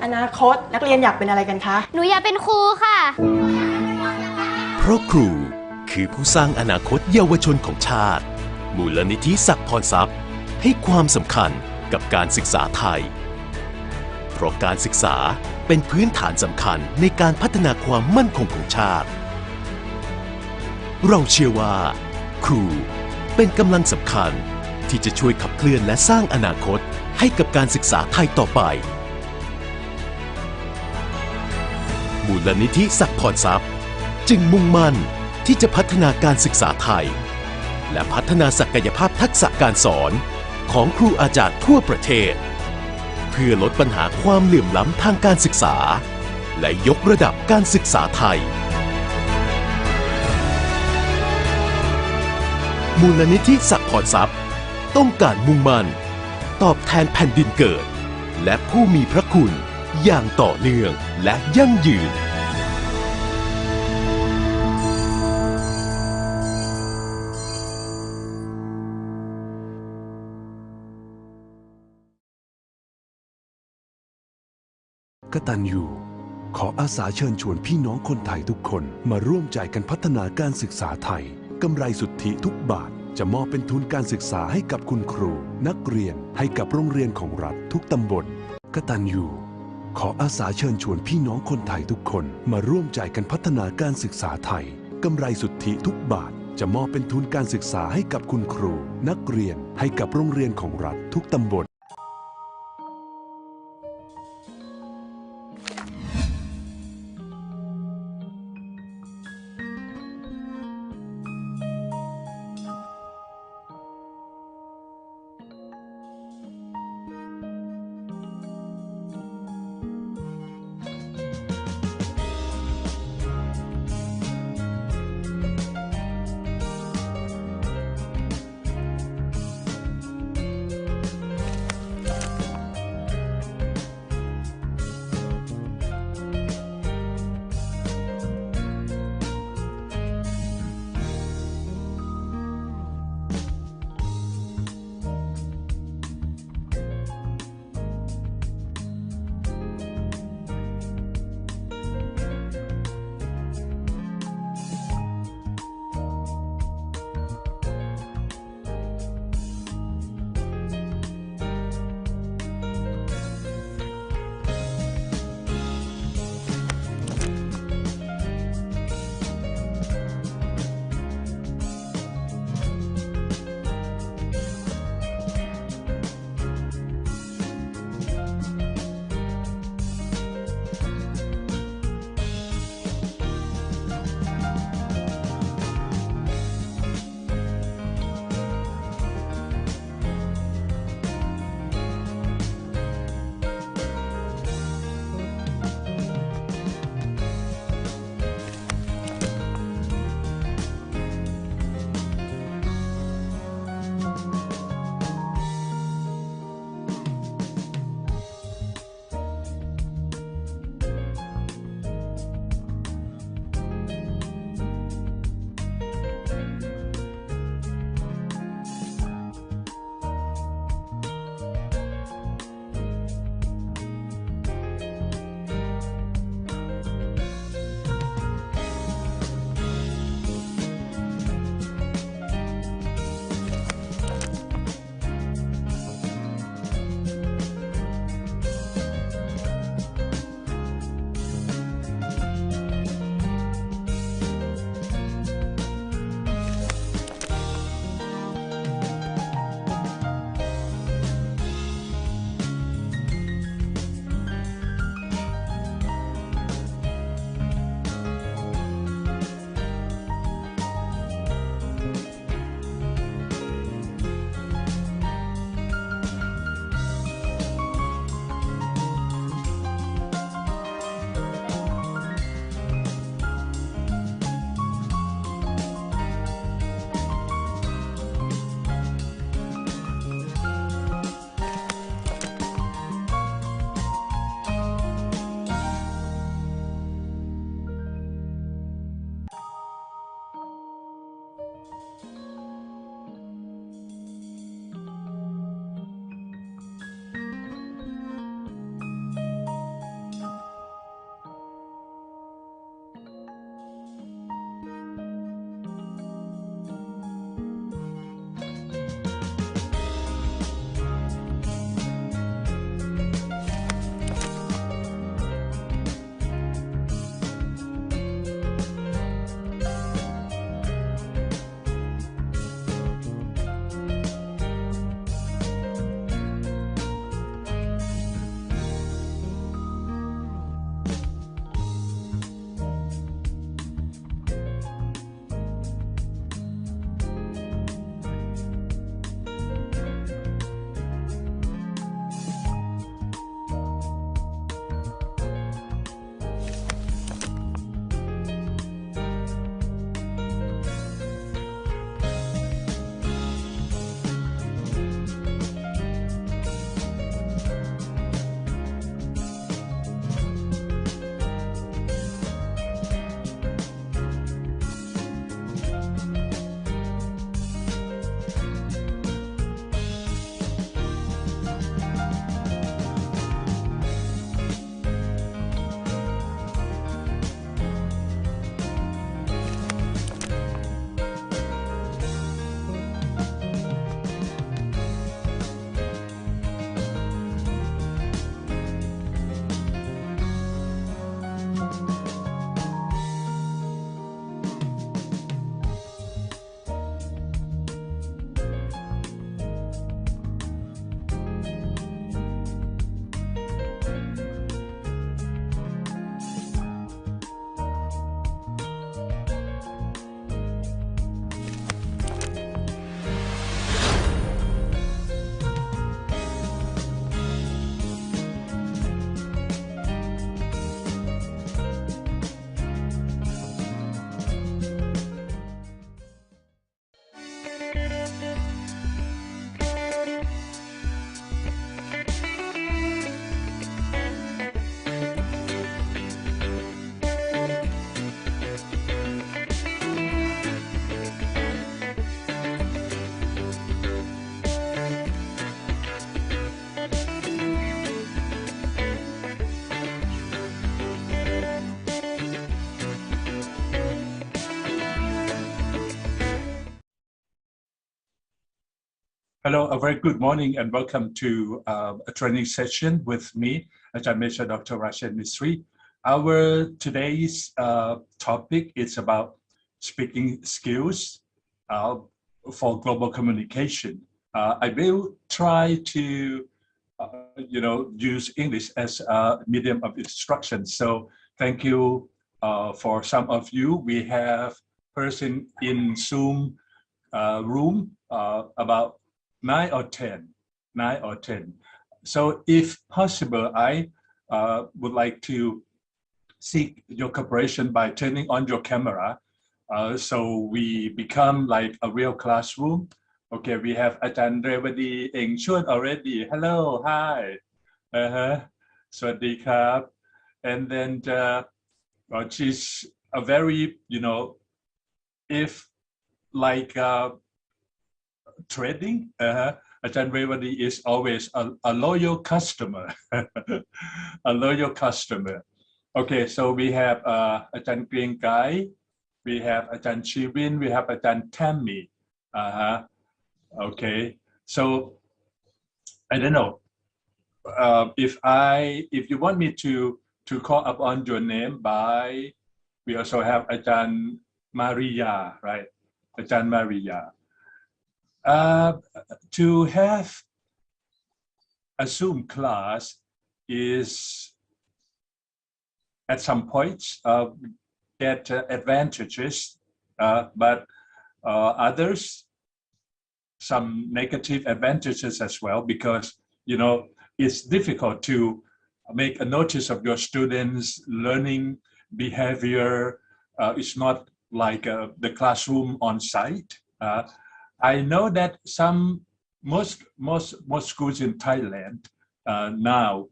อนาคตนักเรียนอยากเป็นอะไรกันคะ หนูอยากเป็นครูค่ะเพราะครูคือผู้สร้างอนาคตเยาวชนของชาติมูลนิธิศักดิ์พรทรัพย์ให้ความสำคัญกับการศึกษาไทยเพราะการศึกษาเป็นพื้นฐานสำคัญในการพัฒนาความมั่นคงของชาติเราเชื่อว่าครูเป็นกำลังสำคัญที่จะช่วยขับเคลื่อนและสร้างอนาคตให้กับการศึกษาไทยต่อไปมูลนิธิศักดิ์พรทรัพย์จึงมุ่งมั่นที่จะพัฒนาการศึกษาไทยและพัฒนาศักยภาพทักษะการสอนของครูอาจารย์ทั่วประเทศเพื่อลดปัญหาความเหลื่อมล้ำทางการศึกษาและยกระดับการศึกษาไทยมูลนิธิศักดิ์พรทรัพย์ต้องการมุ่งมั่นตอบแทนแผ่นดินเกิดและผู้มีพระคุณอย่างต่อเนื่องและยั่งยืนกตัญญูขออาสาเชิญชวนพี่น้องคนไทยทุกคนมาร่วมใจกันพัฒนาการศึกษาไทยกำไรสุทธิทุกบาทจะมอบเป็นทุนการศึกษาให้กับคุณครูนักเรียนให้กับโรงเรียนของรัฐทุกตำบลกตัญญูขออาสาเชิญชวนพี่น้องคนไทยทุกคนมาร่วมใจกันพัฒนาการศึกษาไทยกำไรสุทธิทุกบาทจะมอบเป็นทุนการศึกษาให้กับคุณครูนักเรียนให้กับโรงเรียนของรัฐทุกตำบล Hello, a very good morning and welcome to a training session with me, Ajahn Dr. Rachen Misri. Our today's topic is about speaking skills for global communication. I will try to, use English as a medium of instruction. So thank you for some of you. We have person in Zoom room about 9 or 10. So if possible, I would like to seek your cooperation by turning on your camera so we become like a real classroom. Okay, we have Ajahn Revadi Eng Chuan already. Hello, hi. Swadee krab. And then she's a very, if like trading, Ajahn Revadi is always a loyal customer. A loyal customer. Okay, so we have Ajahn Krieng Kai, we have Ajahn Chivin, we have Ajahn Tammy. Okay, so I don't know if you want me to call upon your name by, we also have Ajahn Maria, right? Ajahn Maria. To have a Zoom class is at some points get advantages, but others some negative advantages as well, because it's difficult to make a notice of your students' learning behavior. It's not like the classroom on site. I know that most schools in Thailand now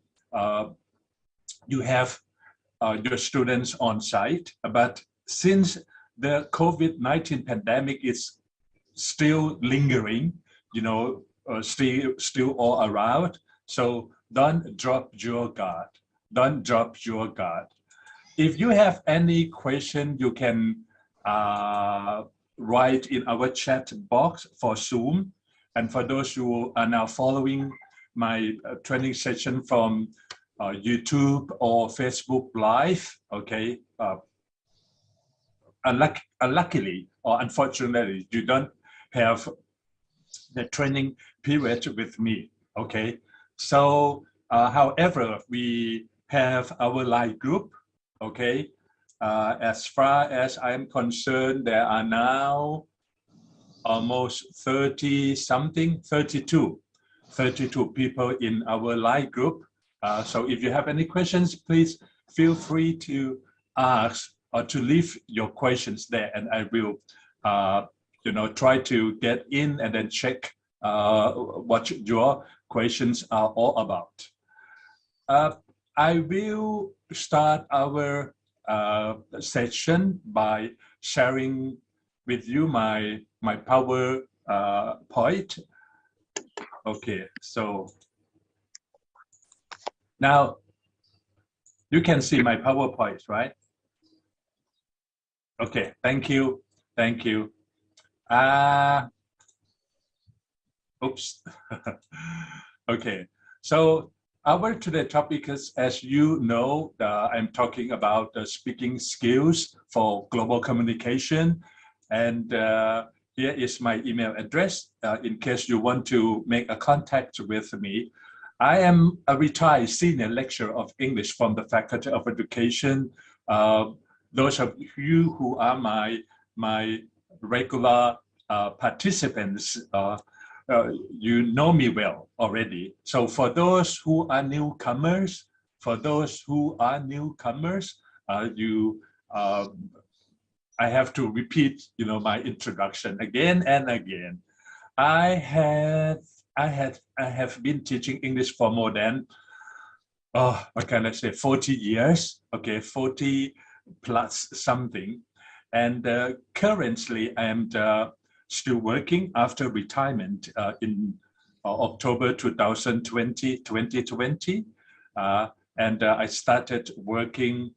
you have your students on site, but since the COVID-19 pandemic is still lingering, still all around, so don't drop your guard. Don't drop your guard. If you have any question, you can write in our chat box for Zoom. And for those who are now following my training session from YouTube or Facebook Live, okay, unluckily or unfortunately, you don't have the training period with me, okay? So, however, we have our live group, okay? As far as I'm concerned, there are now almost 32 people in our live group. So if you have any questions, please feel free to ask or to leave your questions there, and I will, try to get in and then check what your questions are all about. I will start our session by sharing with you my PowerPoint. Okay, so now you can see my PowerPoint, right? Okay, thank you. Oops. Okay, so our today's topic is, as you know, I'm talking about speaking skills for global communication. And here is my email address in case you want to make a contact with me. I am a retired senior lecturer of English from the Faculty of Education. Those of you who are my regular participants, you know me well already. So for those who are newcomers, I have to repeat, my introduction again and again. I have been teaching English for more than, what can I say, 40 years. Okay, 40 plus something. And currently, I am still working after retirement in October 2020. And I started working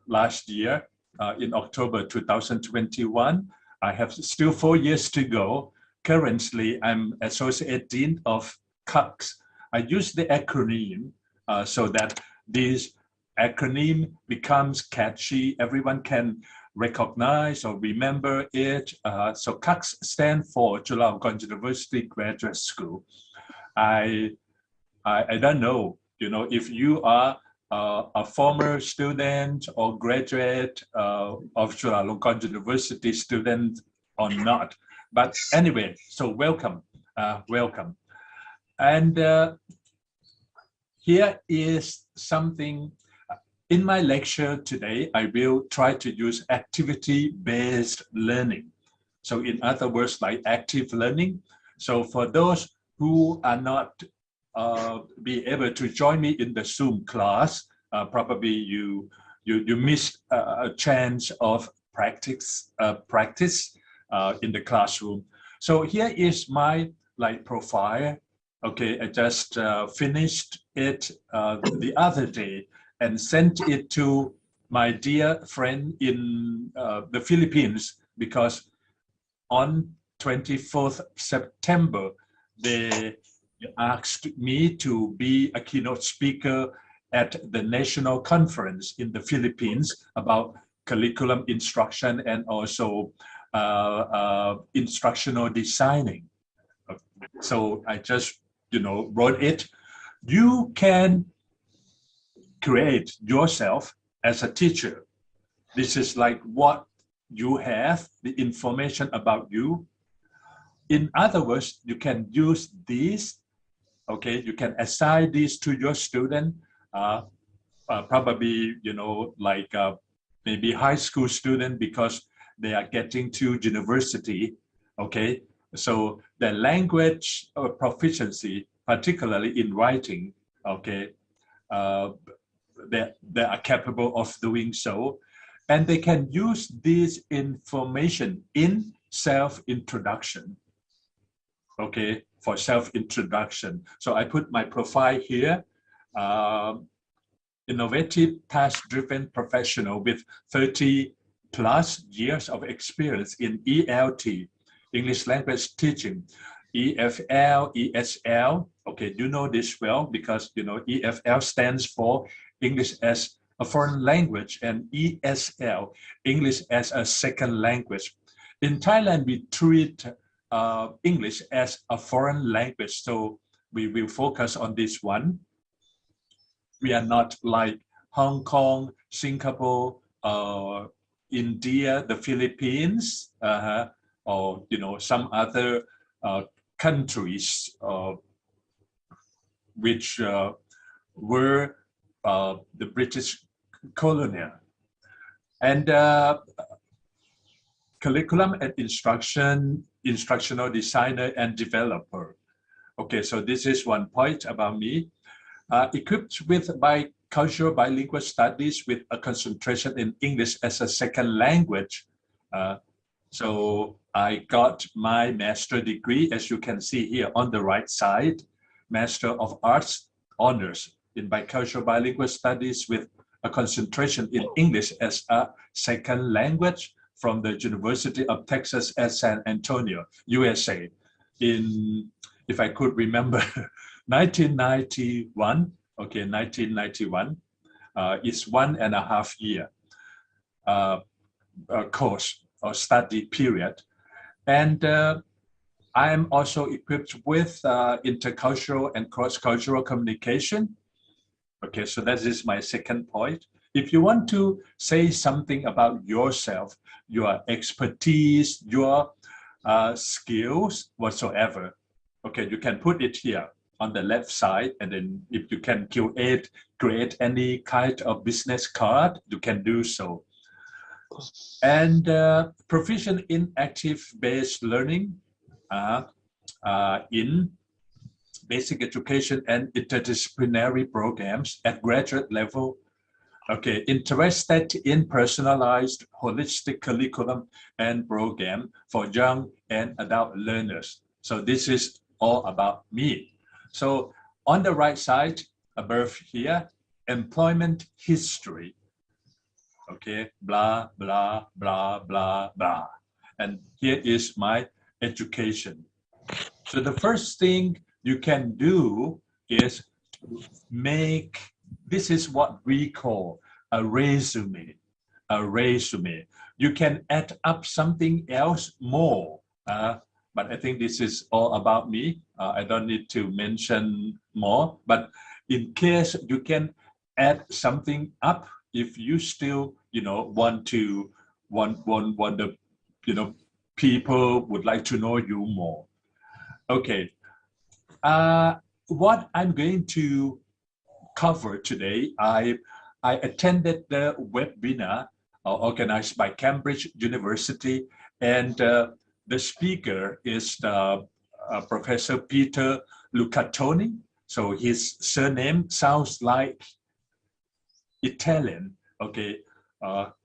last year in October 2021. I have still 4 years to go currently I'm Associate Dean of CUX. I use the acronym so that this acronym becomes catchy. Everyone can recognize or remember it. So CUX stands for Chulalongkorn University Graduate School. I don't know, if you are a former student or graduate of Chulalongkorn University student or not. But anyway, so welcome. And here is something. In my lecture today, I will try to use activity-based learning. So in other words, like active learning. So for those who are not be able to join me in the Zoom class, probably you missed a chance of practice in the classroom. So here is my profile. Okay, I just finished it the other day and sent it to my dear friend in the Philippines, because on 24th September, they asked me to be a keynote speaker at the national conference in the Philippines about curriculum instruction and also instructional designing. So I just, wrote it. You can create yourself as a teacher. This is like what you have, the information about you. In other words, you can use these, okay? You can assign these to your student, probably, maybe high school student, because they are getting to university, okay? So the language proficiency, particularly in writing, okay, they are capable of doing so. And they can use this information in self-introduction, okay, for self-introduction. So I put my profile here, innovative, task-driven professional with 30 plus years of experience in ELT, English language teaching, EFL, ESL. Okay, you know this well because, EFL stands for English as a foreign language, and ESL, English as a second language. In Thailand, we treat English as a foreign language, so we will focus on this one. We are not like Hong Kong, Singapore, India, the Philippines, or some other countries which were the British colonial. And curriculum and instruction, instructional designer and developer. Okay, so this is one point about me. Equipped with bicultural bilingual studies with a concentration in English as a second language. So I got my master's degree, as you can see here on the right side, Master of Arts honors in bicultural bilingual studies with a concentration in English as a second language from the University of Texas at San Antonio, USA, in, if I could remember, 1991. Okay, 1991 is 1.5 year course or study period. And I am also equipped with intercultural and cross-cultural communication. Okay, so that is my second point. If you want to say something about yourself, your expertise, your skills, whatsoever, okay, you can put it here on the left side, and then if you can create any kind of business card, you can do so. And proficient in active-based learning, in basic education and interdisciplinary programs at graduate level. Okay, interested in personalized holistic curriculum and program for young and adult learners. So this is all about me. So on the right side above here, employment history. Okay, blah, blah, blah, blah, blah. And here is my education. So the first thing you can do is to make, this is what we call a resume. A resume. You can add up something else more, but I think this is all about me. I don't need to mention more, but in case you can add something up if you still, want the, people would like to know you more. Okay. What I'm going to cover today, I attended the webinar organized by Cambridge University, and the speaker is Professor Peter Lucatoni. So his surname sounds like Italian. Okay,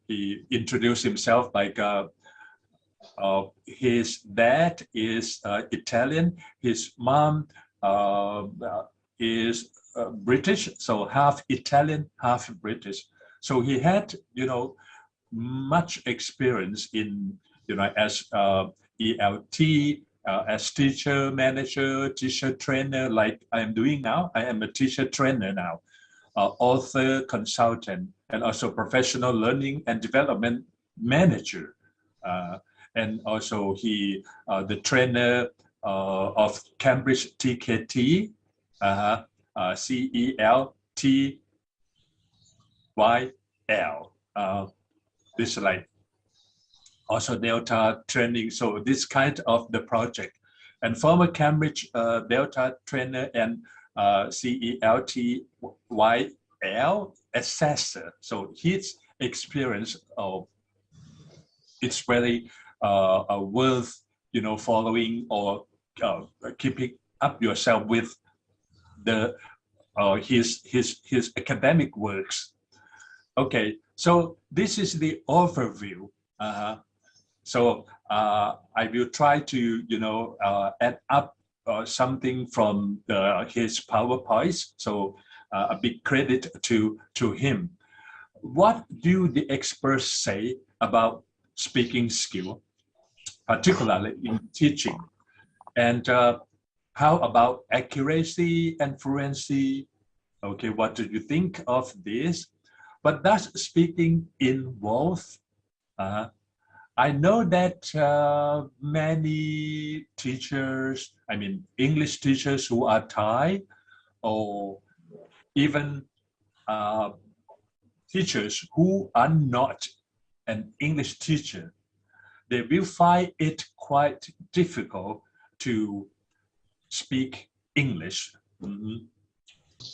he introduced himself like his dad is Italian, his mom is British, so half Italian, half British. So he had, much experience in, as ELT, as teacher, manager, teacher trainer, like I am doing now. I am a teacher trainer now, author, consultant, and also professional learning and development manager. And also he, the trainer of Cambridge TKT, CELTYL. This is like also Delta training. So this kind of the project. And former Cambridge Delta trainer and CELTYL assessor. So his experience it's very worth following or keeping up yourself with the his academic works. Okay, so this is the overview. So I will try to add up something from his PowerPoints. So a big credit to him. What do the experts say about speaking skill, particularly in teaching? And how about accuracy and fluency? Okay, what do you think of this? But does speaking involve? I know that many teachers, I mean English teachers who are Thai, or even teachers who are not an English teacher, they will find it quite difficult to speak English.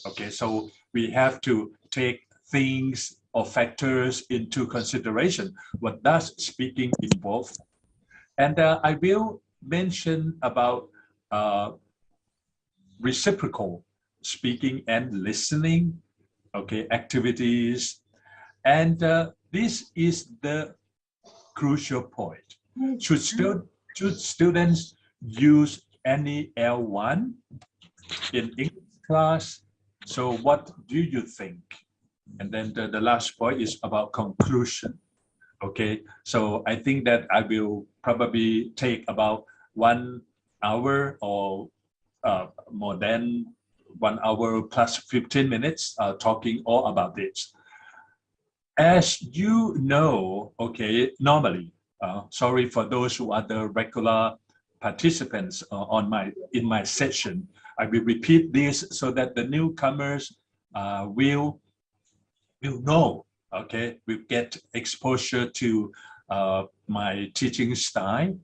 Okay, so we have to take things or factors into consideration. What does speaking involve? And I will mention about reciprocal speaking and listening, okay, activities. And this is the crucial point. Should students use any L1 in English class? So what do you think? And then the last point is about conclusion. Okay, so I think that I will probably take about 1 hour or more than 1 hour plus 15 minutes talking all about this. As you know, okay, normally, sorry for those who are the regular participants in my session, I will repeat this so that the newcomers will know, okay, will get exposure to my teaching style.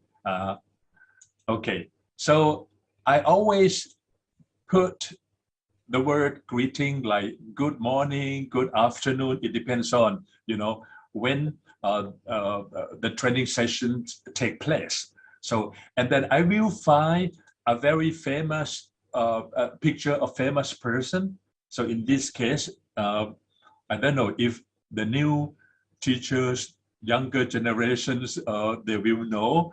Okay, so I always put the word greeting like good morning, good afternoon. It depends on, when the training sessions take place. So, and then I will find a very famous picture of famous person. So in this case, I don't know if the new teachers, younger generations, they will know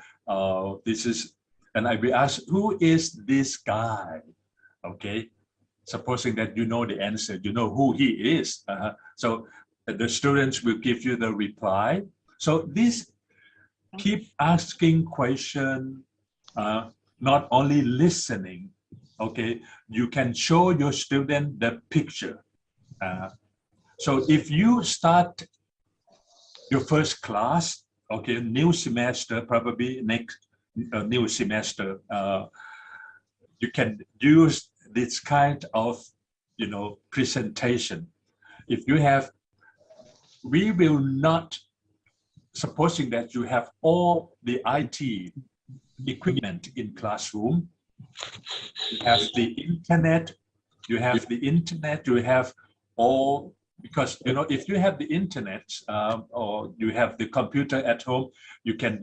this is, and I will ask, who is this guy? Okay, supposing that you know the answer, you know who he is. So the students will give you the reply. So this keep asking question, not only listening. Okay, you can show your student the picture. So if you start your first class, okay, new semester, probably next new semester, you can use this kind of, presentation. If you have, we will not, supposing that you have all the IT equipment in classroom, you have the internet, you have all, because, if you have the internet or you have the computer at home, you can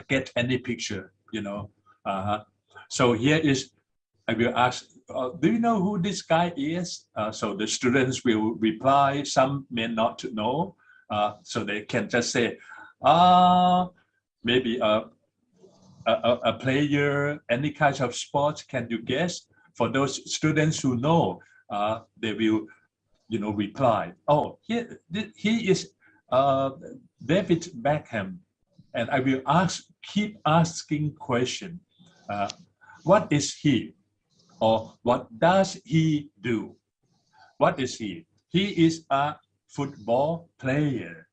get any picture, So here is, I will ask, do you know who this guy is? So the students will reply, some may not know, so they can just say, maybe a player, any kind of sport, can you guess? For those students who know, they will, reply, oh, he is David Beckham. And I will keep asking question. What is he? Or what does he do? What is he? He is a football player.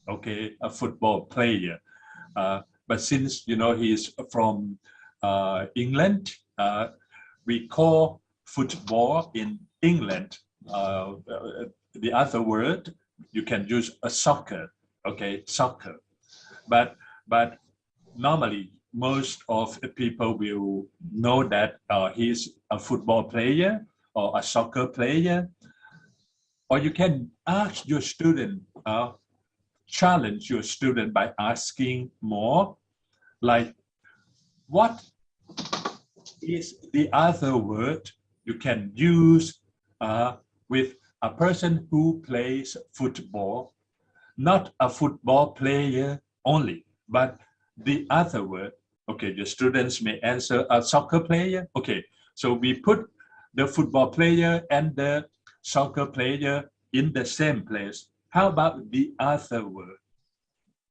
Okay, a football player. But since, he is from England, we call football in England, the other word, you can use a soccer. Okay, soccer. But normally, most of the people will know that he's a football player or a soccer player. Or you can ask your student, challenge your student by asking more, like, what is the other word you can use with a person who plays football, not a football player only, but the other word. Okay, your students may answer a soccer player. Okay, so we put the football player and the soccer player in the same place. How about the other word?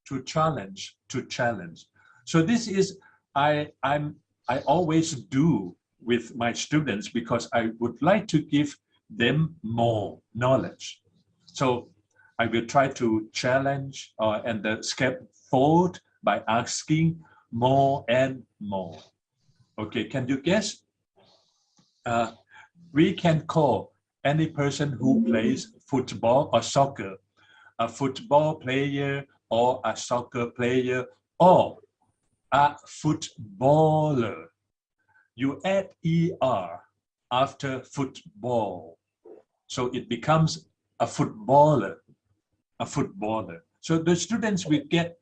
To challenge. So this is, I always do with my students because I would like to give them more knowledge. So I will try to challenge and the scaffold by asking more and more. Okay, can you guess? We can call any person who plays football or soccer a football player or a soccer player or a footballer. You add ER after football. So it becomes a footballer. So the students will get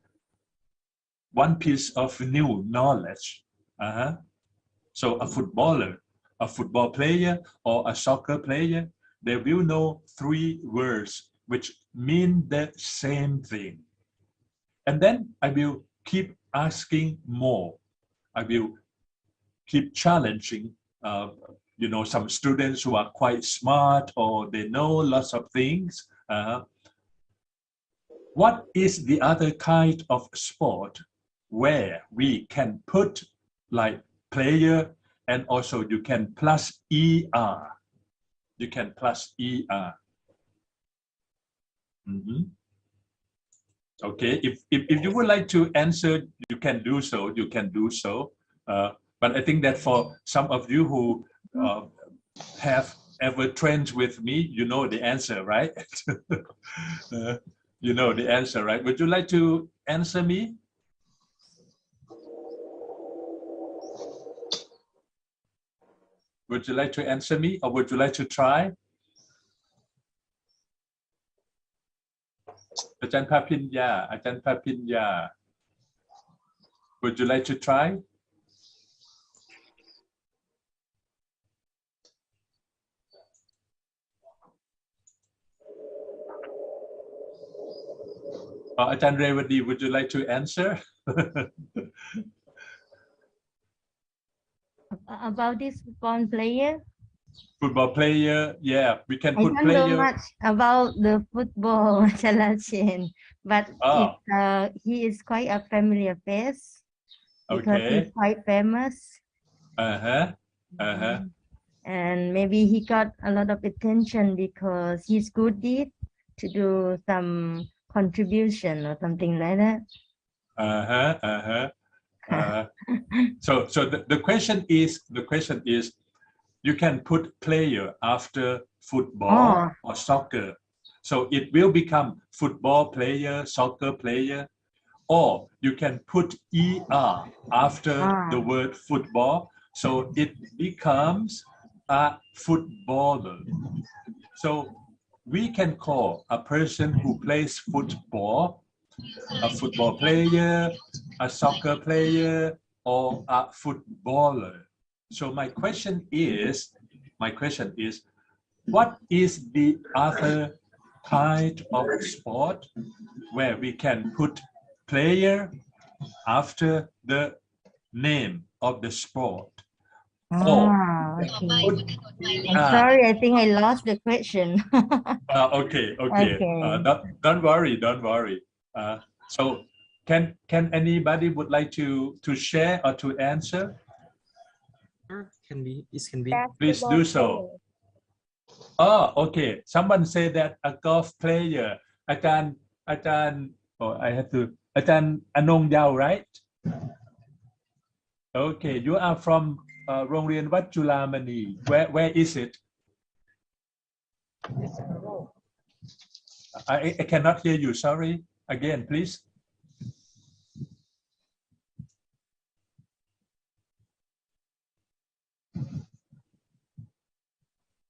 one piece of new knowledge. So a footballer, a football player, or a soccer player, they will know 3 words which mean the same thing. And then I will keep asking more. I will keep challenging, some students who are quite smart or they know lots of things. What is the other kind of sport where we can put like player and also you can plus ER. You can plus ER. Okay, if you would like to answer, you can do so. But I think that for some of you who have ever trained with me, you know the answer, right? You know the answer, right? Would you like to answer me? Would you like to answer me or would you like to try? อาจารย์ภาพิญญา Would you like to try? Ajahn Revadi, would you like to answer? About this football player? Football player, yeah, we can put I don't player. know much about the football, Dr. Rachen, but he is quite a familiar face. because Okay. he's quite famous. Uh-huh. Uh-huh. And maybe he got a lot of attention because he's good deed to do some contribution or something like that. Uh-huh. Uh-huh. So the question is you can put player after football or soccer. So it will become football player, soccer player, or you can put ER after the word football. So it becomes a footballer. So we can call a person who plays football a football player, a soccer player, or a footballer. So my question is, what is the other kind of sport where we can put player after the name of the sport? Okay. I'm sorry, I think I lost the question. Okay. Okay. Don't worry. So can anybody would like to share or to answer? Can be. It can be. Please do so. Oh, okay. Someone said that a golf player. อาจารย์ oh, I have to อาจารย์อนงเยาว์ right? Okay, you are from โรงเรียนวัดจุฬามณี Where is it? I cannot hear you. Sorry. Again, please.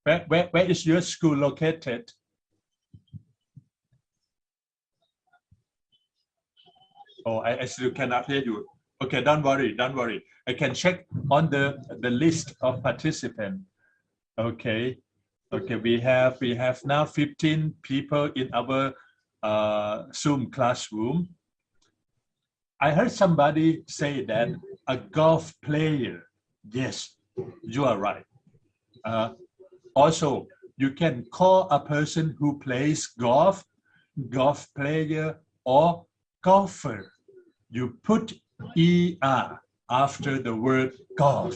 Where is your school located? Oh, I still cannot hear you. Okay, don't worry. I can check on the list of participants. Okay, we have now 15 people in our Zoom classroom. I heard somebody say that a golf player. Yes, you are right. Also, you can call a person who plays golf player or golfer. You put ER after the word golf.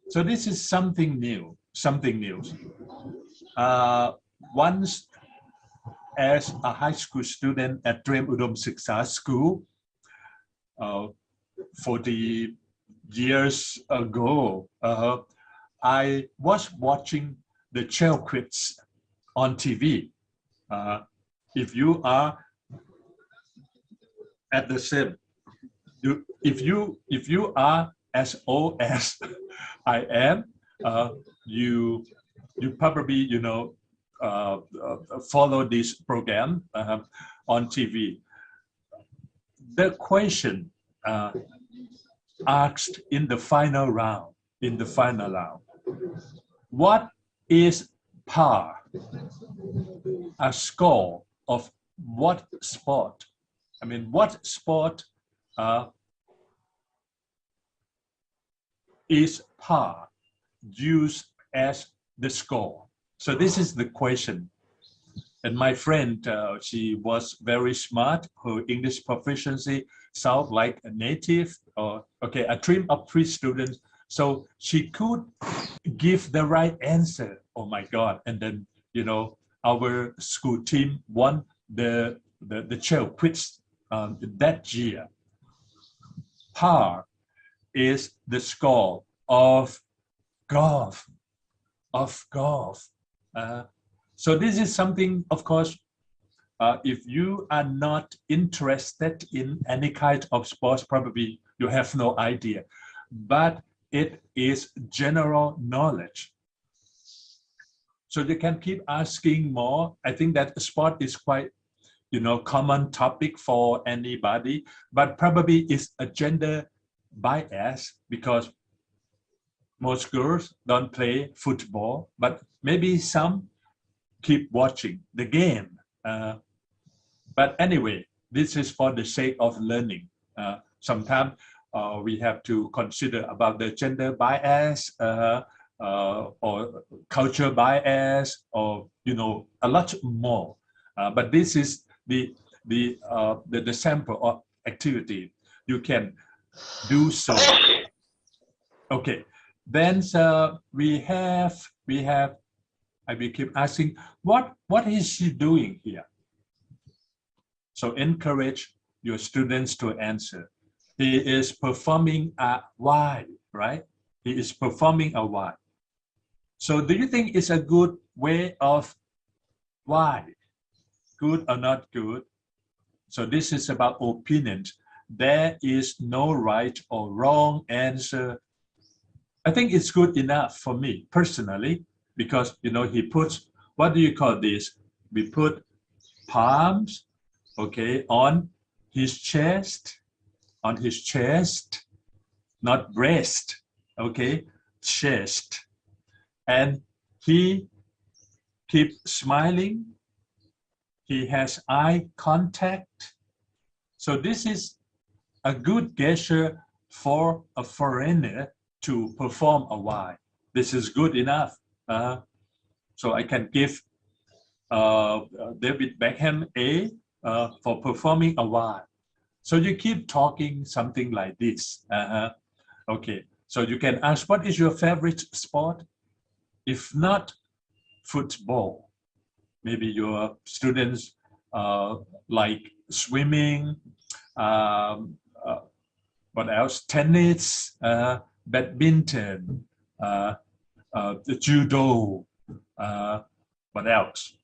So this is something new. Once as a high school student at เตรียมอุดมศึกษา School 40 years ago, I was watching the Shell Quiz on TV. If you are at the same, if you are as old as I am, you probably follow this program on TV. The question asked in the final round. What is par? A score of what sport? I mean, what sport is par used as the score? So this is the question. And my friend, she was very smart. Her English proficiency sound like a native. Okay, a team of 3 students. So she could give the right answer. Oh my God. And then, our school team won the Shell Quiz that year. Par is the score of golf. So this is something, of course, if you are not interested in any kind of sports, probably you have no idea. But it is general knowledge. So you can keep asking more. I think that sport is quite, common topic for anybody, but probably it's a gender bias because most girls don't play football, but maybe some keep watching the game. But anyway, this is for the sake of learning. Sometimes we have to consider about the gender bias or culture bias or a lot more. But this is the sample of activity. You can do so. Okay, then we have. I will keep asking, what is she doing here? So encourage your students to answer. He is performing a why, right? He is performing a why. So do you think it's a good way of why? Good or not good? So this is about opinions. There is no right or wrong answer. I think it's good enough for me personally, because he puts, what do you call this? We put palms, okay, on his chest, not breast, okay, chest. And he keeps smiling. He has eye contact. So this is a good gesture for a foreigner to perform a why. This is good enough. So I can give David Beckham A for performing a why. So you keep talking something like this. Okay, so you can ask, what is your favorite sport? If not football, maybe your students like swimming, what else? Tennis, badminton, the judo, what else?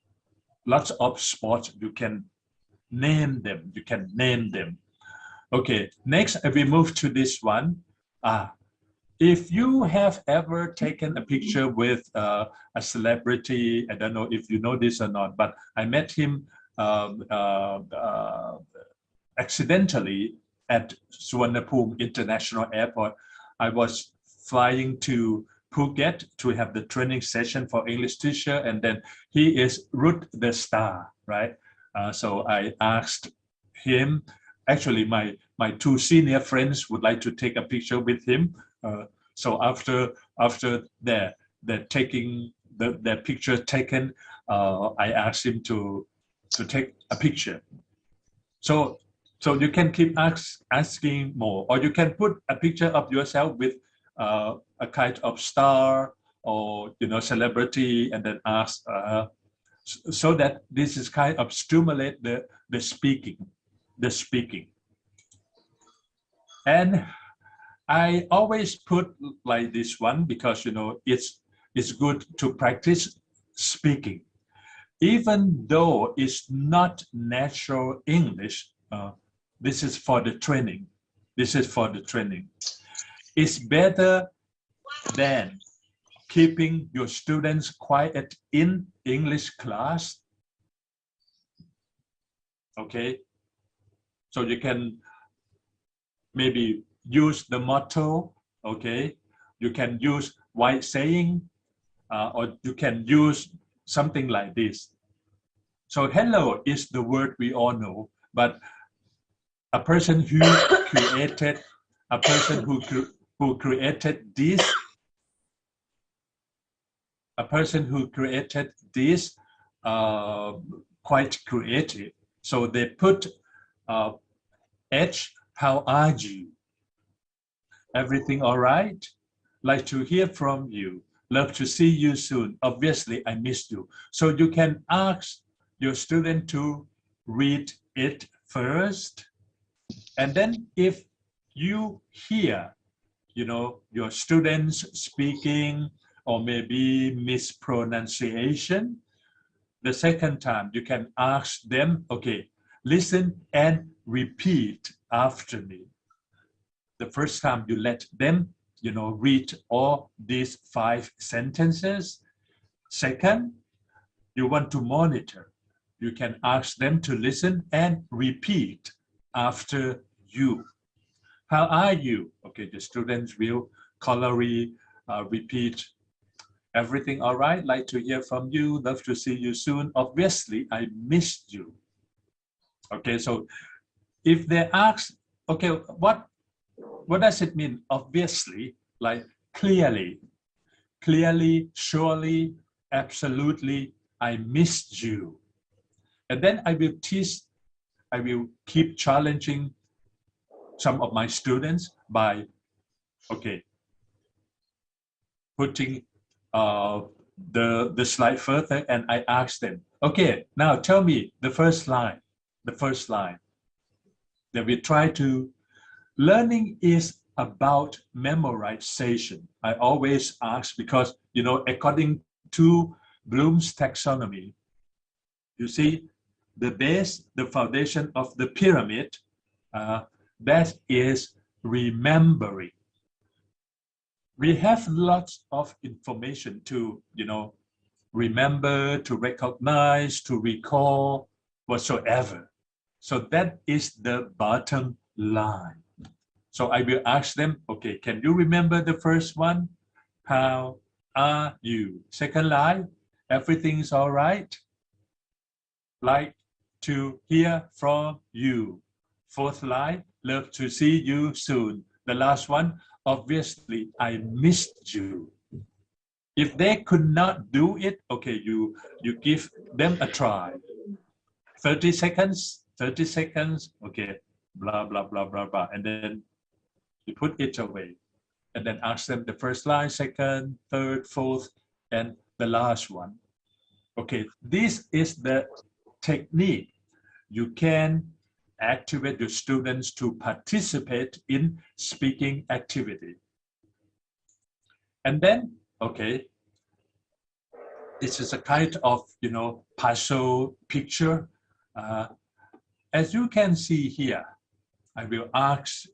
Lots of sports. You can name them. Okay, next we move to this one. If you have ever taken a picture with a celebrity, I don't know if you know this or not, but I met him accidentally at Suvarnabhumi International Airport. I was flying to Phuket to have the training session for English teacher, and then he is Ruth the Star, right? So I asked him, actually my two senior friends would like to take a picture with him. So after their taking their picture taken, I asked him to take a picture. So you can keep asking more, or you can put a picture of yourself with a kind of star or celebrity, and then ask so that this is kind of stimulate the speaking. And I always put like this one because it's good to practice speaking, even though it's not natural English. This is for the training. It's better than keeping your students quiet in English class. Okay, so you can maybe use the motto. Okay, you can use white saying, or you can use something like this. So hello is the word we all know, but a person who created this quite creative. So they put H, how are you? Everything all right? Like to hear from you. Love to see you soon. Obviously, I missed you. So you can ask your student to read it first. And then if you hear, your students speaking or maybe mispronunciation, the second time you can ask them, okay, listen and repeat after me. The first time you let them, read all these 5 sentences. Second, you want to monitor. You can ask them to listen and repeat after you. How are you? Okay, the students will colorly repeat. Everything all right? Like to hear from you. Love to see you soon. Obviously, I missed you. Okay, so if they ask, okay, what does it mean? Obviously, like clearly, surely, absolutely, I missed you. And then I will keep challenging some of my students. by, okay, putting the slide further, and I ask them, okay, now tell me the first line. Then we try to, learning is about memorization. I always ask because, according to Bloom's taxonomy, you see, the base, the foundation of the pyramid, that is remembering. We have lots of information to, remember, to recognize, to recall, whatsoever. So that is the bottom line. So I will ask them, okay, can you remember the first one? How are you? Second line, everything's all right? Like to hear from you. Fourth line, love to see you soon. The last one, obviously, I missed you. If they could not do it, okay, you give them a try. 30 seconds, okay, blah, blah, blah, blah, blah. And then you put it away. And then ask them the first line, second, third, fourth, and the last one. Okay, this is the technique. You can activate your students to participate in speaking activity. And then, okay, this is a kind of, puzzle picture. As you can see here, I will ask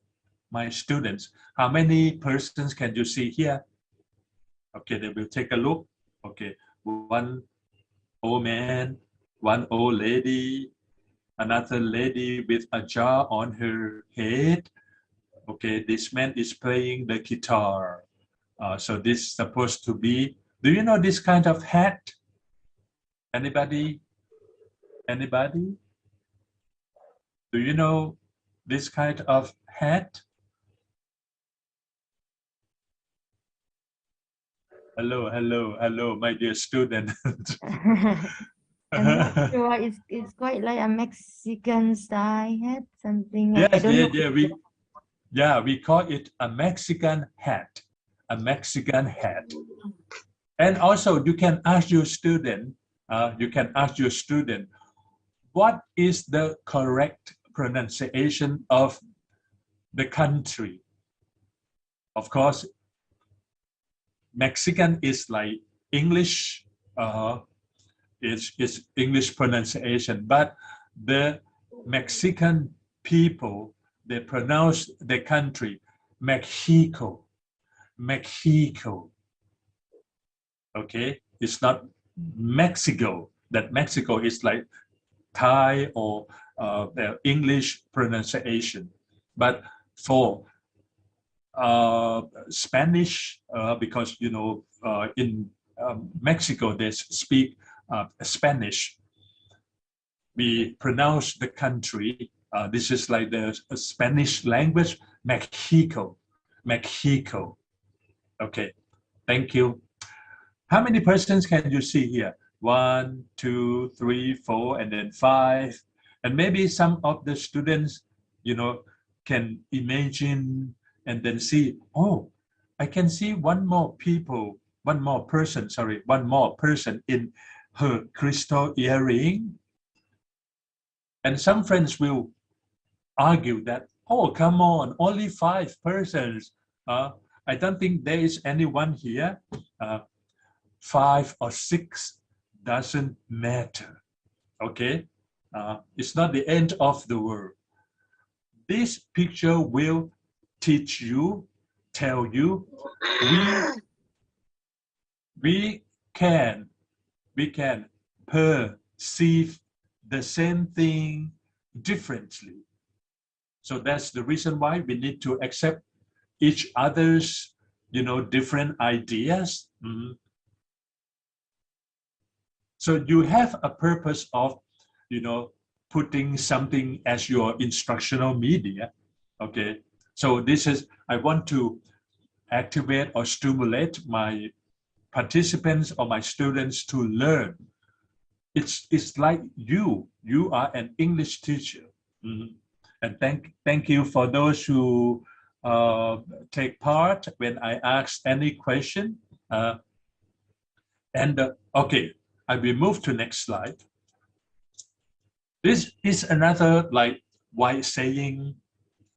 my students, how many persons can you see here? Okay, they will take a look. Okay, one old man, one old lady, another lady with a jar on her head. Okay, this man is playing the guitar. So this is supposed to be, do you know this kind of hat? Anybody? Anybody? Do you know this kind of hat? Hello, my dear student. I'm not sure. It's quite like a Mexican style hat, something. Like, I don't know. We call it a Mexican hat. A Mexican hat. And also, you can ask your student. What is the correct pronunciation of the country? Of course, Mexican is like English. It's English pronunciation, but the Mexican people, they pronounce the country Mexico. Okay, it's not Mexico. That Mexico is like Thai or the English pronunciation. But for Spanish, because in Mexico they speak Spanish, we pronounce the country. This is like the Spanish language, Mexico. Okay, thank you. How many persons can you see here? 1, 2, 3, 4, and then 5. And maybe some of the students, can imagine and then see, oh, I can see one more person in her crystal earring. And some friends will argue that, oh, come on, only 5 persons. I don't think there is anyone here. 5 or 6 doesn't matter. Okay? It's not the end of the world. This picture will teach you, tell you, we can perceive the same thing differently. So that's the reason why we need to accept each other's, different ideas. So you have a purpose of, putting something as your instructional media. Okay. So this is, I want to activate or stimulate my participants or my students to learn. It's like you are an English teacher. And thank you for those who take part when I ask any question. Okay, I will move to next slide. This is another like wise saying,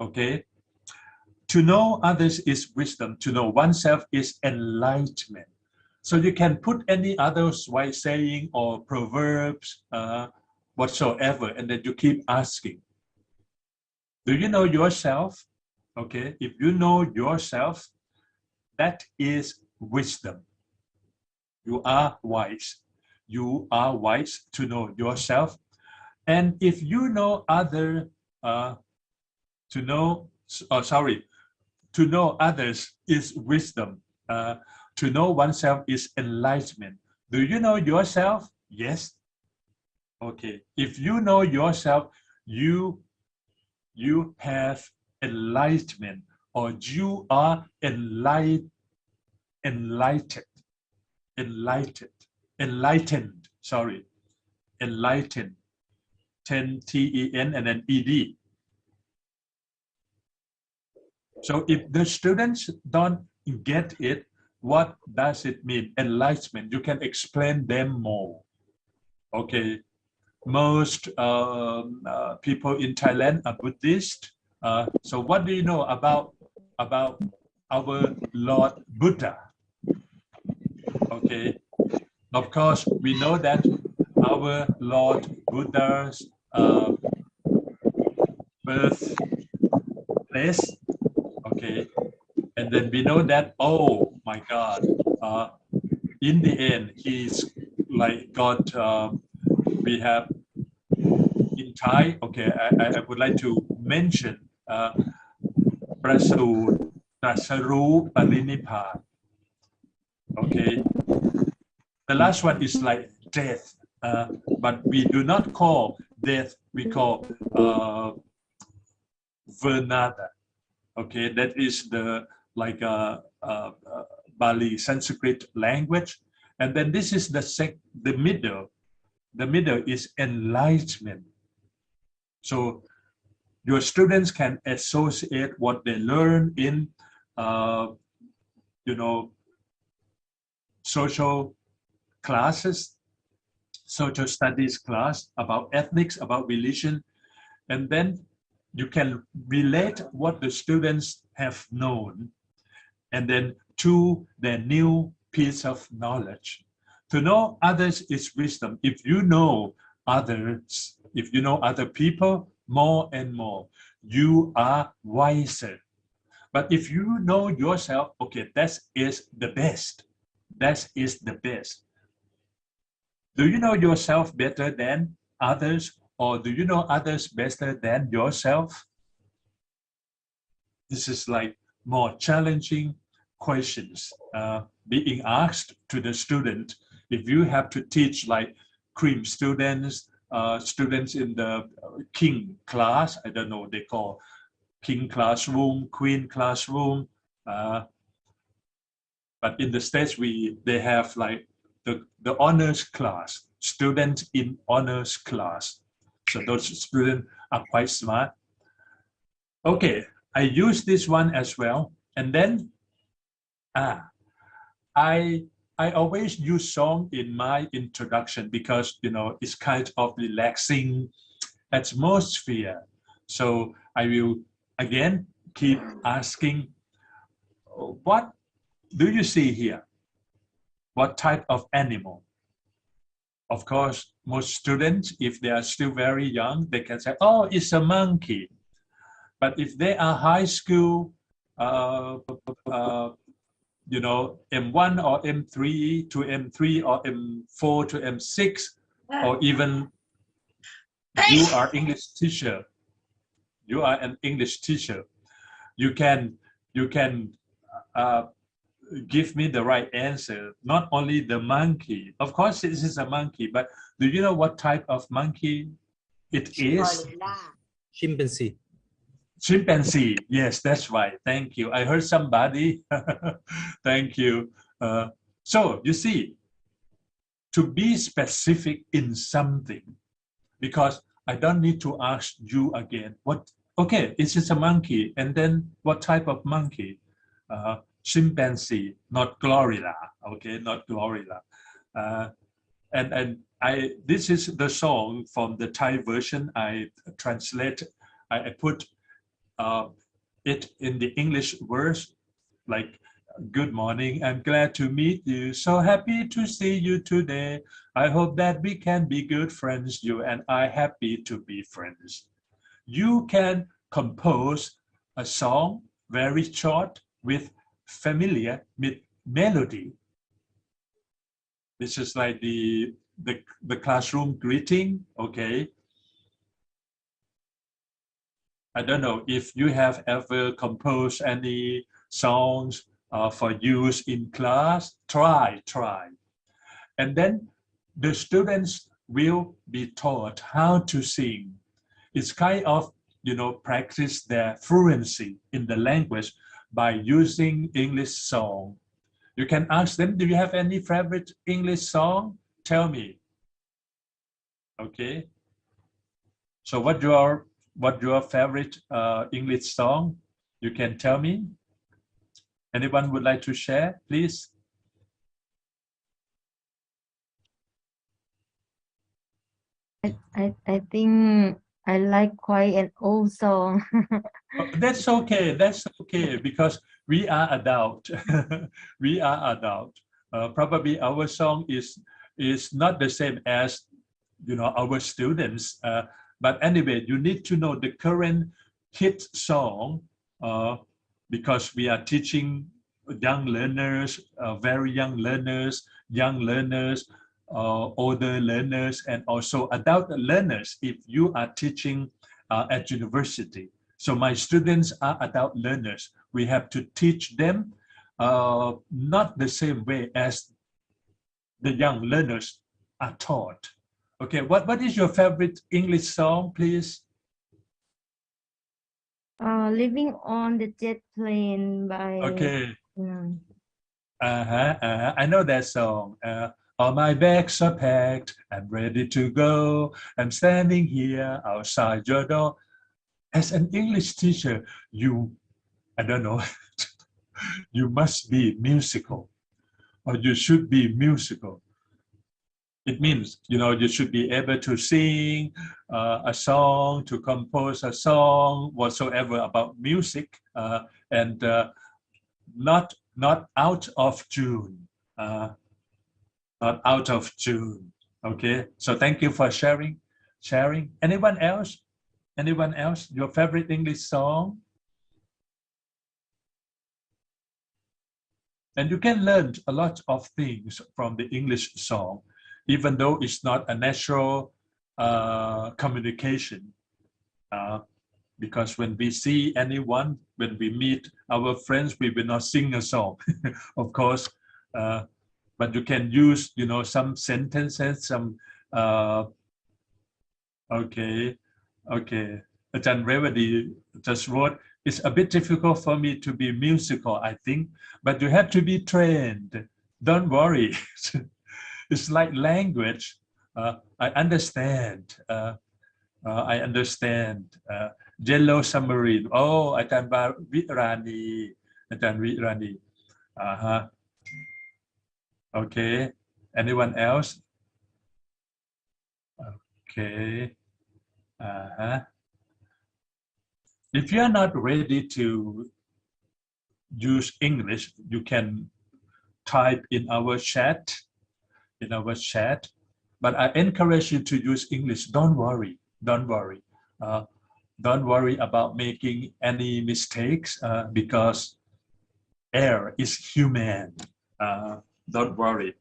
okay? To know others is wisdom. To know oneself is enlightenment. So you can put any other wise saying or proverbs whatsoever, and then you keep asking. Do you know yourself? Okay, if you know yourself, that is wisdom. You are wise. You are wise to know yourself. And if you know to know others is wisdom. To know oneself is enlightenment. Do you know yourself? Yes. Okay. If you know yourself, you have enlightenment, or you are enlightened. Sorry. Enlightened. 10 T-E-N and then E-D. So if the students don't get it, what does it mean? Enlightenment. You can explain them more. Okay. Most people in Thailand are Buddhist. So what do you know about our Lord Buddha? Okay. Of course, we know that our Lord Buddha's birthplace. Okay. And then we know that, oh my God, in the end, he's like got, we have in Thai, okay, I would like to mention Prasu Nasaru Parinipan. Okay. The last one is like death, but we do not call death, we call Vernada. Okay, that is the like Bali Sanskrit language, and then this is the middle. The middle is enlightenment. So your students can associate what they learn in, social classes, social studies class about ethics, about religion, and then you can relate what the students have known and then to their new piece of knowledge. To know others is wisdom. If you know others, if you know other people more and more, you are wiser. But if you know yourself, okay, that is the best. That is the best. Do you know yourself better than others, or do you know others better than yourself? This is like more challenging questions being asked to the student. If you have to teach like cream students, students in the king class, I don't know, they call king classroom, queen classroom. But in the States, they have like the honors class, students in honors class. So those students are quite smart. Okay, I use this one as well. And then I always use song in my introduction because, it's kind of relaxing atmosphere. So I will again keep asking, what do you see here? What type of animal? Of course, most students, if they are still very young, they can say, oh, it's a monkey. But if they are high school, M1 or M3 to M3 or M4 to M6, or even you are English teacher. You are an English teacher. You can give me the right answer. Not only the monkey. Of course, this is a monkey, but do you know what type of monkey it is? Chimpanzee. Chimpanzee. Yes, that's right. Thank you. I heard somebody. Thank you. So you see, to be specific in something, because I don't need to ask you again. Okay, it's just a monkey. And then what type of monkey? Chimpanzee, not gorilla. Okay, not gorilla. And this is the song from the Thai version. I translate. I put it in the English verse, like, good morning, I'm glad to meet you. So happy to see you today. I hope that we can be good friends. You and I happy to be friends. You can compose a song very short with familiar melody. This is like the classroom greeting, okay? I don't know if you have ever composed any songs for use in class. Try. And then the students will be taught how to sing. It's kind of, practice their fluency in the language by using English song. You can ask them, do you have any favorite English song? Tell me. Okay. So what your favorite English song? You can tell me. Anyone would like to share, please? I think I like quite an old song. That's okay. That's okay because we are adult. We are adult. Probably our song is not the same as our students. But anyway, you need to know the current hit song because we are teaching young learners, very young learners, older learners, and also adult learners if you are teaching at university. So my students are adult learners. We have to teach them not the same way as the young learners are taught. Okay, what is your favorite English song, please? Living on the Jet Plane by... Okay. I know that song. All my bags are packed. I'm ready to go. I'm standing here outside your door. As an English teacher, I don't know, you must be musical, or you should be musical. It means, you should be able to sing a song, to compose a song, whatsoever about music, and not out of June. Not out of June. Okay. So thank you for sharing. Anyone else? Your favorite English song? And you can learn a lot of things from the English song, even though it's not a natural communication. Because when we see anyone, when we meet our friends, we will not sing a song, of course. But you can use, some sentences, some. Okay. Ajahn Revadi just wrote, it's a bit difficult for me to be musical, I think, but you have to be trained. Don't worry. It's like language. I understand. I understand. Yellow submarine. Oh, Ajahn Virani. Okay. Anyone else? Okay. If you are not ready to use English, you can type in our chat. But I encourage you to use English. Don't worry. Don't worry about making any mistakes because air is human. Don't worry.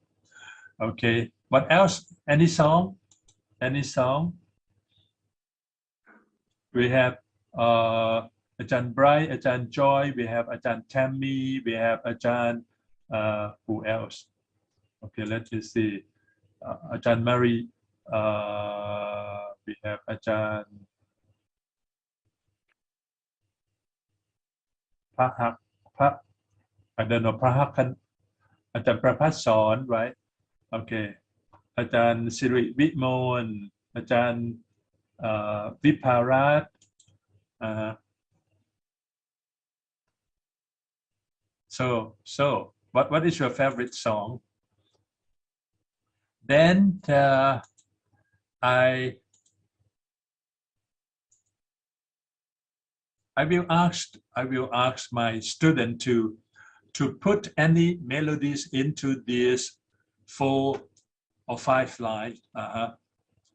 Okay. What else? Any song? We have Ajahn Bright, Ajahn Joy, we have Ajahn Tammy, we have Ajahn, who else? Okay, let's just see. Ajahn Mary, we have Ajahn I don't know, Ajahn Prapasan, right? Okay. Ajahn Siri Vitmon, Ajahn Viparat, So what is your favorite song? Then I will ask my student to put any melodies into this 4 or 5 lines.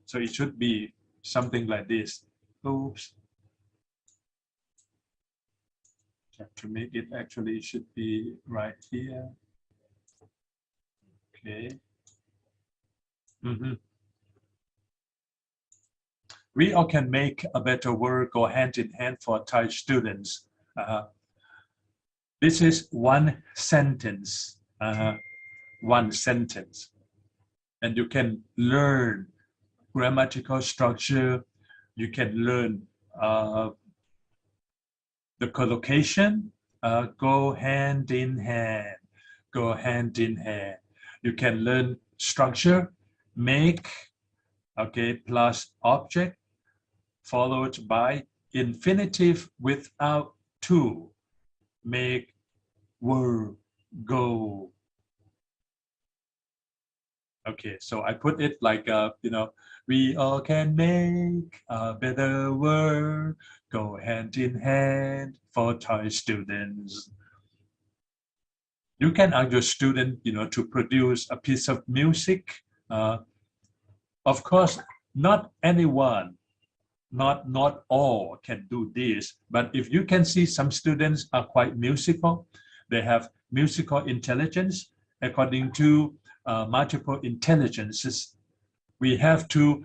So it should be something like this. Oops. To make it actually should be right here. Okay. We all can make a better work go hand in hand for Thai students. This is one sentence. One sentence. And you can learn grammatical structure. You can learn the collocation. Go hand in hand. Go hand in hand. You can learn structure. Make, okay, plus object, followed by infinitive without to. Make, were, go. Okay, so I put it like, we all can make a better world, go hand in hand for Thai students. You can ask your student, to produce a piece of music. Of course, not anyone, not all can do this, but if you can see some students are quite musical, they have musical intelligence according to multiple intelligences. We have to,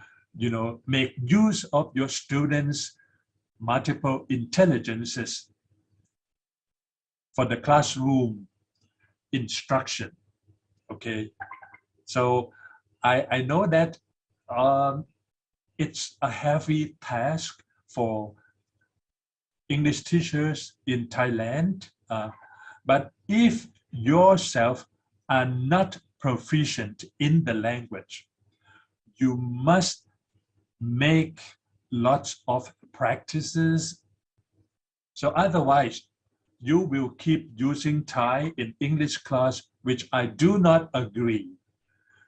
make use of your students' multiple intelligences for the classroom instruction. Okay, so I know that it's a heavy task for English teachers in Thailand, but if yourself are not proficient in the language, you must make lots of practices. So otherwise, you will keep using Thai in English class, which I do not agree.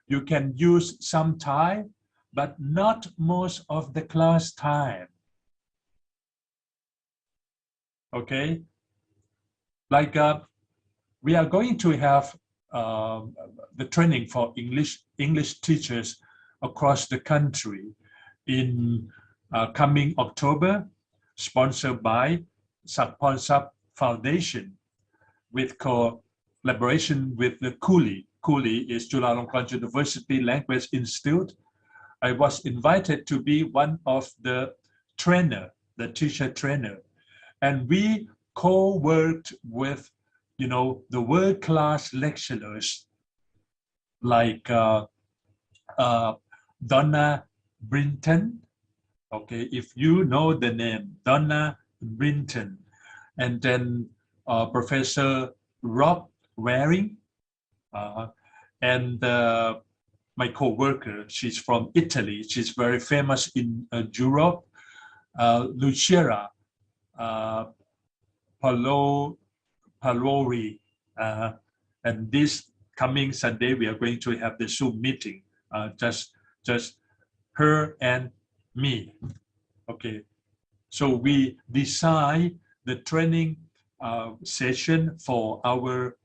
You can use some Thai, but not most of the class time. Okay? Like we are going to have the training for English teachers across the country in coming October, sponsored by SSUP Foundation with collaboration with the Kuli. Kuli isฬาลงกรณ University Language Institute. I was invited to be one of the teacher trainer. And we co-worked with, the world-class lecturers like Donna Brinton. Okay, if you know the name, Donna Brinton. And then Professor Rob Waring. And my co-worker, she's from Italy. She's very famous in Europe. Lucia Palori. And this coming Sunday, we are going to have the Zoom meeting. Just her and me. Okay. So we design the training session for our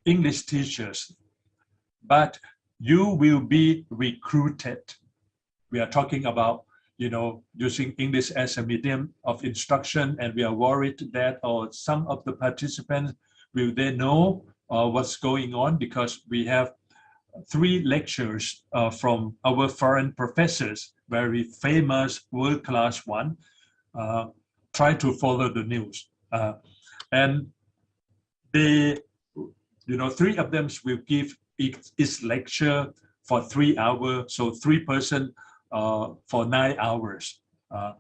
English teachers, but you will be recruited. We are talking about, using English as a medium of instruction, and we are worried that some of the participants, will they know what's going on, because we have 3 lectures from our foreign professors, very famous world-class one, try to follow the news. And they, 3 of them will give each lecture for 3 hours, so 3 person for 9 hours. I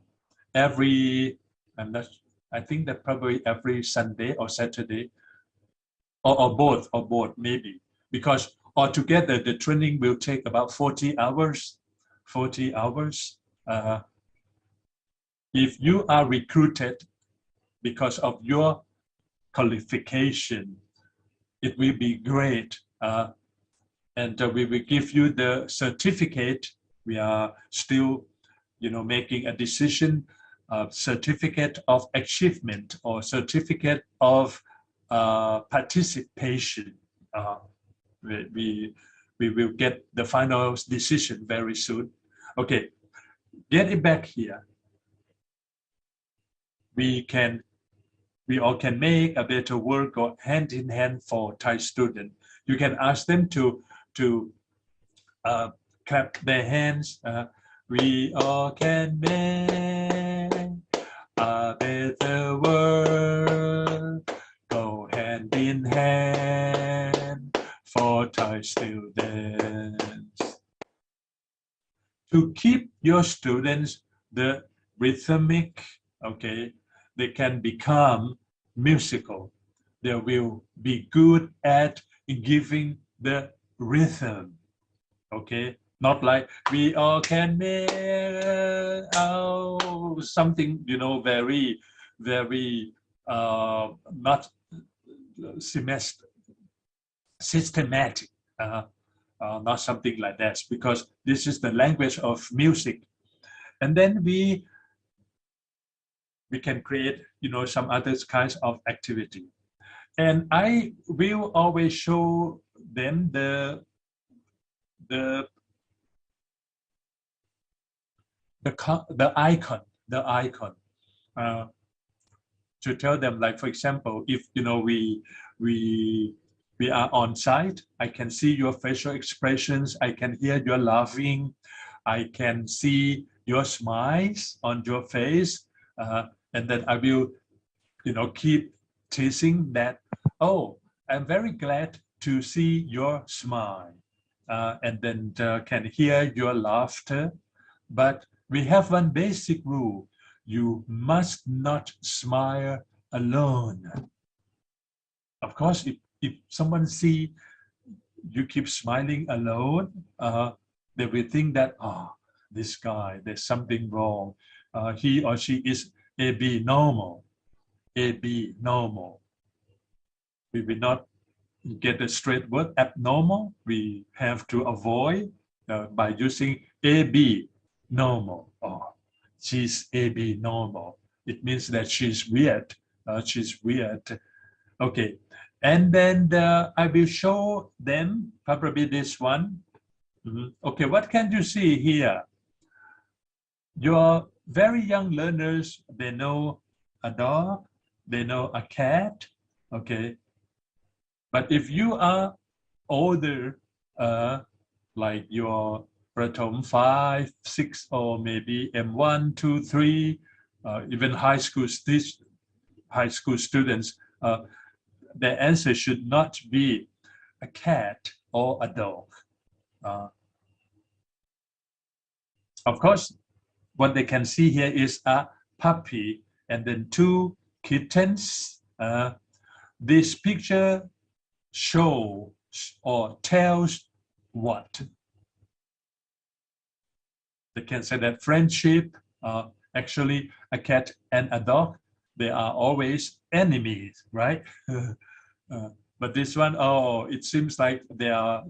think that probably every Sunday or Saturday, or both maybe, because altogether the training will take about 40 hours. if you are recruited because of your qualification, it will be great. And we will give you the certificate. We are still, making a decision, certificate of achievement or certificate of participation. We will get the final decision very soon. Okay, get it back here. We all can make a better work go hand in hand for Thai students. You can ask them to clap their hands. We all can make a better world go hand in hand for Thai students. To keep your students the rhythmic, okay, they can become musical. They will be good at giving the rhythm, okay? Not like we all can make something, very, very not systematic, not something like that, because this is the language of music. And then we can create, some other kinds of activity. And I will always show them the icon, to tell them, like, for example, if we are on site, I can see your facial expressions, I can hear your laughing, I can see your smiles on your face, and then I will, keep teasing that, oh, I'm very glad to see your smile, and then can hear your laughter. But we have one basic rule: you must not smile alone. Of course, if someone see you keep smiling alone, they will think that, this guy, there's something wrong. He or she is abnormal. Abnormal. We will not get a straight word, abnormal. We have to avoid by using abnormal. Oh, she's abnormal. It means that she's weird. She's weird. Okay. And then I will show them probably this one. Okay, what can you see here? Your very young learners, they know a dog, they know a cat, okay? But if you are older, like your Prathom 5, 6, or maybe M1, 2, 3, even high school students, the answer should not be a cat or a dog. Of course, what they can see here is a puppy and then 2 kittens. This picture shows or tells what? They can say that friendship, actually a cat and a dog, they are always enemies, right? But this one, it seems like they are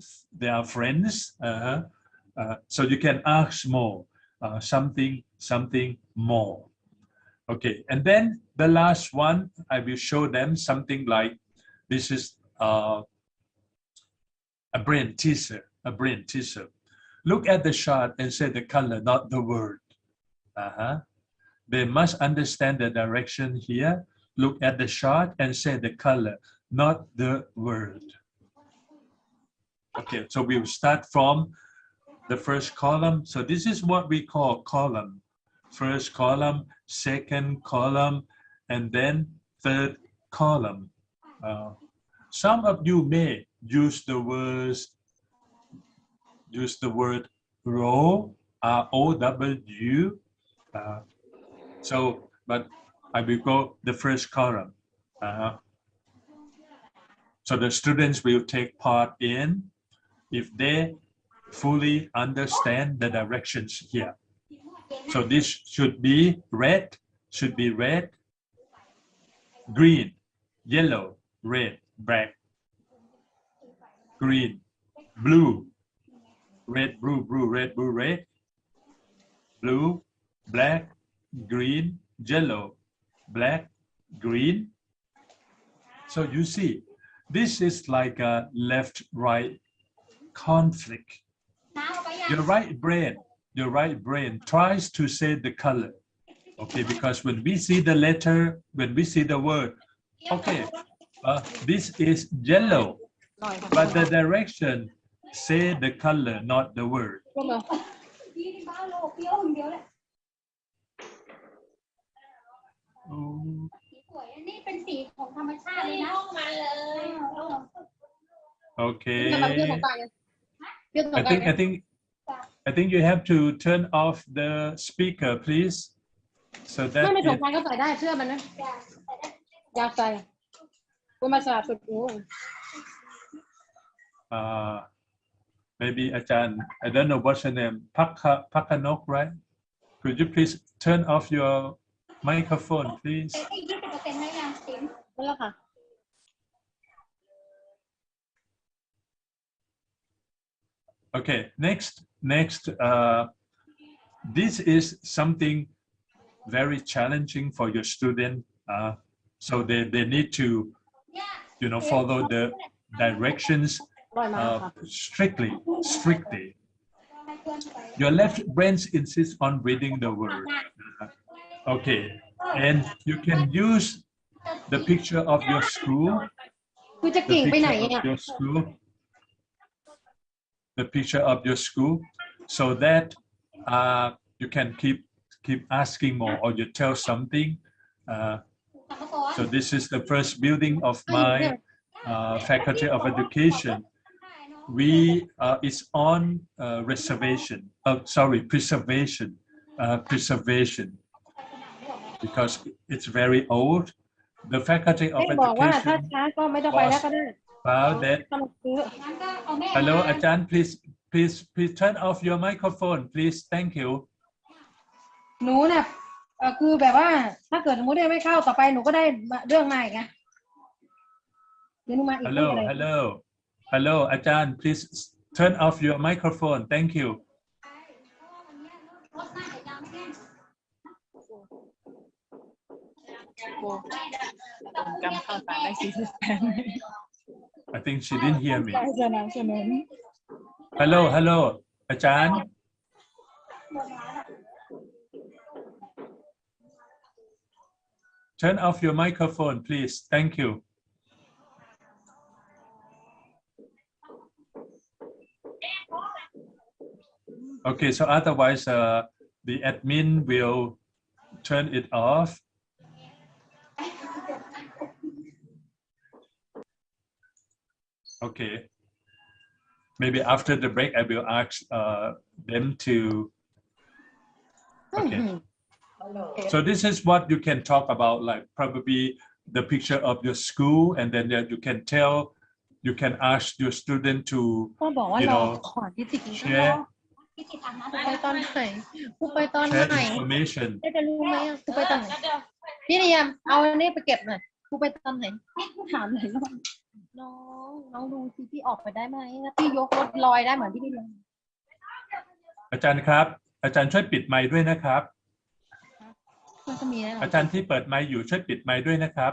friends. So you can ask more, something more. Okay, and then the last one, I will show them something like, this is a brain teaser, Look at the chart and say the color, not the word. They must understand the direction here. Look at the chart and say the color, not the word. Okay, so we'll start from the first column. So this is what we call column. First column, second column, and then third column. Some of you may use the word row, R-O-W. But I will go the first column. So the students will take part in if they fully understand the directions here. So this should be red, green, yellow, red, black, green, blue, red, blue, red, blue, black, green, yellow, black, green. So you see, this is like a left-right conflict. Your right brain tries to say the color, okay, because when we see the letter, when we see the word, okay, this is yellow, but the direction say the color, not the word. Okay. I think you have to turn off the speaker, please, so that ไม่สงการก็ใส่ได้เชื่อมันนะอยากใส่กูมาสาบสุดหู maybe Ajahn, I don't know what's your name, Pakanok, right? Could you please turn off your microphone, please? แล้วค่ะ Okay, next, this is something very challenging for your student. So they need to, follow the directions strictly. Your left brain insists on reading the word. Okay, and you can use the picture of your school. คือจะกิ่งไปไหนอ่ะ The picture of your school, so that you can keep asking more, or you tell something. So this is the first building of my Faculty of Education. It's on preservation, because it's very old. The Faculty of ไม่บอกว่าถ้า Education ช้าก็ไม่ต้องไปแล้วก็ได้ found that. Hello, Ajahn, please turn off your microphone, please. Thank you. หนูเนี่ยคือแบบว่าถ้าเกิดสมมติได้ไม่เข้าต่อไปหนูก็ได้เรื่องใหม่ไงเดี๋ยวหนูมาอีก Hello, Ajahn, please turn off your microphone. Thank you. I think she didn't hear me. Hello, Ajahn. Turn off your microphone, please. Thank you. Okay, so otherwise, the admin will turn it off. Okay. Maybe after the break, I will ask them to. Okay. So this is what you can talk about, like probably the picture of your school, and then you can ask your student to, ก็บอกว่าเราขอที่ติด share ไปตอนไหนกูไปตอนไหน information. จะรู้ไหมกูไปตอนไหนพี่เนียมเอาอันนี้ไปเก็บหน่อยกูไปตอนไหนถามหน่อยน้องดูสิพี่ออกไปได้ไหมพี่ยกรถลอยได้เหมือนที่พี่เลย อาจารย์ครับ อาจารย์ช่วยปิดไมค์ด้วยนะครับ มันก็มีนะ อาจารย์ที่เปิดไมค์อยู่ช่วยปิดไมค์ด้วยนะครับ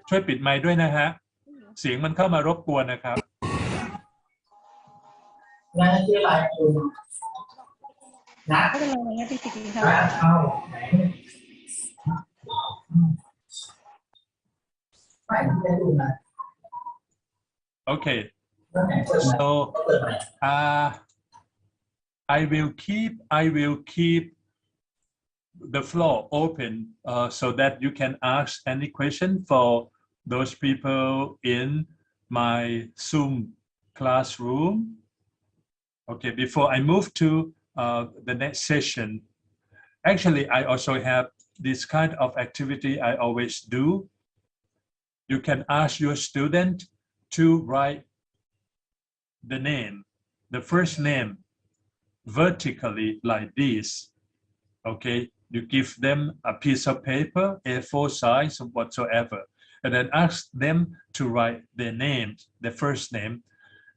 ช่วยปิดไมค์ด้วยนะฮะเสียงมันเข้ามารบกวนนะครับไม่เป็นไรนะพี่สิครับOkay, so I will keep the floor open so that you can ask any question for those people in my Zoom classroom. Okay, before I move to the next session, actually I also have this kind of activity I always do. You can ask your student to write the name, the first name vertically like this. Okay, you give them a piece of paper, A4 size or whatsoever, and then ask them to write their name, their first name,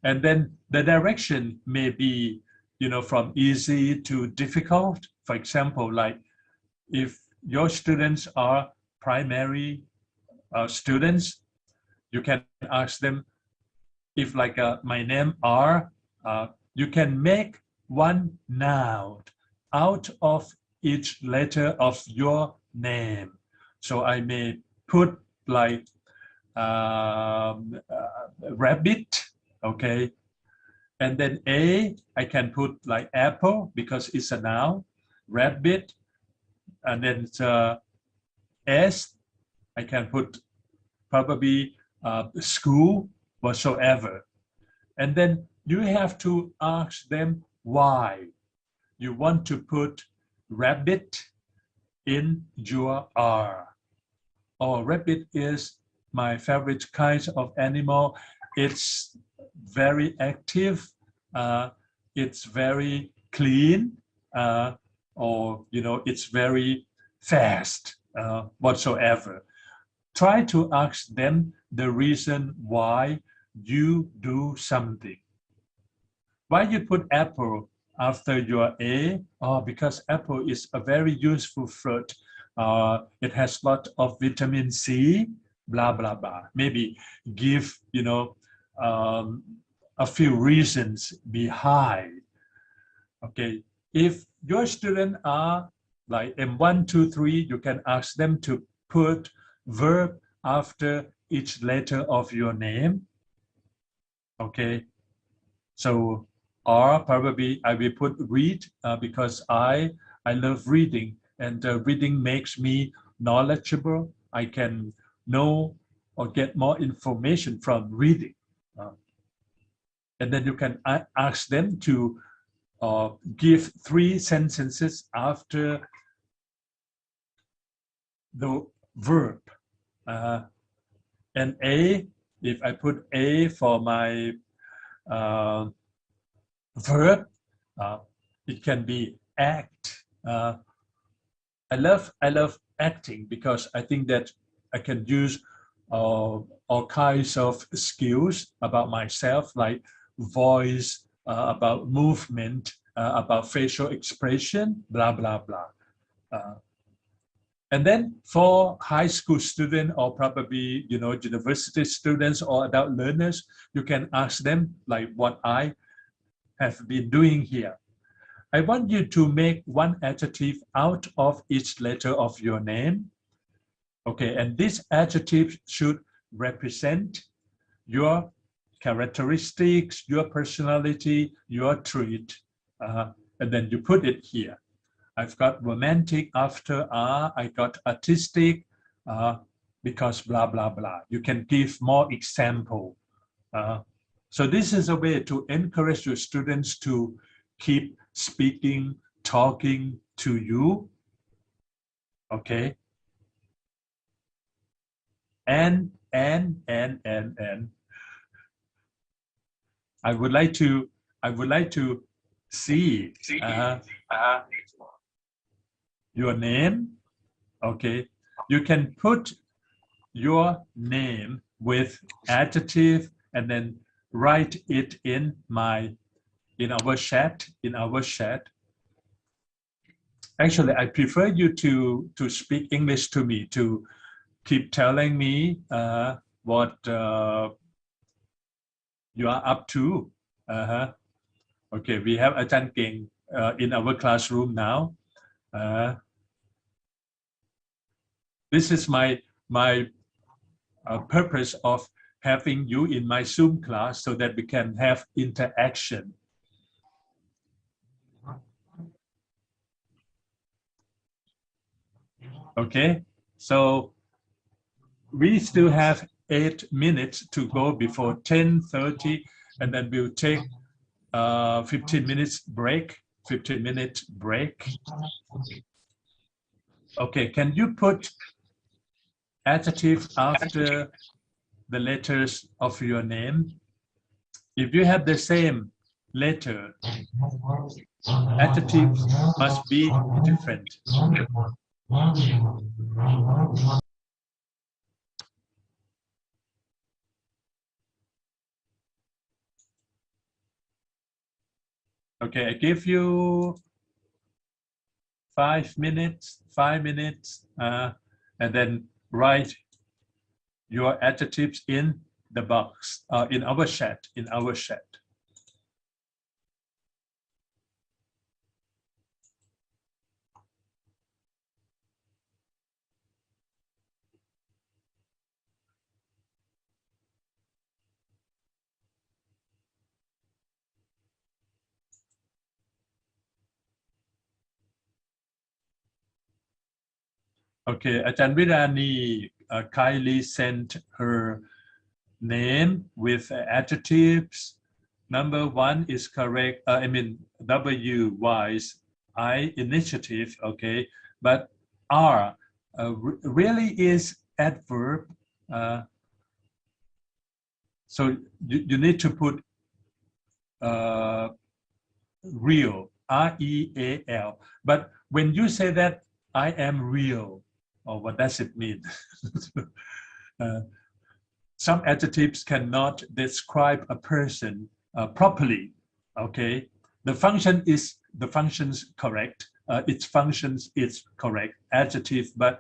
and then the direction may be, from easy to difficult. For example, like if your students are primary students, you can ask them, if like my name R, you can make one noun out of each letter of your name. So I may put like rabbit, okay, and then A, I can put like apple because it's a noun, rabbit, and then S, I can put probably school, whatsoever. And then you have to ask them why you want to put rabbit in your R. Oh, rabbit is my favorite kind of animal. It's very active, it's very clean, or it's very fast, whatsoever. Try to ask them the reason why you do something. Why you put apple after your A? Oh, because apple is a very useful fruit. It has a lot of vitamin C, blah, blah, blah. Maybe give, a few reasons behind. Okay, if your students are like M1, 2, 3, you can ask them to put verb after each letter of your name. Okay, so or probably I will put read because I love reading, and reading makes me knowledgeable. I can know or get more information from reading. And then you can ask them to give 3 sentences after the verb. And A, if I put A for my verb, it can be act. I love acting because I think that I can use all kinds of skills about myself, like voice, about movement, about facial expression, blah, blah, blah. And then for high school students or probably, university students or adult learners, you can ask them like what I have been doing here. I want you to make one adjective out of each letter of your name. Okay, and this adjective should represent your characteristics, your personality, your trait, and then you put it here. I've got romantic after R, I got artistic because blah, blah, blah. You can give more example. So this is a way to encourage your students to keep speaking, talking to you. Okay. And I would like to see your name. Okay, you can put your name with adjective and then write it in our chat. Actually, I prefer you to speak English to me, to keep telling me what you are up to. Okay, we have Ajahn Keng in our classroom now. This is my purpose of having you in my Zoom class so that we can have interaction. Okay, so we still have 8 minutes to go before 10:30, and then we'll take 15 minutes break. 15-minute break. Okay, can you put adjective after the letters of your name? if you have the same letter, adjectives must be different. Okay, I give you 5 minutes, and then write your adjectives in the box, in our chat. Okay, Ajahn Virani kindly sent her name with adjectives. Number 1 is correct. W wise, I initiative. Okay, but R really is adverb. So you need to put real, R-E-A-L. But when you say that I am real, or what does it mean? Some adjectives cannot describe a person properly. Okay, the function's correct. Its functions is correct adjective, but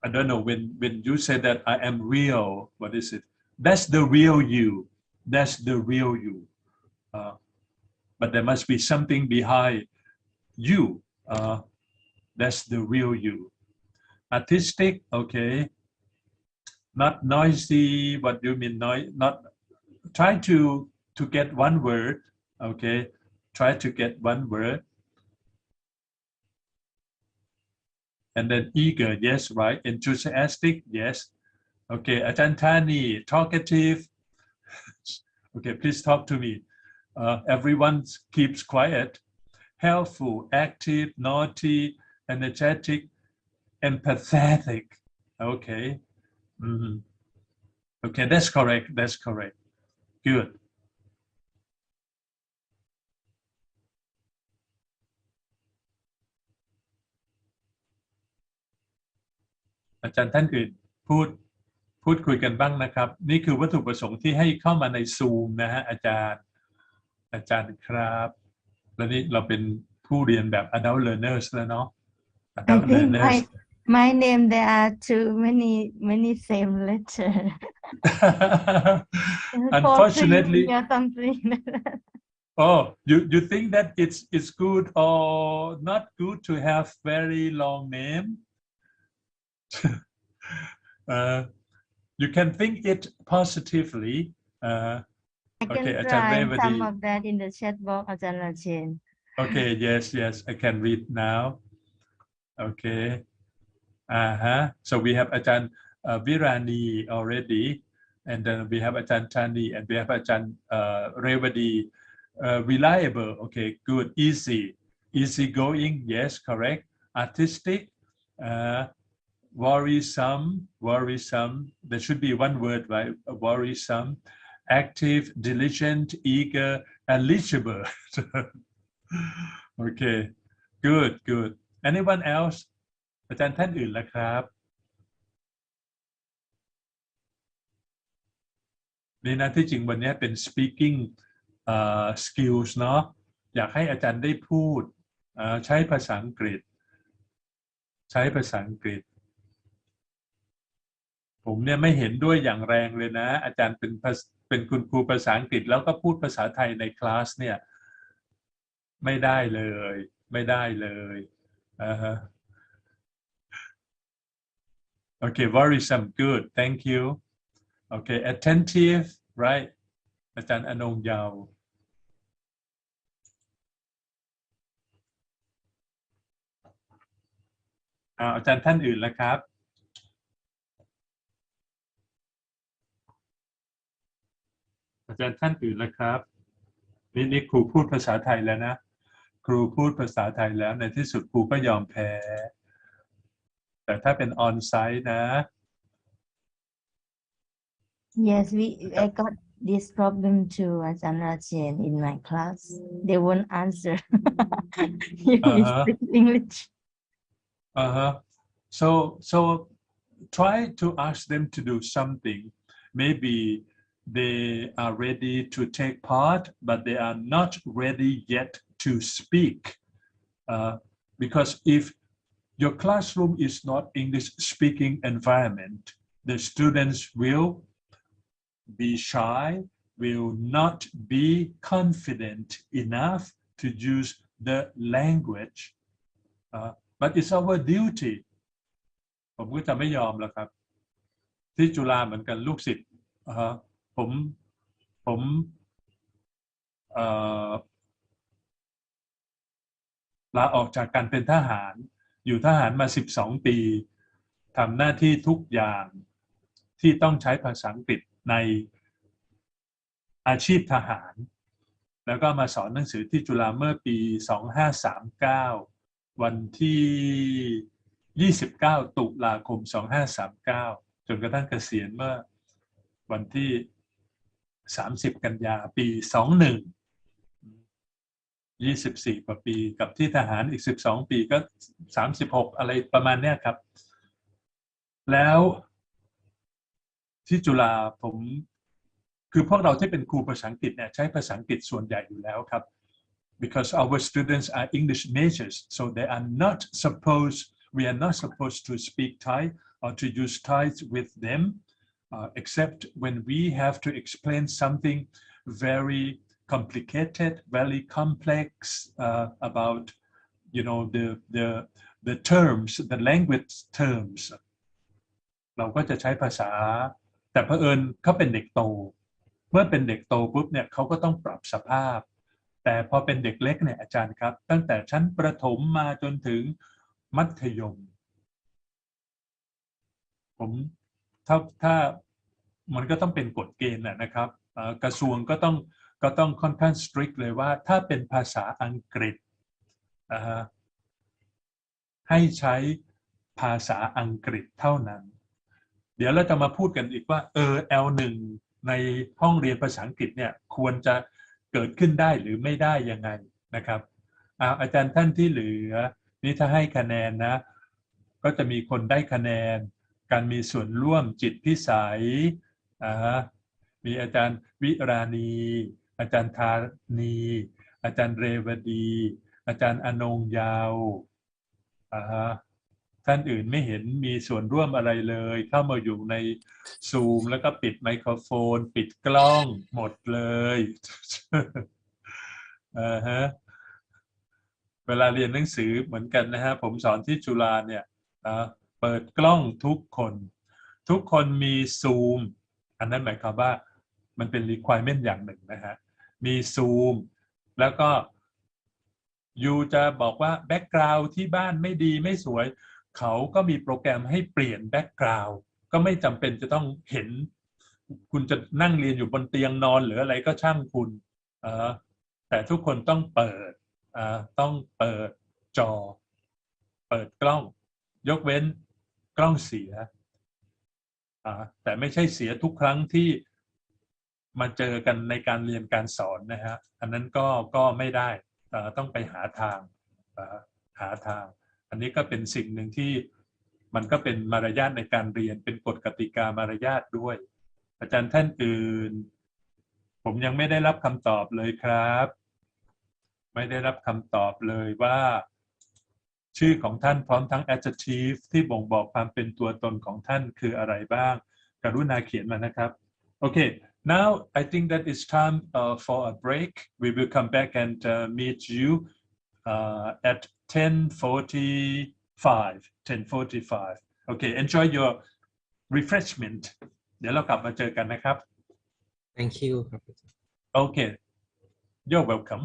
I don't know when you say that I am real. What is it? That's the real you. That's the real you. But there must be something behind you. That's the real you. Artistic, okay. Not noisy. What do you mean noise? Not try to get one word. Okay, try to get one word. And then eager, yes, right. Enthusiastic, yes. Okay, Ajahn Thani, talkative. Okay, please talk to me. Everyone keeps quiet. Helpful, active, naughty, energetic, empathetic. Okay. Okay, that's correct. That's correct. Good. อาจารย์ท่านอื่นพูดคุยกันบ้างนะครับนี่คือวัตถุประสงค์ที่ให้เข้ามาใน Zoom นะฮะอาจารย์ครับแล้วนี่เราเป็นผู้เรียนแบบ adult learners แล้วเนาะ adult learners my name there are too many same letter unfortunately or something oh you think that it's good or not good to have very long name you can think it positively I can okay, try some of that in the chat box, Ajahn Rachen. Okay, yes, I can read now. Okay. So we have Ajahn Virani already, and then we have Ajahn Thani, and we have Ajahn Revadi. Reliable, okay, good, easy going, yes, correct. Artistic, worrisome. There should be one word, right? Worrisome. Active, diligent, eager, eligible. Okay, good. Anyone else? อาจารย์ท่านอื่นล่ะครับนี่นะที่จริงวันนี้เป็น speaking skills เนาะอยากให้อาจารย์ได้พูดใช้ภาษาอังกฤษผมเนี่ยไม่เห็นด้วยอย่างแรงเลยนะอาจารย์เป็นคุณครูภาษาอังกฤษแล้วก็พูดภาษาไทยในคลาสเนี่ยไม่ได้เลยOkay, worrisome, good, thank you. Okay, attentive, right? อาจารย์อนงยาวอาจารย์ท่านอื่นล่ะครับอาจารย์ท่านอื่นล่ะครับนี่ครูพูดภาษาไทยแล้วนะครูพูดภาษาไทยแล้วในที่สุดครูก็ยอมแพ้แต่ถ้าเป็น on site นะ Yes, I got this problem to Ajahn Rachen in my class. They won't answer. You speak English. So try to ask them to do something. Maybe they are ready to take part, but they are not ready yet to speak. Because if your classroom is not English speaking environment, the students will be shy, will not be confident enough to use the language. But it's our duty. ผมก็จะไม่ยอมแล้วครับที่จุฬาเหมือนกันลูกศิษย์ผมลาออกจากการเป็นทหารอยู่ทหารมา12 ปีทำหน้าที่ทุกอย่างที่ต้องใช้ภาษาอังกฤษในอาชีพทหารแล้วก็มาสอนหนังสือที่จุฬาเมื่อปี2539วันที่29 ตุลาคม 2539จนกระทั่งเกษียณเมื่อวันที่30 กันยาปี21 24 กว่าปีกับที่ทหารอีก12 ปีก็36อะไรประมาณเนี้ยครับแล้วที่จุฬาผมคือพวกเราที่เป็นครูภาษาอังกฤษเนี่ยใช้ภาษาอังกฤษส่วนใหญ่อยู่แล้วครับ because our students are English majors so they are not supposed we are not supposed to speak Thai or to use Thai with them except when we have to explain something very complicated very complex about the terms the language terms เราก็จะใช้ภาษาแต่เผอิญเขาเป็นเด็กโตเมื่อเป็นเด็กโตปุ๊บเนี่ยเขาก็ต้องปรับสภาพแต่พอเป็นเด็กเล็กเนี่ยอาจารย์ครับตั้งแต่ชั้นประถมมาจนถึงมัธยมผมถ้ามันก็ต้องเป็นกฎเกณฑ์นะครับกระทรวงก็ต้องค่อนข้าง strict เลยว่าถ้าเป็นภาษาอังกฤษให้ใช้ภาษาอังกฤษเท่านั้นเดี๋ยวเราจะมาพูดกันอีกว่าL1 ในห้องเรียนภาษาอังกฤษเนี่ยควรจะเกิดขึ้นได้หรือไม่ได้ยังไงนะครับอาจารย์ท่านที่เหลือนี่ถ้าให้คะแนนนะก็จะมีคนได้คะแนนการมีส่วนร่วมจิตพิสัยมีอาจารย์วิราณีอาจารย์ธานีอาจารย์เรวดีอาจารย์อนงยาวท่านอื่นไม่เห็นมีส่วนร่วมอะไรเลยเข้ามาอยู่ในซูมแล้วก็ปิดไมโครโฟนปิดกล้องหมดเลยเวลาเรียนหนังสือเหมือนกันนะฮะผมสอนที่จุฬาเนี่ยเปิดกล้องทุกคนมีซูมอันนั้นหมายความว่ามันเป็น requirement อย่างหนึ่งนะฮะมีซูมแล้วก็ยูจะบอกว่าแบ็กกราวด์ที่บ้านไม่ดีไม่สวยเขาก็มีโปรแกรมให้เปลี่ยนแบ็กกราวด์ก็ไม่จำเป็นจะต้องเห็นคุณจะนั่งเรียนอยู่บนเตียงนอนหรืออะไรก็ช่างคุณแต่ทุกคนต้องเปิดจอเปิดกล้องยกเว้นกล้องเสียแต่ไม่ใช่เสียทุกครั้งที่มาเจอกันในการเรียนการสอนนะฮะอันนั้นก็ไม่ได้ต้องไปหาทางอันนี้ก็เป็นสิ่งหนึ่งที่มันก็เป็นมารยาทในการเรียนเป็นกฎกติกามารยาทด้วยอาจารย์ท่านอื่นผมยังไม่ได้รับคำตอบเลยครับไม่ได้รับคำตอบเลยว่าชื่อของท่านพร้อมทั้ง adjective ที่บ่งบอกความเป็นตัวตนของท่านคืออะไรบ้างกรุณาเขียนมานะครับโอเค now I think that it's time for a break we will come back and meet you at 10:45 okay enjoy your refreshment เดี๋ยวเรากลับมาเจอกันนะครับ Thank you ครับ okay you're welcome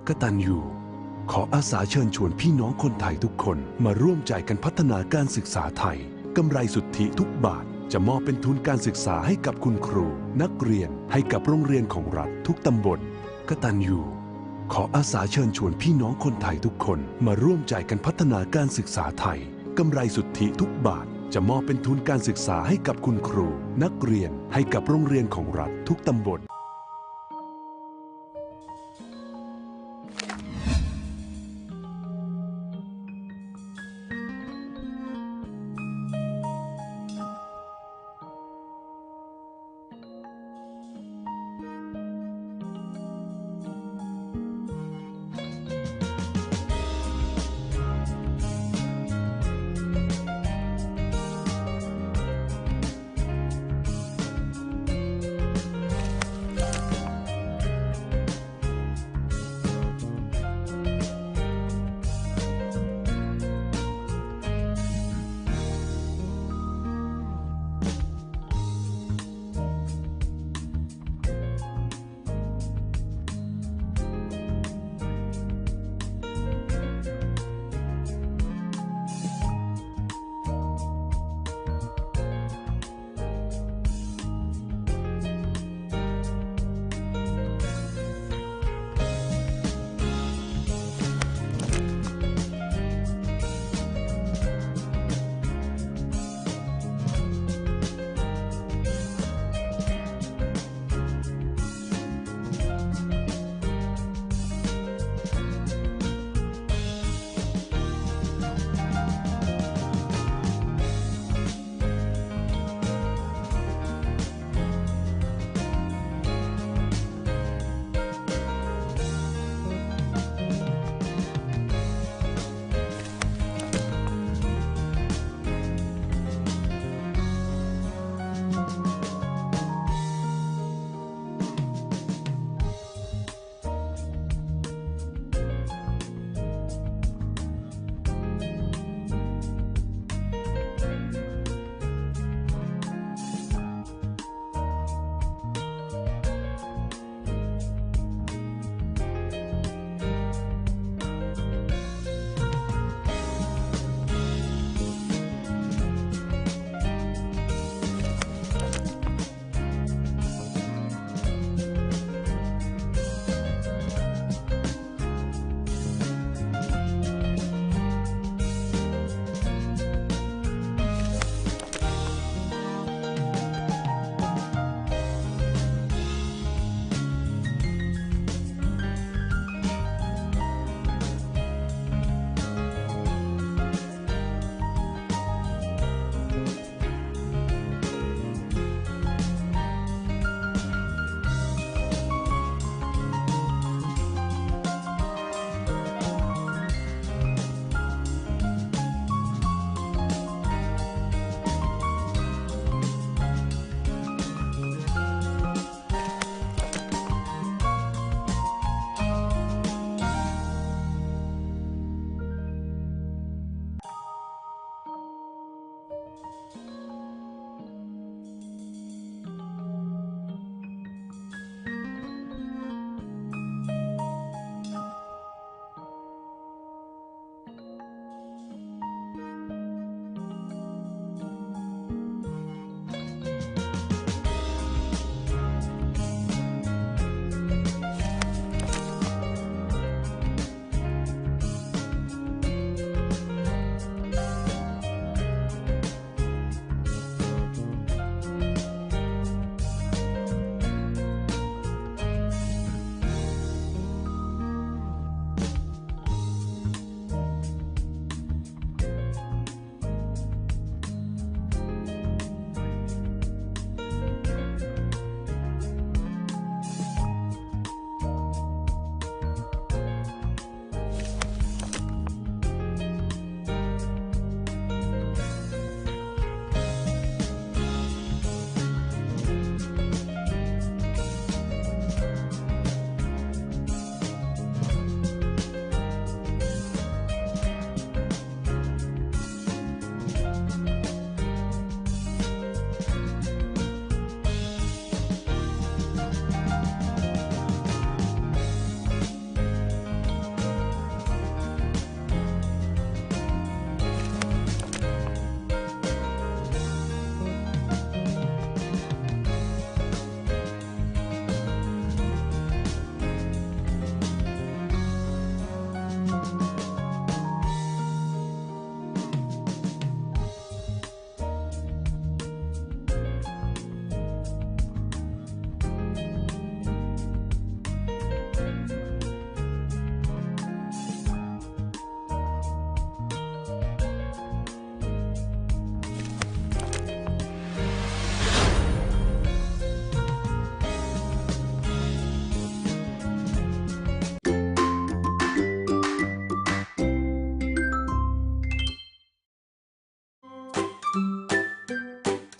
กตัญญูขออาสาเชิญชวนพี่น้องคนไทยทุกคนมาร่วมใจกันพัฒนาการศึกษาไทยกำไรสุทธิทุกบาทจะมอบเป็นทุนการศึกษาให้กับคุณครูนักเรียนให้กับโรงเรียนของรัฐทุกตำบลกตัญญูขออาสาเชิญชวนพี่น้องคนไทยทุกคนมาร่วมใจกันพัฒนาการศึกษาไทยกำไรสุทธิทุกบาทจะมอบเป็นทุนการศึกษาให้กับคุณครูนักเรียนให้กับโรงเรียนของรัฐทุกตำบล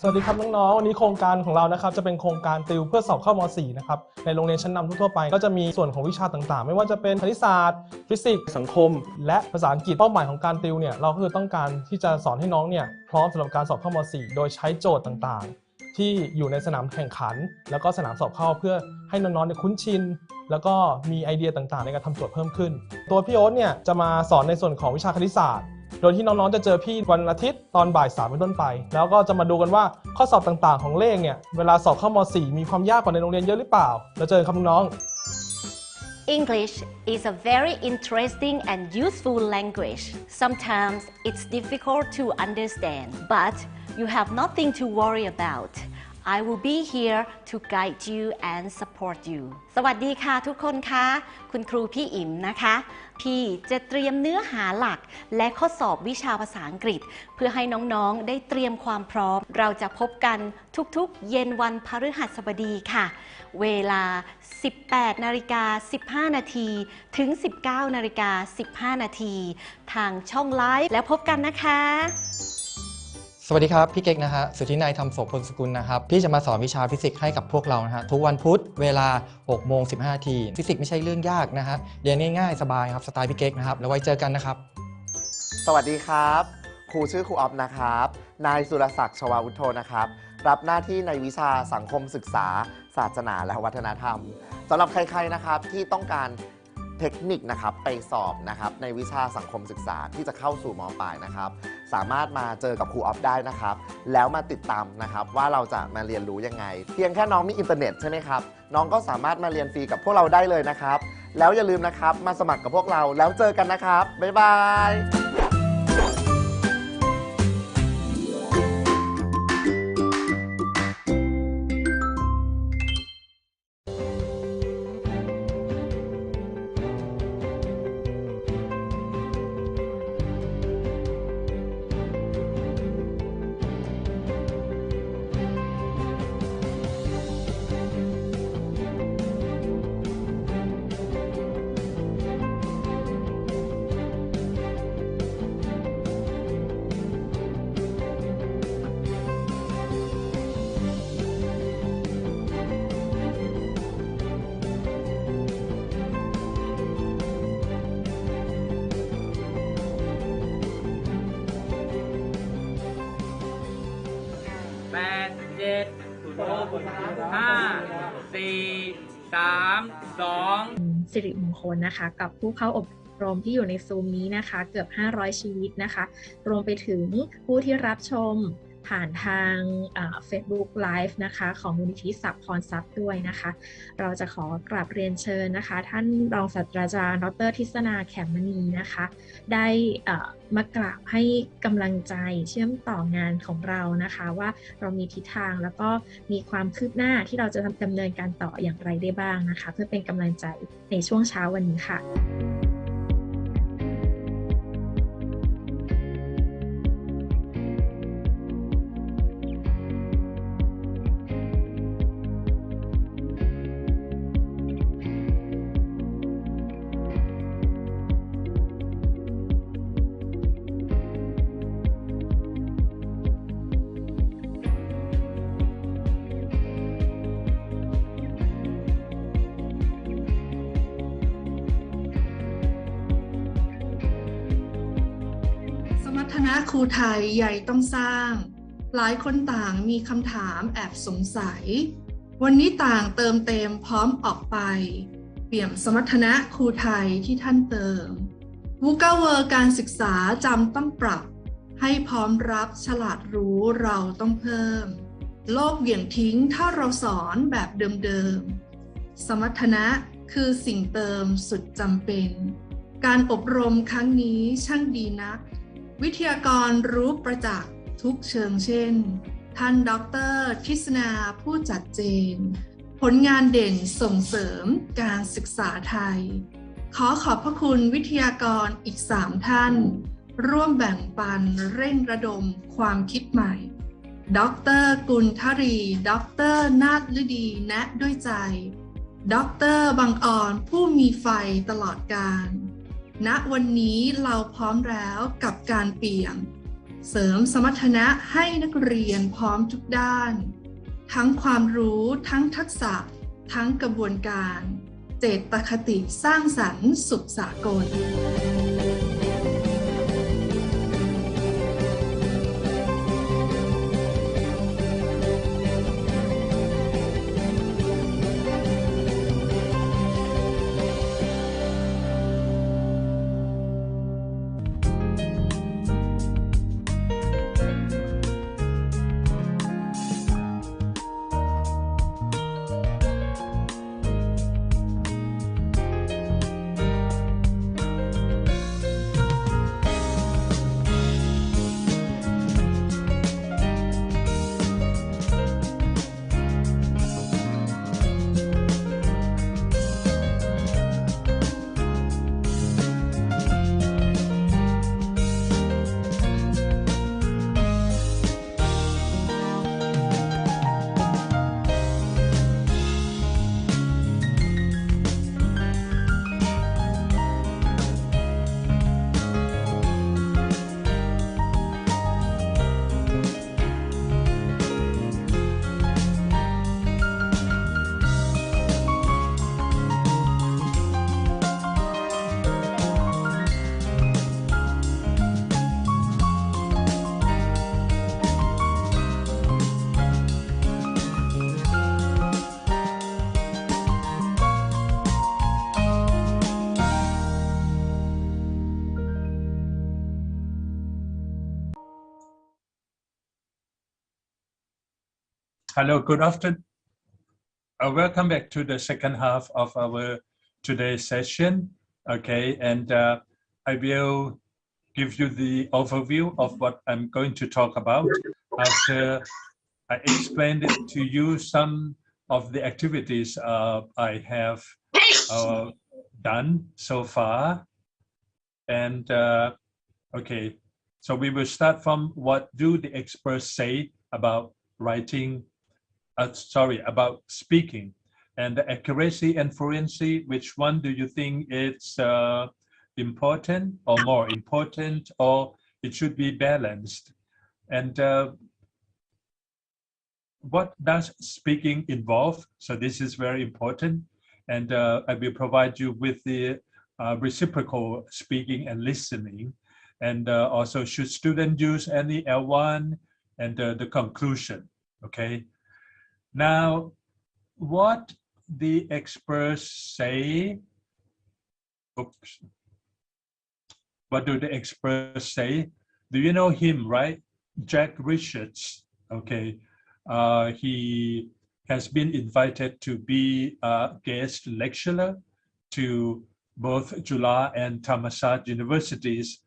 สวัสดีครับน้องๆวันนี้โครงการของเรานะครับจะเป็นโครงการติวเพื่อสอบเข้าม.4 นะครับในโรงเรียนชั้นนำทั่วไปก็จะมีส่วนของวิชาต่างๆไม่ว่าจะเป็นคณิตศาสตร์ฟิสิกส์สังคมและภาษาอังกฤษเป้าหมายของการติวเนี่ยเราคือต้องการที่จะสอนให้น้องเนี่ยพร้อมสำหรับการสอบเข้าม.4 โดยใช้โจทย์ต่างๆที่อยู่ในสนามแข่งขันแล้วก็สนามสอบเข้าเพื่อให้น้องๆคุ้นชินแล้วก็มีไอเดียต่างๆในการทำโจทย์เพิ่มขึ้นตัวพี่โอ๊ตเนี่ยจะมาสอนในส่วนของวิชาคณิตศาสตร์โดยที่น้องๆจะเจอพี่วันอาทิตย์ตอนบ่าย 3เป็นต้นไปแล้วก็จะมาดูกันว่าข้อสอบต่างๆของเลขเนี่ยเวลาสอบเข้าม.4 มีความยากกว่าในโรงเรียนเยอะหรือเปล่าแล้วเจอครับน้องEnglish is a very interesting and useful language. Sometimes it's difficult to understand, but you have nothing to worry about. I will be here to guide you and support you. สวัสดีค่ะทุกคนคะคุณครูพี่อิ๋มนะคะพี่จะเตรียมเนื้อหาหลักและข้อสอบวิชาภาษาอังกฤษเพื่อให้น้องๆได้เตรียมความพร้อมเราจะพบกันทุกๆเย็นวันพฤหัสบดีค่ะเวลา 18:15 นาทีถึง 19:15 นาทีทางช่องไลฟ์แล้วพบกันนะคะสวัสดีครับพี่เก๊กนะฮะสุทธินัยธรรมโสพลสกุลนะครับพี่จะมาสอนวิชาฟิสิกส์ให้กับพวกเรานะฮะทุกวันพุธเวลา 6:15 น.ฟิสิกส์ไม่ใช่เรื่องยากนะฮะเรียนง่ายๆสบายครับสไตล์พี่เก๊กนะครับแล้วไว้เจอกันนะครับสวัสดีครับครูชื่อครูออฟนะครับนายสุรศักดิ์ชวาวุฒโธนะครับรับหน้าที่ในวิชาสังคมศึกษาศาสนาและวัฒนธรรมสำหรับใครๆนะครับที่ต้องการเทคนิคนะครับไปสอบนะครับในวิชาสังคมศึกษาที่จะเข้าสู่ม.ปลายนะครับสามารถมาเจอกับครูออฟได้นะครับแล้วมาติดตามนะครับว่าเราจะมาเรียนรู้ยังไงเพียงแค่น้องมีอินเทอร์เน็ตใช่ไหมครับน้องก็สามารถมาเรียนฟรีกับพวกเราได้เลยนะครับแล้วอย่าลืมนะครับมาสมัครกับพวกเราแล้วเจอกันนะครับบ๊ายบายสิริมงคลนะคะกับผู้เข้าอบรมที่อยู่ในซูมนี้นะคะเกือบ500ชีวิตนะคะรวมไปถึงผู้ที่รับชมผ่านทางFacebook Live นะคะของมูลนิธิศักดิ์พรทรัพย์ด้วยนะคะเราจะขอกราบเรียนเชิญนะคะท่านรองศาสตราจารย์ดร.ทิศนาแขมมณีนะคะได้มากราบให้กำลังใจเชื่อมต่องานของเรานะคะว่าเรามีทิศทางแล้วก็มีความคืบหน้าที่เราจะดำเนินการต่ออย่างไรได้บ้างนะคะเพื่อเป็นกำลังใจในช่วงเช้าวันนี้ค่ะคณะครูไทยใหญ่ต้องสร้างหลายคนต่างมีคำถามแอบสงสัยวันนี้ต่างเติมเต็มพร้อมออกไปเปี่ยมสมรรถนะครูไทยที่ท่านเติมวูก้าเวอร์การศึกษาจำต้องปรับให้พร้อมรับฉลาดรู้เราต้องเพิ่มโลกเหวี่ยงทิ้งถ้าเราสอนแบบเดิมๆสมรรถนะคือสิ่งเติมสุดจำเป็นการอบรมครั้งนี้ช่างดีนักวิทยากรรู้ประจักษ์ทุกเชิงเช่นท่านดร.ทิศนาผู้จัดเจนผลงานเด่นส่งเสริมการศึกษาไทยขอขอบพระคุณวิทยากรอีก3ท่านร่วมแบ่งปันเร่งระดมความคิดใหม่ดร.กุลทรีดร.นาถฤดีแนะด้วยใจดร.บังอ่อนผู้มีไฟตลอดกาลณวันนี้เราพร้อมแล้วกับการเปลี่ยน เสริมสมรรถนะให้นักเรียนพร้อมทุกด้านทั้งความรู้ทั้งทักษะทั้งกระบวนการเจตคติสร้างสรรค์สุดสากลHello, good afternoon. Welcome back to the second half of our today's session. Okay, and I will give you the overview of what I'm going to talk about after I explained it to you some of the activities I have done so far. And okay, so we will start from what do the experts say about writing, about speaking, and the accuracy and fluency. Which one do you think it's important or more important, or it should be balanced? And what does speaking involve? So this is very important. And I will provide you with the reciprocal speaking and listening. And also, should students use any L1 and the conclusion, okay? Now, what the experts say, oops. What do the experts say? Do you know him, right? Jack Richards, okay. He has been invited to be a guest lecturer to both Juฬาand Thammasat universities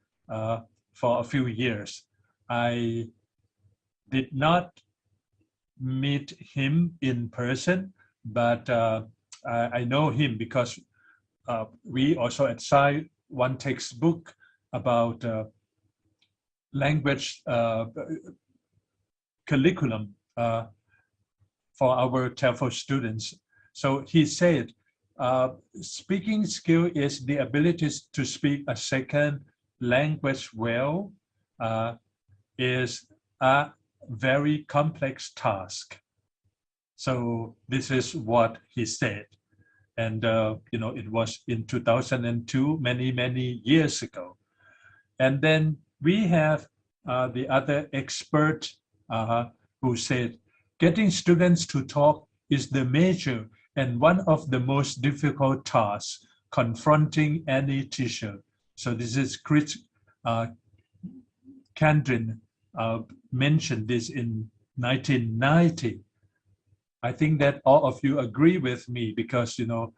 for a few years. I did not meet him in person, but I know him because we also assigned one textbook about language curriculum for our TEFL students. So he said, speaking skill is the ability to speak a second language well, is a very complex task. So this is what he said. And, you know, it was in 2002, many years ago. And then we have the other expert who said, getting students to talk is the major and one of the most difficult tasks confronting any teacher. So this is Chris Kandrin mentioned this in 1990. I think that all of you agree with me because, you know,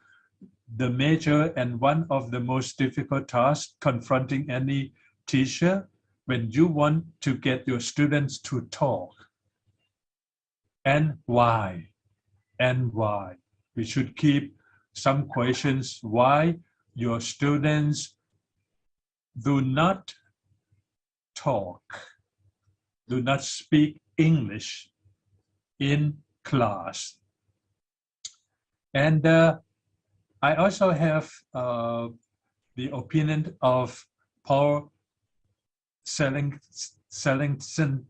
the major and one of the most difficult tasks confronting any teacher when you want to get your students to talk. And why? And why? We should keep some questions why your students do not talk, do not speak English in class. And I also have the opinion of Paul selection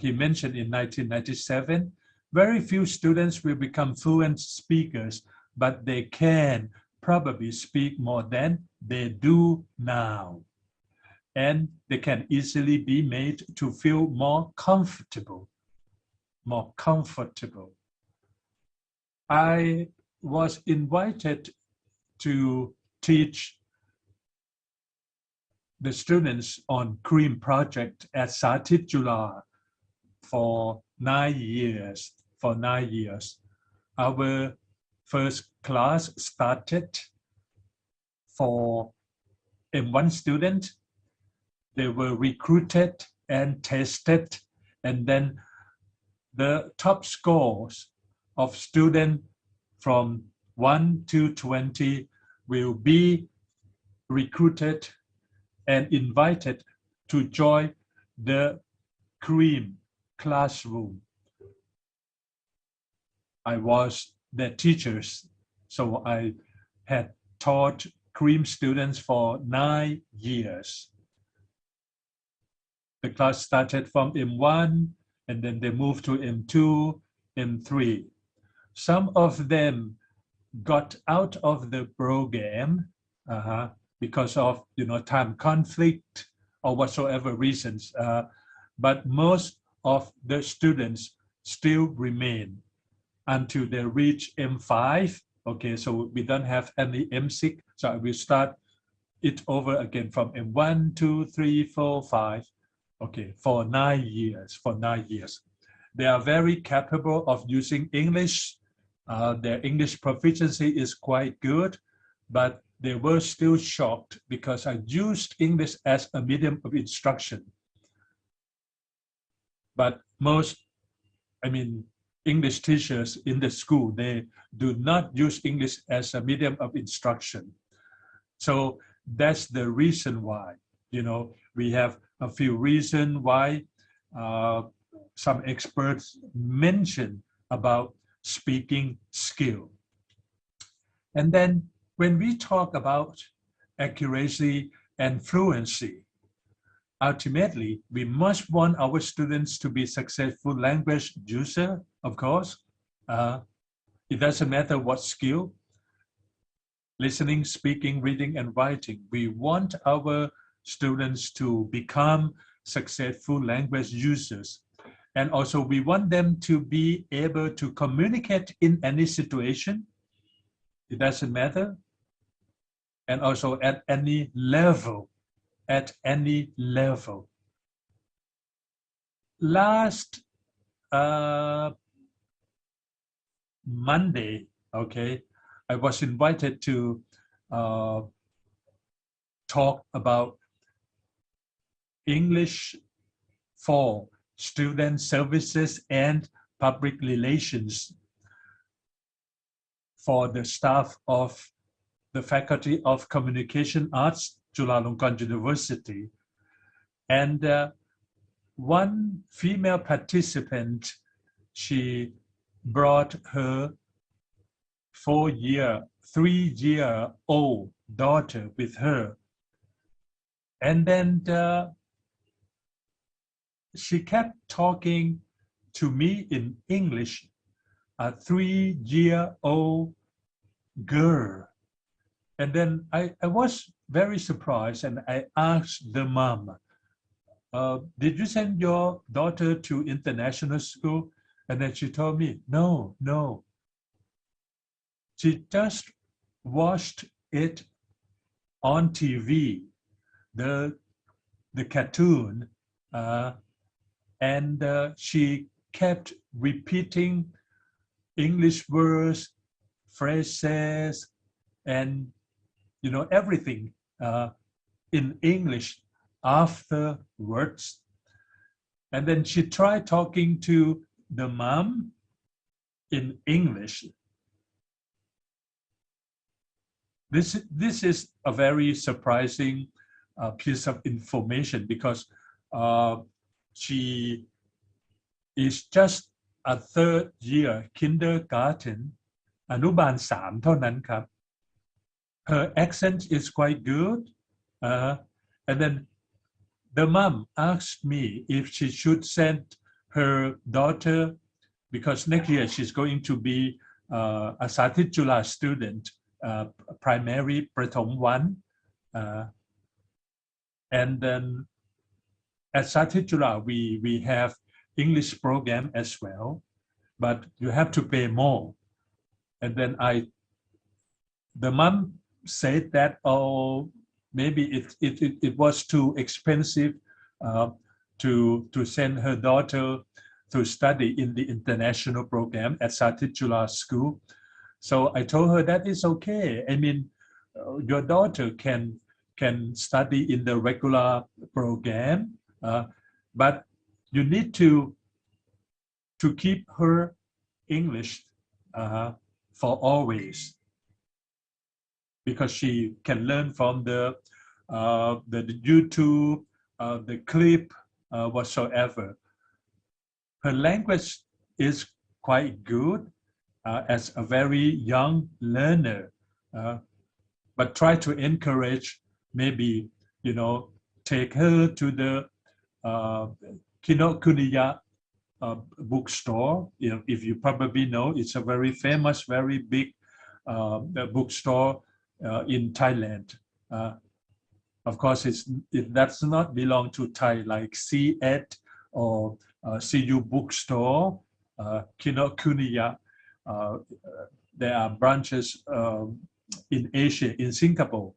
he mentioned in 1997, very few students will become fluent speakers, but they can probably speak more than they do now. And they can easily be made to feel more comfortable. More comfortable. I was invited to teach the students on CREAM project at Satit Jula for 9 years. For 9 years. Our first class started for M1 students. They were recruited and tested, and then the top scores of students from 1 to 20 will be recruited and invited to join the CREAM classroom. I was their teachers, so I had taught CREAM students for 9 years. The class started from M1, and then they moved to M2, M3. Some of them got out of the program because of time conflict or whatsoever reasons. But most of the students still remain until they reach M5. Okay, so we don't have any M6. So I will start it over again from M1, 2, 3, 4, 5. Okay, for 9 years. For 9 years. They are very capable of using English. Their English proficiency is quite good, but they were still shocked because I used English as a medium of instruction. But most, English teachers in the school, they do not use English as a medium of instruction. So that's the reason why, we have a few reasons why some experts mention about speaking skill. And then when we talk about accuracy and fluency, ultimately, we must want our students to be successful language user, of course. It doesn't matter what skill, listening, speaking, reading, and writing. We want our students to become successful language users. And also we want them to be able to communicate in any situation. It doesn't matter. And also at any level. At any level. Last Monday, okay, I was invited to talk about English for student services and public relations for the staff of the Faculty of Communication Arts,ฬาลงกรณ์ University. And one female participant, she brought her 3-year-old daughter with her. And then she kept talking to me in English, a 3-year-old girl. And then I was very surprised, and I asked the mom, did you send your daughter to international school? And then she told me, no. She just watched it on TV, the cartoon, and she kept repeating English words, phrases, and everything in English afterwards. And then she tried talking to the mom in English. This is a very surprising piece of information because she is just a 3rd year kindergarten, อนุบาล 3 เท่านั้นครับ. Her accent is quite good, and then the mom asked me if she should send her daughter, because next year she's going to be a Sathit Jula student, primary Prathom 1, and then at Sathit Jula we have English program as well, but you have to pay more. And then the mom said that, oh, maybe it was too expensive to send her daughter to study in the international program at Sathit Jula School. So I told her that is okay. I mean, your daughter can study in the regular program, but you need to keep her English for always, because she can learn from the YouTube, the clip, whatsoever. Her language is quite good as a very young learner, but try to encourage, maybe, take her to the Kinokuniya bookstore. If you probably know, it's a very famous, very big bookstore in Thailand. Of course, it does not belong to Thai, like C.Ed or CU bookstore, Kinokuniya. There are branches in Asia, in Singapore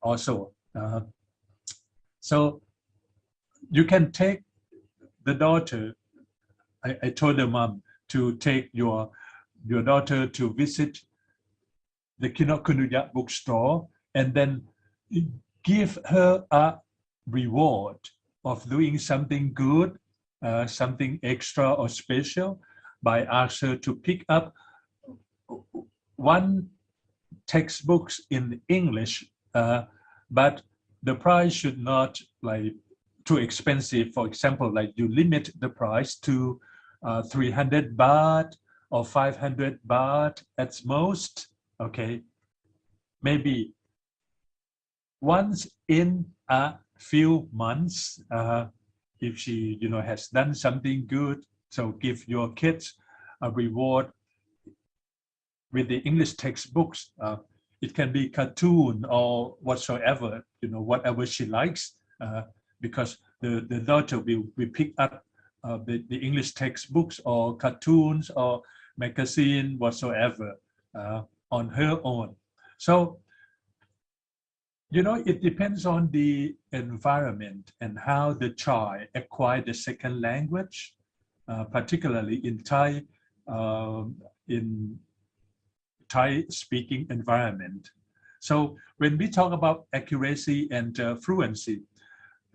also. So you can take the daughter. I told the mom to take your daughter to visit the Kinokuniya bookstore, and then give her a reward of doing something good, something extra or special, by asking her to pick up one textbook in English, but the price should not like too expensive. For example, like you limit the price to 300 baht or 500 baht at most. Okay, maybe once in a few months, if she has done something good, so give your kids a reward with the English textbooks. It can be cartoon or whatsoever, whatever she likes, because the daughter will pick up the English textbooks or cartoons or magazine whatsoever on her own. So it depends on the environment and how the child acquire the second language, particularly in Thai-speaking environment. So when we talk about accuracy and fluency,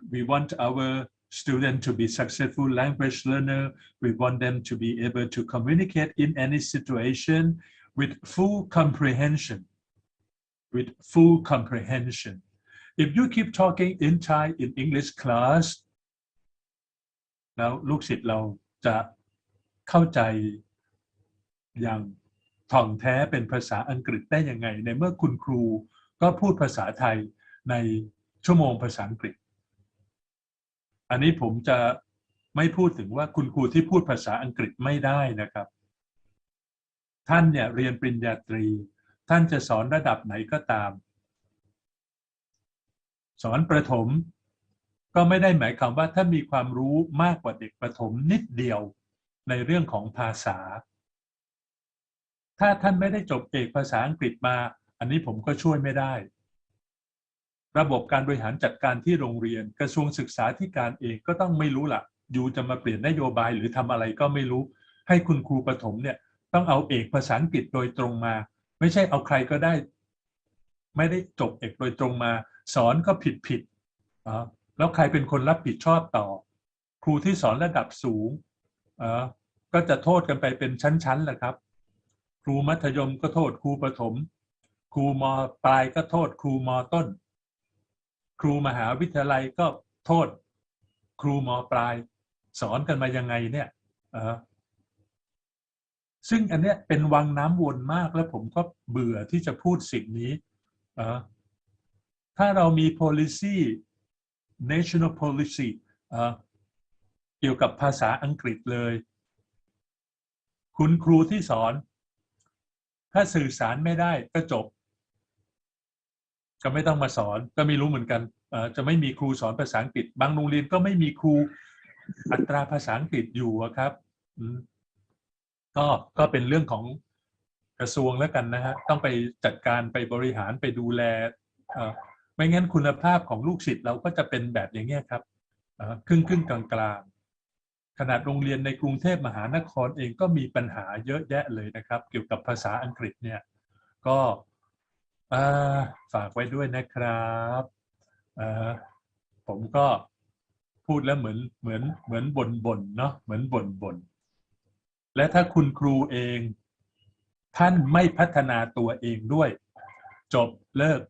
we want our students to be successful language learner. We want them to be able to communicate in any situation with full comprehension. With full comprehension. If you keep talking in Thai in English class, แล้วลูกศิษย์เราจะเข้าใจอย่างท่องแท้เป็นภาษาอังกฤษได้ยังไงในเมื่อคุณครูก็พูดภาษาไทยในชั่วโมงภาษาอังกฤษ อันนี้ผมจะไม่พูดถึงว่าคุณครูที่พูดภาษาอังกฤษไม่ได้นะครับท่านเนี่ยเรียนปริญญาตรีท่านจะสอนระดับไหนก็ตามสอนประถมก็ไม่ได้หมายความว่าถ้ามีความรู้มากกว่าเด็กประถมนิดเดียวในเรื่องของภาษาถ้าท่านไม่ได้จบเอกภาษาอังกฤษมาอันนี้ผมก็ช่วยไม่ได้ระบบการบริหารจัดการที่โรงเรียนกระทรวงศึกษาธิการเองก็ต้องไม่รู้ล่ะอยู่จะมาเปลี่ยนนโยบายหรือทำอะไรก็ไม่รู้ให้คุณครูประถมเนี่ยต้องเอาเอกภาษาอังกฤษโดยตรงมาไม่ใช่เอาใครก็ได้ไม่ได้จบเอกโดยตรงมาสอนก็ผิดแล้วใครเป็นคนรับผิดชอบต่อครูที่สอนระดับสูงก็จะโทษกันไปเป็นชั้นๆแหละครับครูมัธยมก็โทษครูประถมครูม.ปลายก็โทษครูม.ต้นครูมหาวิทยาลัยก็โทษครูม.ปลายสอนกันมายังไงเนี่ยซึ่งอันเนี้ยเป็นวังน้ำวนมากแล้วผมก็เบื่อที่จะพูดสิ่งนี้ถ้าเรามี policy national policy เกี่ยวกับภาษาอังกฤษเลยคุณครูที่สอนถ้าสื่อสารไม่ได้ก็จบก็ไม่ต้องมาสอนก็ไม่รู้เหมือนกันจะไม่มีครูสอนภาษาอังกฤษบางโรงเรียนก็ไม่มีครูอัตราภาษาอังกฤษอยู่ครับก็เป็นเรื่องของกระทรวงแล้วกันนะฮะต้องไปจัดการไปบริหารไปดูแลไม่งั้นคุณภาพของลูกศิษย์เราก็จะเป็นแบบอย่างเงี้ยครับครึ่งกลางขนาดโรงเรียนในกรุงเทพมหานครเองก็มีปัญหาเยอะแยะเลยนะครับเกี่ยวกับภาษาอังกฤษเนี่ยก็ฝากไว้ด้วยนะครับผมก็พูดแล้วเหมือนบ่นเนาะเหมือนบ่นและถ้าคุณครูเองท่านไม่พัฒนาตัวเองด้วยจบเลิก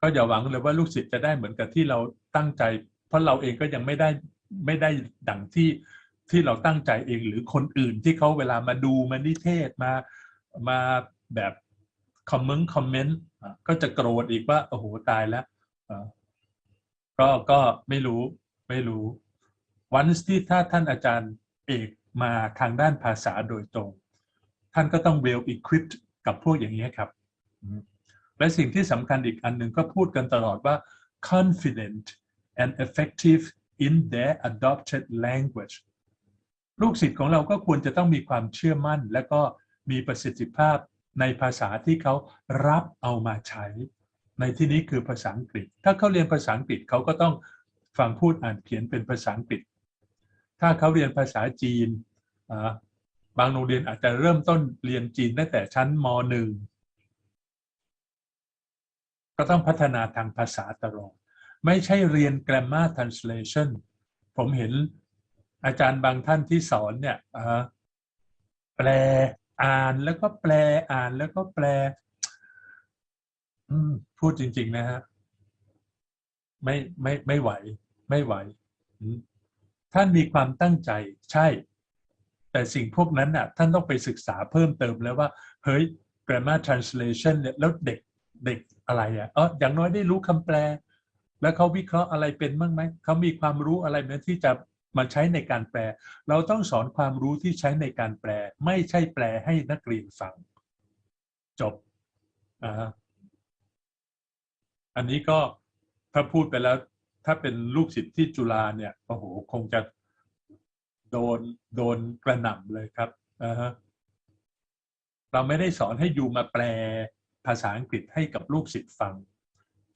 ก็อย่าหวังเลยว่าลูกศิษย์จะได้เหมือนกับที่เราตั้งใจเพราะเราเองก็ยังไม่ได้ดั่งที่เราตั้งใจเองหรือคนอื่นที่เขาเวลามาดูมานิเทศมาแบบคอมเมนต์ก็จะโกรธอีกว่าโอ้โหตายแล้วก็ไม่รู้วันที่ถ้าท่านอาจารย์เอกมาทางด้านภาษาโดยตรงท่านก็ต้อง well equipped กับพวกอย่างนี้ครับและสิ่งที่สำคัญอีกอันหนึ่งก็พูดกันตลอดว่า confident and effective in their adopted language ลูกศิษย์ของเราก็ควรจะต้องมีความเชื่อมั่นและก็มีประสิทธิภาพในภาษาที่เขารับเอามาใช้ในที่นี้คือภาษาอังกฤษถ้าเขาเรียนภาษาอังกฤษเขาก็ต้องฟังพูดอ่านเขียนเป็นภาษาอังกฤษถ้าเขาเรียนภาษาจีนบางโรงเรียนอาจจะเริ่มต้นเรียนจีนตั้งแต่ชั้นม.1 ก็ต้องพัฒนาทางภาษาตลอดไม่ใช่เรียน grammar translation ผมเห็นอาจารย์บางท่านที่สอนเนี่ยแปลอ่านแล้วก็แปลอ่านแล้วก็แปลพูดจริงๆนะฮะไม่ไหวท่านมีความตั้งใจใช่แต่สิ่งพวกนั้นน่ะท่านต้องไปศึกษาเพิ่มเติมแล้วว่าเฮ้ย grammar translation เนี่ยแล้วเด็กอะไรอย่างน้อยได้รู้คำแปลแล้วเขาวิเคราะห์อะไรเป็นบ้างไหมเขามีความรู้อะไรไหมที่จะมาใช้ในการแปลเราต้องสอนความรู้ที่ใช้ในการแปลไม่ใช่แปลให้นักเรียนฟังจบอันนี้ก็ถ้าพูดไปแล้วถ้าเป็นลูกศิษย์ที่จุฬาเนี่ยโอ้โหคงจะโดนกระหน่ำเลยครับเราไม่ได้สอนให้ยูมาแปลภาษาอังกฤษให้กับลูกศิษย์ฟัง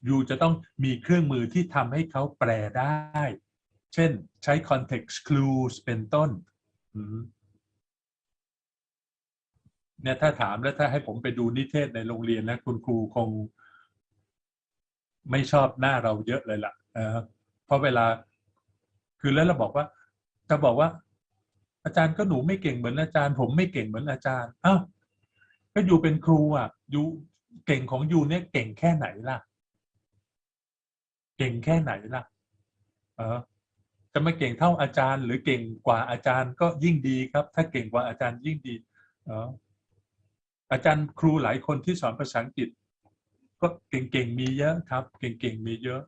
ยูจะต้องมีเครื่องมือที่ทำให้เขาแปลได้เช่นใช้ context clues เป็นต้นเนี่ยถ้าถามแล้วถ้าให้ผมไปดูนิเทศในโรงเรียนนะคุณครูคงไม่ชอบหน้าเราเยอะเลยล่ะเพราะเวลาคือแล้วเราบอกว่าจะบอกว่าอาจารย์ก็หนูไม่เก่งเหมือนอาจารย์ผมไม่เก่งเหมือนอาจารย์ก็อยู่เป็นครูอยู่เก่งของอยู่เนี่ยเก่งแค่ไหนล่ะเก่งแค่ไหนล่ะจะมาเก่งเท่าอาจารย์หรือเก่งกว่าอาจารย์ก็ยิ่งดีครับถ้าเก่งกว่าอาจารย์ยิ่งดีอาจารย์ครูหลายคนที่สอนภาษาอังกฤษก็เก่งๆมีเยอะครับเก่งๆมีเยอะ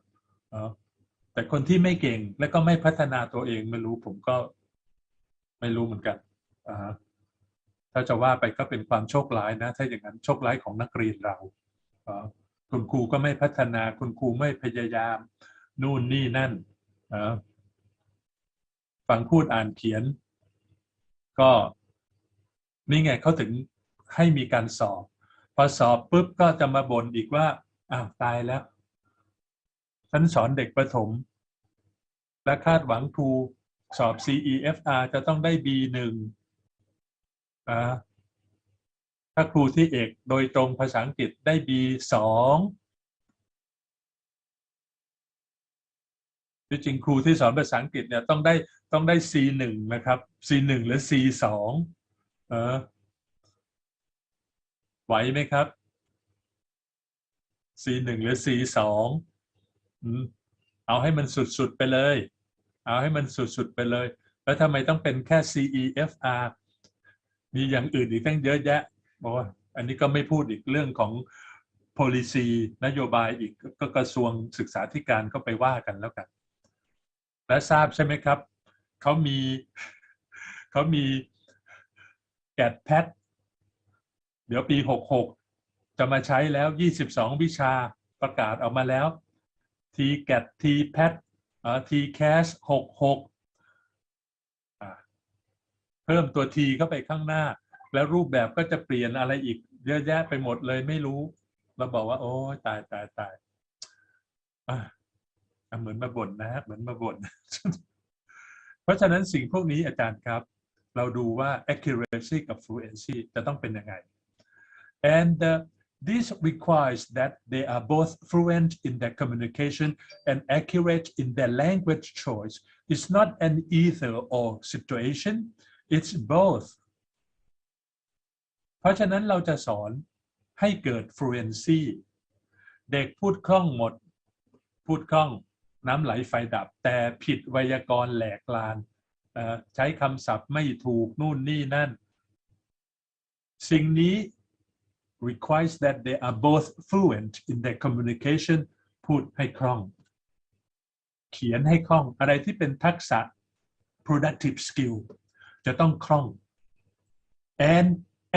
แต่คนที่ไม่เก่งและก็ไม่พัฒนาตัวเองไม่รู้ผมก็ไม่รู้เหมือนกันถ้าจะว่าไปก็เป็นความโชคร้ายนะถ้าอย่างนั้นโชคร้ายของนักเรียนเราคุณครูก็ไม่พัฒนาคุณครูไม่พยายามนู่นนี่นั่นฟังพูดอ่านเขียนก็นี่ไงเขาถึงให้มีการสอบพอสอบปุ๊บก็จะมาบ่นอีกว่าตายแล้วฉันสอนเด็กประถมและคาดหวังครูสอบ CEFR จะต้องได้ B1 ถ้าครูที่เอกโดยตรงภาษาอังกฤษได้ B2 ที่จริงครูที่สอนภาษาอังกฤษเนี่ยต้องได้ C1 นะครับ C1 หรือ C2 ไหวไหมครับ C1 หรือ C2 เอาให้มันสุดๆไปเลยเอาให้มันสุดๆไปเลยแล้วทำไมต้องเป็นแค่ CEFR มีอย่างอื่นอีกตั้งเยอะแยะบอกว่าอันนี้ก็ไม่พูดอีกเรื่องของ policy นโยบายอีกก็กระทรวงศึกษาธิการก็ไปว่ากันแล้วกันและทราบใช่ไหมครับเขามีแกดแพทเดี๋ยวปี66จะมาใช้แล้ว22วิชาประกาศออกมาแล้ว TGAT TPAT TCAS 66เพิ่มตัว T เข้าไปข้างหน้าแล้วรูปแบบก็จะเปลี่ยนอะไรอีกเยอะแยะไปหมดเลยไม่รู้เราบอกว่าโอ้ตายเหมือนมาบ่นนะเหมือนมาบ่น เพราะฉะนั้นสิ่งพวกนี้อาจารย์ครับเราดูว่า accuracy กับ fluency จะต้องเป็นยังไง and this requires that they are both fluent in their communication and accurate in their language choice. It's not an either or situation, it's both. เพราะฉะนั้นเราจะสอนให้เกิด fluency เด็กพูดคล่องหมดพูดคล่องน้ำไหลไฟดับแต่ผิดไวยากรณ์แหลกลานใช้คำศัพท์ไม่ถูกนู่นนี่นั่นสิ่งนี้ requires that they are both fluent in their communication พูดให้คล่องเขียนให้คล่องอะไรที่เป็นทักษะ productive skill จะต้องคล่อง and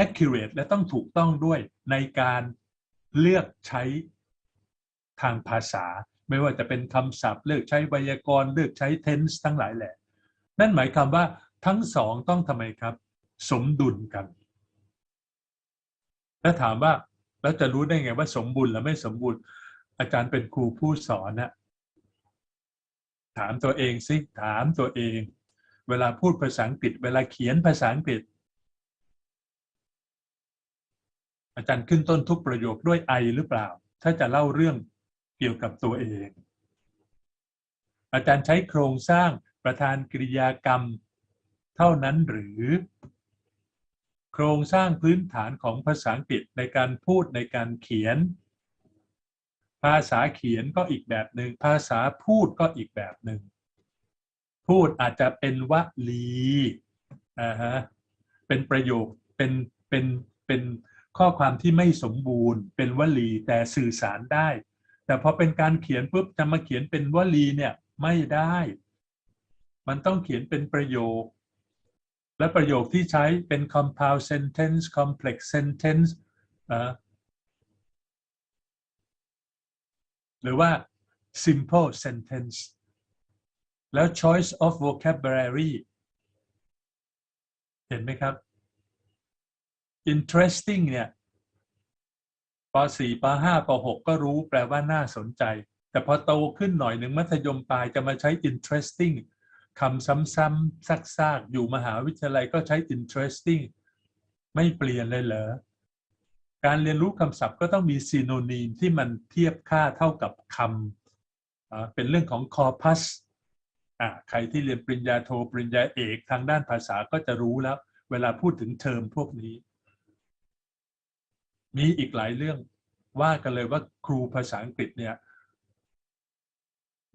accurate และต้องถูกต้องด้วยในการเลือกใช้ทางภาษาไม่ว่าจะเป็นคำศัพท์เลือกใช้ไวยากรณ์เลือกใช้ tense ทั้งหลายแหละนั่นหมายความว่าทั้งสองต้องทำไมครับสมดุลกันแล้วถามว่าแล้วจะรู้ได้ไงว่าสมบูรณ์หรือไม่สมบูรณ์อาจารย์เป็นครูผู้สอนนะถามตัวเองสิถามตัวเองเวลาพูดภาษาอังกฤษเวลาเขียนภาษาอังกฤษอาจารย์ขึ้นต้นทุกประโยคด้วย I หรือเปล่าถ้าจะเล่าเรื่องเกี่ยวกับตัวเองอาจารย์ใช้โครงสร้างประธานกริยากรรมเท่านั้นหรือโครงสร้างพื้นฐานของภาษาอังกฤษในการพูดในการเขียนภาษาเขียนก็อีกแบบหนึ่งภาษาพูดก็อีกแบบหนึ่งพูดอาจจะเป็นวลีเป็นประโยคเป็นข้อความที่ไม่สมบูรณ์เป็นวลีแต่สื่อสารได้แต่พอเป็นการเขียนปุ๊บจะมาเขียนเป็นวลีเนี่ยไม่ได้มันต้องเขียนเป็นประโยคและประโยคที่ใช้เป็น compound sentence complex sentence หรือว่า simple sentence แล้ว choice of vocabulary เห็นไหมครับ interesting เนี่ยป.4 ป.5 ป.6 ก็รู้แปลว่าน่าสนใจแต่พอโตขึ้นหน่อยหนึ่งมัธยมปลายจะมาใช้ interesting คำซ้ำๆซักๆอยู่มหาวิทยาลัยก็ใช้ interesting ไม่เปลี่ยนเลยเหรอการเรียนรู้คำศัพท์ก็ต้องมี synonym ที่มันเทียบค่าเท่ากับคำเป็นเรื่องของ corpus ใครที่เรียนปริญญาโทปริญญาเอกทางด้านภาษาก็จะรู้แล้วเวลาพูดถึงเทอมพวกนี้มีอีกหลายเรื่องว่ากันเลยว่าครูภาษาอังกฤษเนี่ย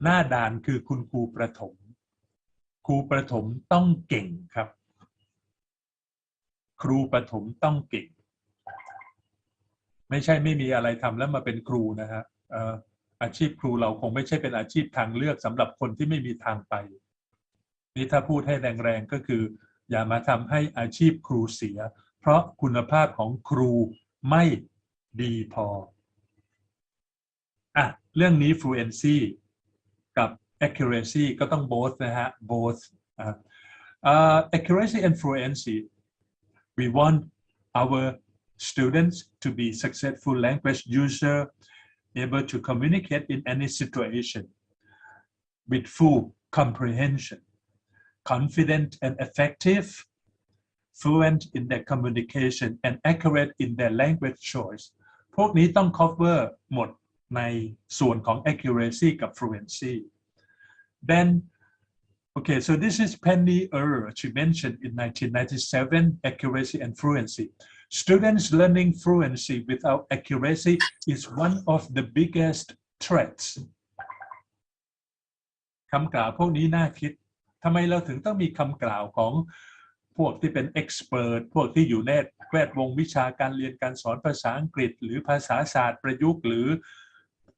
หน้าด่านคือคุณครูประถมครูประถมต้องเก่งครับครูประถมต้องเก่งไม่ใช่ไม่มีอะไรทำแล้วมาเป็นครูนะฮะอาชีพครูเราคงไม่ใช่เป็นอาชีพทางเลือกสำหรับคนที่ไม่มีทางไปนี่ถ้าพูดให้แรงๆก็คืออย่ามาทำให้อาชีพครูเสียเพราะคุณภาพของครูไม่ดีพอเรื่องนี้ fluency กับ accuracy ก็ต้อง both นะฮะ both accuracy and fluency we want our students to be successful language user able to communicate in any situation with full comprehension confident and effective fluent in their communication and accurate in their language choice พวกนี้ต้อง cover หมดในส่วนของ accuracy กับ fluency then okay so this is Penny she mentioned in 1997 accuracy and fluency students learning fluency without accuracy is one of the biggest threats คำกล่าวพวกนี้น่าคิดทำไมเราถึงต้องมีคำกล่าวของ พวกที่เป็นเอ็กซ์เพรสพวกที่อยู่ในแวดวงวิชาการเรียนการสอนภาษาอังกฤษหรือภาษาศาสตร์ประยุกต์หรือ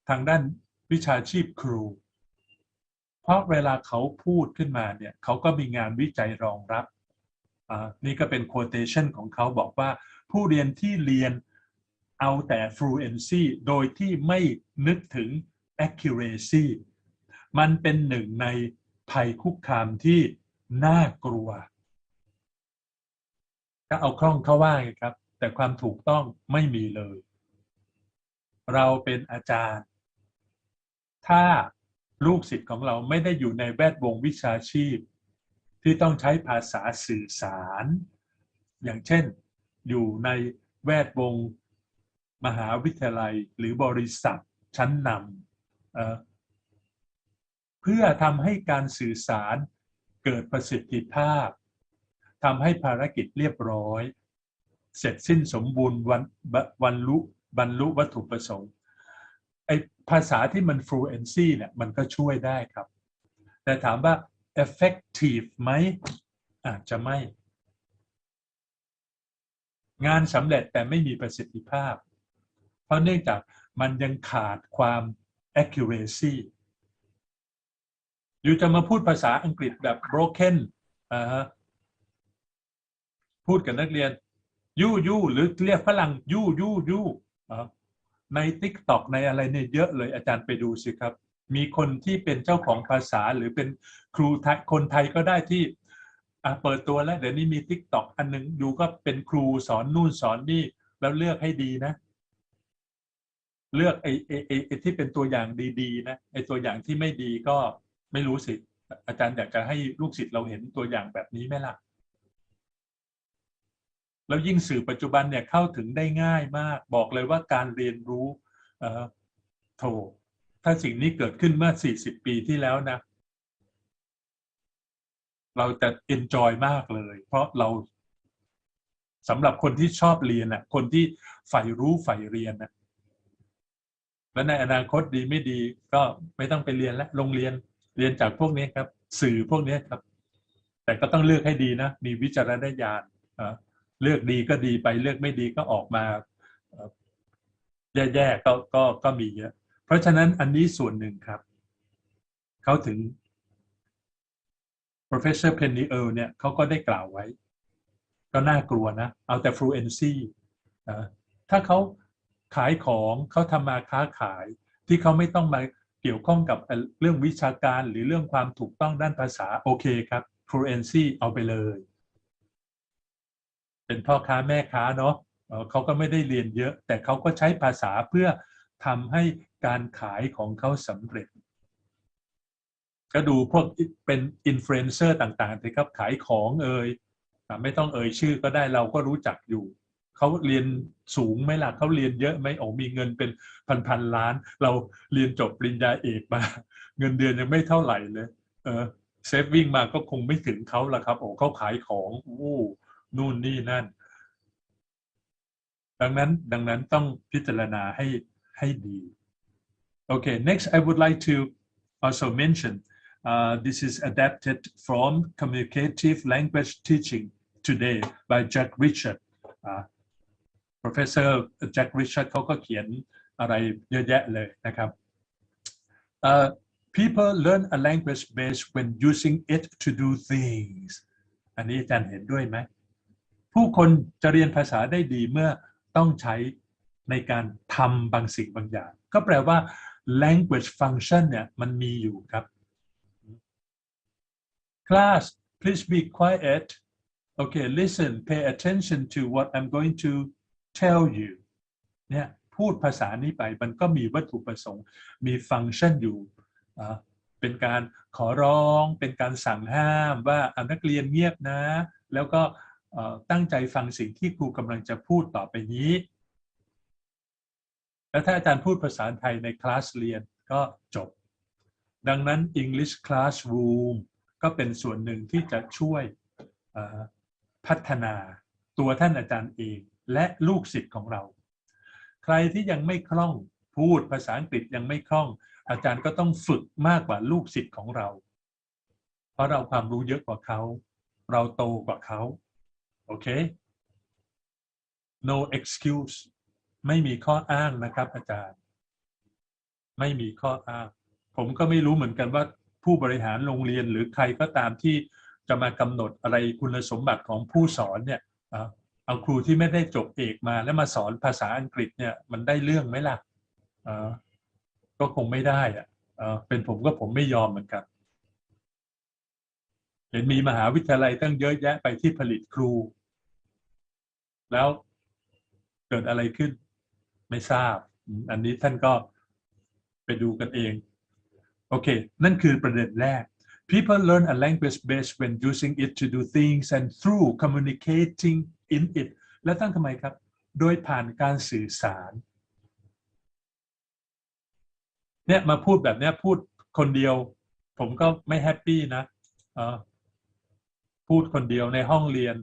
ทางด้านวิชาชีพครูเพราะเวลาเขาพูดขึ้นมาเนี่ยเขาก็มีงานวิจัยรองรับนี่ก็เป็น quotation ของเขาบอกว่าผู้เรียนที่เรียนเอาแต่ fluency โดยที่ไม่นึกถึง accuracy มันเป็นหนึ่งในภัยคุกคามที่น่ากลัวก็เอาคล่องเข้าว่าไงครับแต่ความถูกต้องไม่มีเลยเราเป็นอาจารย์ถ้าลูกศิษย์ของเราไม่ได้อยู่ในแวดวงวิชาชีพที่ต้องใช้ภาษาสื่อสารอย่างเช่นอยู่ในแวดวงมหาวิทยาลัยหรือบริษัทชั้นนำเพื่อทำให้การสื่อสารเกิดประสิทธิภาพทำให้ภารกิจเรียบร้อยเสร็จสิ้นสมบูรณ์บรรลุวัตถุประสงค์ไอ้ภาษาที่มัน fluency เนี่ยมันก็ช่วยได้ครับแต่ถามว่า effective ไหมอาจจะไม่งานสำเร็จแต่ไม่มีประสิทธิภาพเพราะเนื่องจากมันยังขาดความ accuracy อยู่จะมาพูดภาษาอังกฤษแบบ broken พูดกับนักเรียนยูหรือเรียกฝรั่งยูใน TikTok ในอะไรเนี่ยเยอะเลยอาจารย์ไปดูสิครับมีคนที่เป็นเจ้าของภาษาหรือเป็นครูคนไทยก็ได้ที่เปิดตัวแล้วเดี๋ยวนี้มี TikTok อันนึงดูก็เป็นครูสอนนู่นสอนนี่แล้วเลือกให้ดีนะเลือกไอ้ที่เป็นตัวอย่างดีๆนะไอ้ตัวอย่างที่ไม่ดีก็ไม่รู้สิอาจารย์อยากจะให้ลูกศิษย์เราเห็นตัวอย่างแบบนี้ไหมล่ะแล้วยิ่งสื่อปัจจุบันเนี่ยเข้าถึงได้ง่ายมากบอกเลยว่าการเรียนรู้โถถ้าสิ่งนี้เกิดขึ้นเมื่อ40 ปีที่แล้วนะเราจะ enjoy มากเลยเพราะเราสำหรับคนที่ชอบเรียนน่ะคนที่ใฝ่รู้ใฝ่เรียนน่ะและในอนาคตดีไม่ดีก็ไม่ต้องไปเรียนแล้วโรงเรียนเรียนจากพวกนี้ครับสื่อพวกนี้ครับแต่ก็ต้องเลือกให้ดีนะมีวิจารณญาณเลือกดีก็ดีไปเลือกไม่ดีก็ออกมาแย่ๆก็มีเยอะเพราะฉะนั้นอันนี้ส่วนหนึ่งครับเขาถึง Professor Penniel เนี่ยเขาก็ได้กล่าวไว้ก็น่ากลัวนะเอาแต่ fluency ถ้าเขาขายของเขาทำมาค้าขายที่เขาไม่ต้องมาเกี่ยวข้องกับเรื่องวิชาการหรือเรื่องความถูกต้องด้านภาษาโอเคครับ fluency เอาไปเลยเป็นพ่อค้าแม่ค้าเนาะเขาก็ไม่ได้เรียนเยอะแต่เขาก็ใช้ภาษาเพื่อทำให้การขายของเขาสำเร็จก็ดูพวกเป็นอินฟลูเอนเซอร์ต่างๆที่ครับขายของไม่ต้องชื่อก็ได้เราก็รู้จักอยู่เขาเรียนสูงไหมล่ะเขาเรียนเยอะไหมมีเงินเป็นพันล้านเราเรียนจบปริญญาเอกมาเงินเดือนยังไม่เท่าไหร่เลยเซฟวิ่งมาก็คงไม่ถึงเขาละครับเขาขายของนู่นนี่นั่นดังนั้นต้องพิจารณาให้ดี Okay, next I would like to also mention this is adapted from Communicative Language Teaching Today by Jack Richard Professor Jack Richard เขาก็เขียนอะไรเยอะแยะเลยนะครับPeople learn a language best when using it to do things อันนี้อาจารย์เห็นด้วยไหมผู้คนจะเรียนภาษาได้ดีเมื่อต้องใช้ในการทำบางสิ่งบางอย่างก็แปลว่า language function เนี่ยมันมีอยู่ครับ Class please be quiet okay listen pay attention to what I'm going to tell you เนี่ยพูดภาษานี้ไปมันก็มีวัตถุประสงค์มีฟังก์ชันอยู่เป็นการขอร้องเป็นการสั่งห้ามว่านักเรียนเงียบนะแล้วก็ตั้งใจฟังสิ่งที่ครูกำลังจะพูดต่อไปนี้แล้วถ้าอาจารย์พูดภาษาไทยในคลาสเรียนก็จบดังนั้น English Classroom ก็เป็นส่วนหนึ่งที่จะช่วยพัฒนาตัวท่านอาจารย์เองและลูกศิษย์ของเราใครที่ยังไม่คล่องพูดภาษาอังกฤษยังไม่คล่องอาจารย์ก็ต้องฝึกมากกว่าลูกศิษย์ของเราเพราะเราความรู้เยอะกว่าเขาเราโตกว่าเขา โอเค no excuse ไม่มีข้ออ้างนะครับอาจารย์ไม่มีข้ออ้างผมก็ไม่รู้เหมือนกันว่าผู้บริหารโรงเรียนหรือใครก็ตามที่จะมากำหนดอะไรคุณสมบัติของผู้สอนเนี่ยเอาครูที่ไม่ได้จบเอกมาแล้วมาสอนภาษาอังกฤษเนี่ยมันได้เรื่องไหมล่ะก็คงไม่ได้เป็นผมก็ผมไม่ยอมเหมือนกันเห็นมีมหาวิทยาลัยตั้งเยอะแยะไปที่ผลิตครูแล้วเกิดอะไรขึ้นไม่ทราบอันนี้ท่านก็ไปดูกันเองโอเคนั่นคือประเด็นแรก People learn a language best when using it to do things and through communicating in it และตั้งทำไมครับโดยผ่านการสื่อสารเนี่ยมาพูดแบบนี้พูดคนเดียวผมก็ไม่แฮปปี้นะพูดคนเดียวในห้องเรียน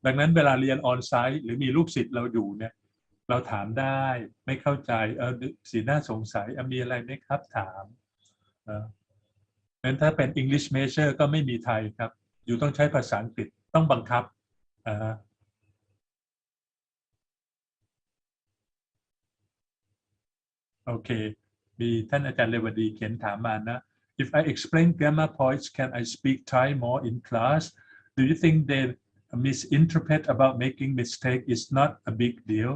ดังนั้นเวลาเรียนออนไซต์หรือมีลูกศิษย์เราอยู่เนี่ยเราถามได้ไม่เข้าใจสีหน้าสงสัยมีอะไรไหมครับถามงั้นถ้าเป็น English Major ก็ไม่มีไทยครับอยู่ต้องใช้ภาษาอังกฤษต้องบังคับโอเคมีท่านอาจารย์เรวดีเขียนถามมานะ If I explain grammar points can I speak Thai more in class Do you think they misinterpret about making mistake is not a big deal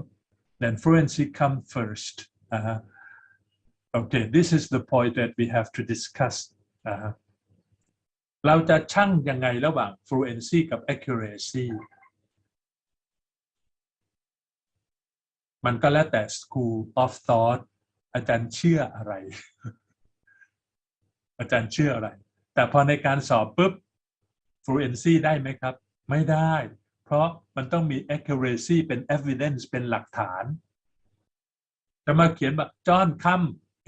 then fluency come first okay this is the point that we have to discuss เราจะชั่งยังไงระหว่าง fluency กับ accuracy มันก็แล้วแต่ school of thought อาจารย์เชื่ออะไร อาจารย์เชื่ออะไรแต่พอในการสอบปุ๊บ fluency ได้ไหมครับไม่ได้เพราะมันต้องมี accuracy เป็น evidence เป็นหลักฐานจะมาเขียนแบบ John come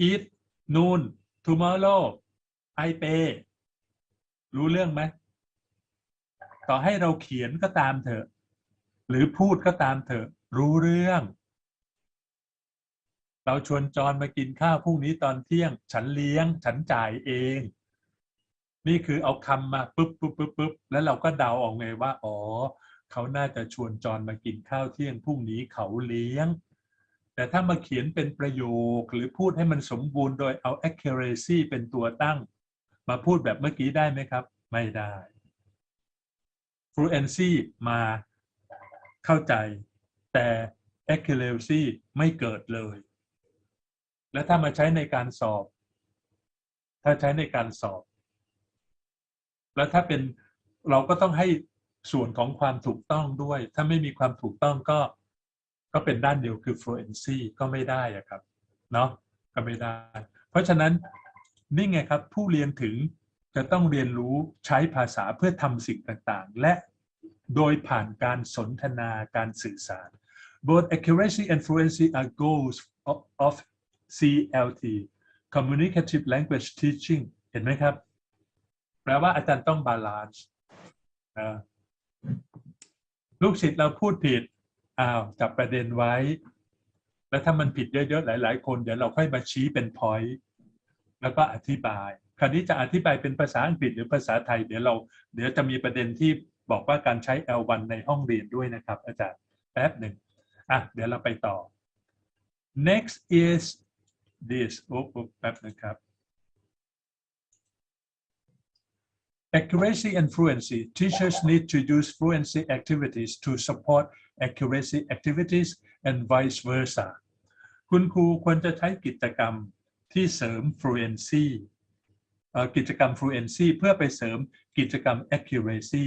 eat noon tomorrow I pay รู้เรื่องไหมต่อให้เราเขียนก็ตามเถอะหรือพูดก็ตามเถอะรู้เรื่องเราชวนจอนมากินข้าวพรุ่งนี้ตอนเที่ยงฉันเลี้ยงฉันจ่ายเองนี่คือเอาคำมาปุ๊บแล้วเราก็เดาออกไงว่าอ๋อเขาน่าจะชวนจอนมากินข้าวเที่ยงพรุ่งนี้เขาเลี้ยงแต่ถ้ามาเขียนเป็นประโยคหรือพูดให้มันสมบูรณ์โดยเอา accuracy เป็นตัวตั้งมาพูดแบบเมื่อกี้ได้ไหมครับไม่ได้ fluency มาเข้าใจแต่ accuracy ไม่เกิดเลยและถ้ามาใช้ในการสอบแล้วถ้าเป็นเราก็ต้องให้ส่วนของความถูกต้องด้วยถ้าไม่มีความถูกต้องก็เป็นด้านเดียวคือ fluency ก็ไม่ได้ครับเนาะก็ไม่ได้เพราะฉะนั้นนี่ไงครับผู้เรียนถึงจะต้องเรียนรู้ใช้ภาษาเพื่อทำสิ่งต่างๆและโดยผ่านการสนทนาการสื่อสาร Both accuracy and fluency are goals of CLT Communicative Language Teaching เห็นไหมครับแปลว่าอาจารย์ต้องบาลานซ์ลูกศิษย์เราพูดผิดจับประเด็นไว้แล้วถ้ามันผิดเยอะๆหลายๆคนเดี๋ยวเราค่อยมาชี้เป็น point แล้วก็อธิบายคราวนี้จะอธิบายเป็นภาษาอังกฤษหรือภาษาไทยเดี๋ยวจะมีประเด็นที่บอกว่าการใช้ L1 ในห้องเรียนด้วยนะครับอาจารย์แป๊บหนึ่งเดี๋ยวเราไปต่อ next is this แป๊บนึงครับ Accuracy and fluency. Teachers need to use fluency activities to support accuracy activities and vice versa. คุณครูควรจะใช้กิจกรรมที่เสริม fluency กิจกรรม fluency เพื่อไปเสริมกิจกรรม accuracy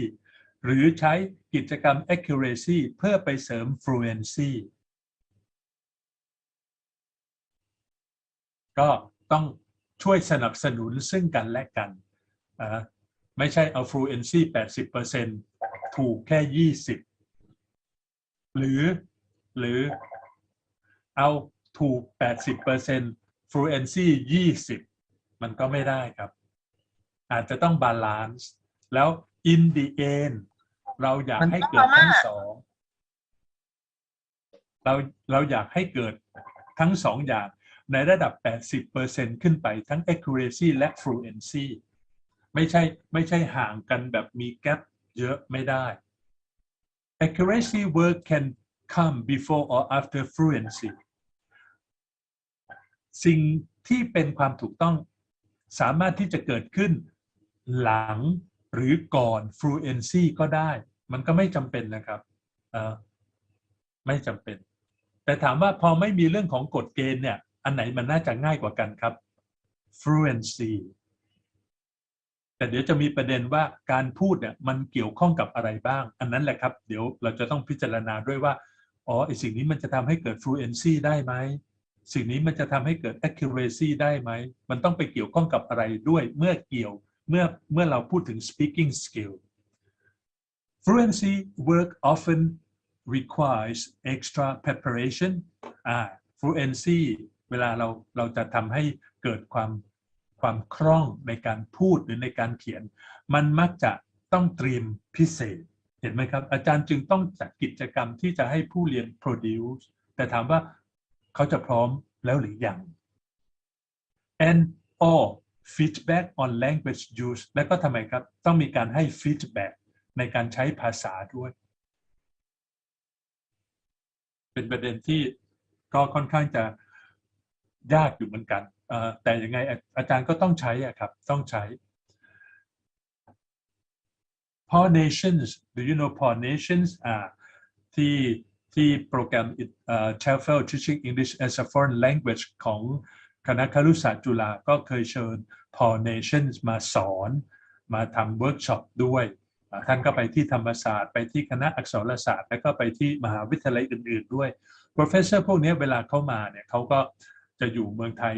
หรือใช้กิจกรรม accuracy เพื่อไปเสริม fluency ก็ต้องช่วยสนับสนุนซึ่งกันและกันไม่ใช่เอา fluency 80% ถูกแค่20หรือเอาถูก 80% fluency 20มันก็ไม่ได้ครับอาจจะต้อง balance แล้ว in the end เราอยากให้เกิดทั้งสองเราอยากให้เกิดทั้งสองอย่างในระดับ 80% ขึ้นไปทั้ง accuracy และ fluency ไม่ใช่ห่างกันแบบมีแกปเยอะไม่ได้ accuracy work can come before or after fluency สิ่งที่เป็นความถูกต้องสามารถที่จะเกิดขึ้นหลังหรือก่อน fluency ก็ได้มันก็ไม่จำเป็นนะครับไม่จำเป็นแต่ถามว่าพอไม่มีเรื่องของกฎเกณฑ์เนี่ยอันไหนมันน่าจะง่ายกว่ากันครับ fluency แต่เดี๋ยวจะมีประเด็นว่าการพูดเนี่ยมันเกี่ยวข้องกับอะไรบ้างอันนั้นแหละครับเดี๋ยวเราจะต้องพิจารณาด้วยว่าไอ้สิ่งนี้มันจะทำให้เกิด fluency ได้ไหมสิ่งนี้มันจะทำให้เกิด accuracy ได้ไหมมันต้องไปเกี่ยวข้องกับอะไรด้วยเมื่อเราพูดถึง speaking skill fluency work often requires extra preparation fluency เวลาเราจะทำให้เกิดความคล่องในการพูดหรือในการเขียนมันมักจะต้องเตรียมพิเศษเห็นไหมครับอาจารย์จึงต้องจัดกิจกรรมที่จะให้ผู้เรียน produce แต่ถามว่าเขาจะพร้อมแล้วหรือยัง and or feedback on language use และก็ทำไมครับต้องมีการให้ feedback ในการใช้ภาษาด้วยเป็นประเด็นที่ก็ค่อนข้างจะยากอยู่เหมือนกันแต่ยังไงอาจารย์ก็ต้องใช้ครับต้องใช้ Nations do you know Nations ที่โปรแกรมTEFL Teaching English as a Foreign Language ของคณะครุศาสตร์จุฬาก็เคยเชิญ Nations มาสอนมาทำเวิร์กช็อปด้วยท่านก็ไปที่ธรรมศาสตร์ไปที่คณะอักษรศาสตร์แล้วก็ไปที่มหาวิทยาลัยอื่นๆด้วย Professor พวกนี้เวลาเข้ามาเนี่ยเขาก็จะอยู่เมืองไทย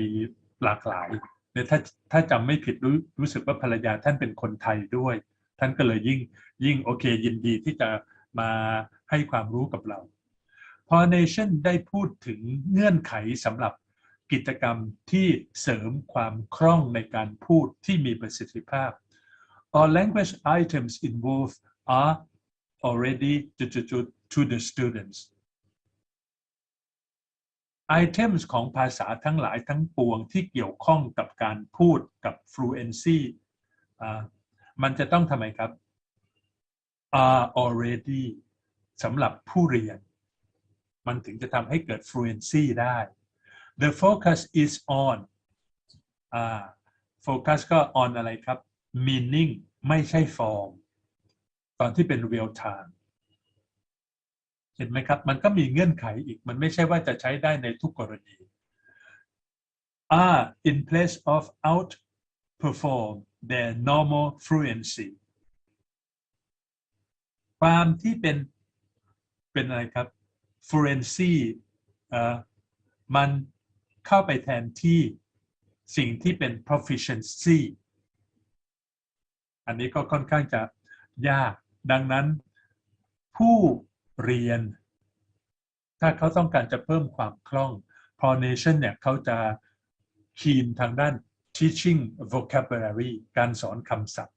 หลากหลายเนี่ยถ้าจำไม่ผิดรู้สึกว่าภรรยาท่านเป็นคนไทยด้วยท่านก็เลยยิ่งโอเคยินดีที่จะมาให้ความรู้กับเราพอ Nation ได้พูดถึงเงื่อนไขสำหรับกิจกรรมที่เสริมความคล่องในการพูดที่มีประสิทธิภาพ All language items involved are already to the students items ของภาษาทั้งหลายทั้งปวงที่เกี่ยวข้องกับการพูดกับ fluency มันจะต้องทำไมครับ are already สำหรับผู้เรียนมันถึงจะทำให้เกิด fluency ได้ the focus is on focus ก็ on อะไรครับ meaning ไม่ใช่ form ตอนที่เป็น real timeเห็นไหมครับมันก็มีเงื่อนไขอีกมันไม่ใช่ว่าจะใช้ได้ในทุกกรณี are in place of outperform their normal fluency ความที่เป็นอะไรครับ fluency มันเข้าไปแทนที่สิ่งที่เป็น proficiency อันนี้ก็ค่อนข้างจะยากดังนั้นผู้เรียนถ้าเขาต้องการจะเพิ่มความคล่อง Nation เนี่ยเขาจะคีนทางด้าน teaching vocabulary การสอนคำศัพท์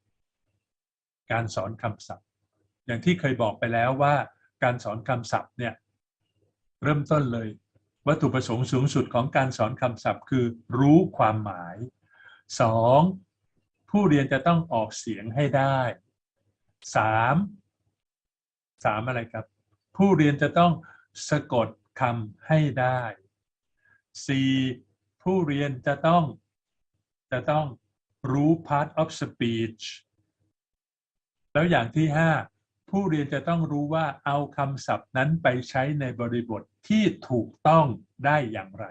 อย่างที่เคยบอกไปแล้วว่าการสอนคำศัพท์เนี่ยเริ่มต้นเลยวัตถุประสงค์สูงสุดของการสอนคำศัพท์คือรู้ความหมาย 2. ผู้เรียนจะต้องออกเสียงให้ได้ 3. อะไรครับผู้เรียนจะต้องสะกดคำให้ได้ 4. ผู้เรียนจะต้องรู้ part of speech แล้วอย่างที่ 5. ผู้เรียนจะต้องรู้ว่าเอาคำศัพท์นั้นไปใช้ในบริบทที่ถูกต้องได้อย่างไร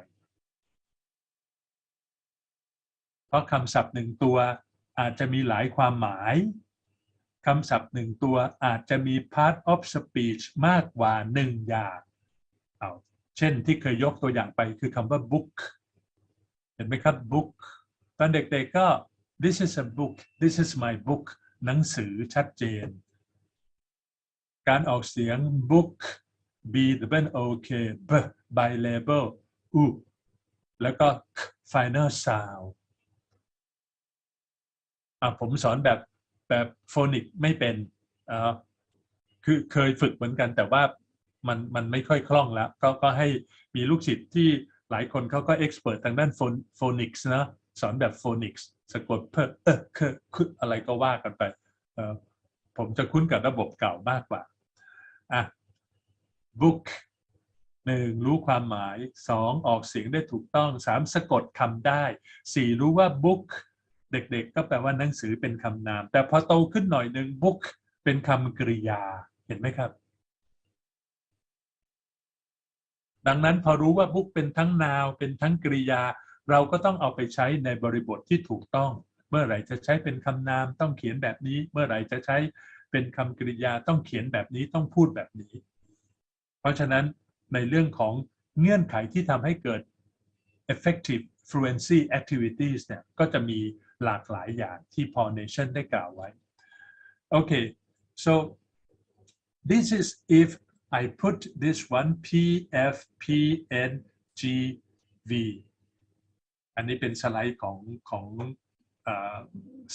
เพราะคำศัพท์หนึ่งตัวอาจจะมีหลายความหมายคำศัพท์หนึ่งตัวอาจจะมี part of speech มากกว่า1อย่างเช่นที่เคยยกตัวอย่างไปคือคำว่า book เห็นไหมครับ book ตอนเด็กๆก็ this is a book this is my book หนังสือชัดเจนการออกเสียง book b o k b bilabial u แล้วก็ final sound ผมสอนแบบโฟนิกไม่เป็นคือเคยฝึกเหมือนกันแต่ว่ามันไม่ค่อยคล่องแล้วก็ให้มีลูกศิษย์ที่หลายคนเขาก็เอ็กซ์เพิร์ททางด้านโฟนิกส์นะสอนแบบโฟนิกส์ สะกดเพิ่คืออะไรก็ว่ากันไปผมจะคุ้นกับระบบเก่ามากกว่าbook 1รู้ความหมาย2ออกเสียงได้ถูกต้อง3สะกดคำได้4รู้ว่า book เด็กๆก็แปลว่าหนังสือเป็นคำนามแต่พอโตขึ้นหน่อยนึง book เป็นคำกริยาเห็นไหมครับดังนั้นพอรู้ว่า book เป็นทั้งนามเป็นทั้งกริยาเราก็ต้องเอาไปใช้ในบริบทที่ถูกต้องเมื่อไหร่จะใช้เป็นคำนามต้องเขียนแบบนี้เมื่อไหร่จะใช้เป็นคำกริยาต้องเขียนแบบนี้ต้องพูดแบบนี้เพราะฉะนั้นในเรื่องของเงื่อนไขที่ทำให้เกิด effective fluency activities เนี่ยก็จะมีหลากหลายอย่างที่พอ Nation ได้กล่าวไว้ Okay so this is if I put this one PFPNGV อันนี้เป็นสไลด์ของ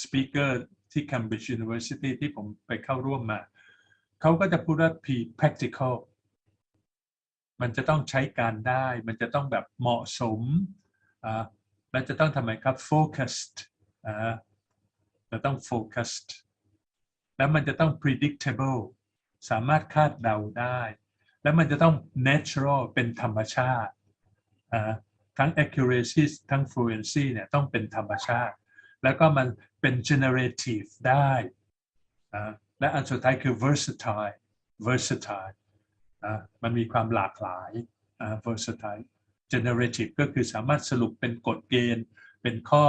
speaker ที่ Cambridge University ที่ผมไปเข้าร่วมมาเขาก็จะพูดว่า P practical มันจะต้องใช้การได้มันจะต้องแบบเหมาะสมและจะต้องทำไมครับ focused จะต้อง focused แล้วมันจะต้อง predictable สามารถคาดเดาได้แล้วมันจะต้อง natural เป็นธรรมชาติทั้ง accuracy ทั้ง fluency เนี่ยต้องเป็นธรรมชาติแล้วก็มันเป็น generative ได้และอันสุดท้ายคือ versatile มันมีความหลากหลาย versatile generative ก็คือสามารถสรุปเป็นกฎเกณฑ์เป็นข้อ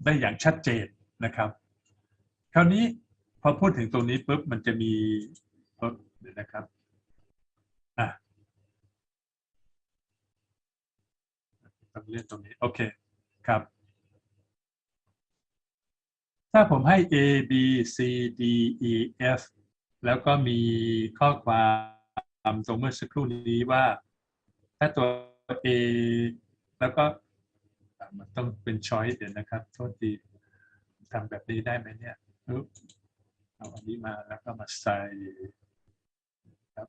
ได้อย่างชัดเจนนะครับคราวนี้พอพูดถึงตรงนี้ปุ๊บมันจะมีเดี๋ยวนะครับต้องเรียนตรงนี้โอเคครับถ้าผมให้ A B C D E F แล้วก็มีข้อความตรงเมื่อสักครู่นี้ว่าถ้าตัว A แล้วก็มันต้องเป็น choice เดี๋ยวนะครับโทษทีทำแบบนี้ได้ไหมเนี่ยเอาอันนี้มาแล้วก็มาใส่ครับ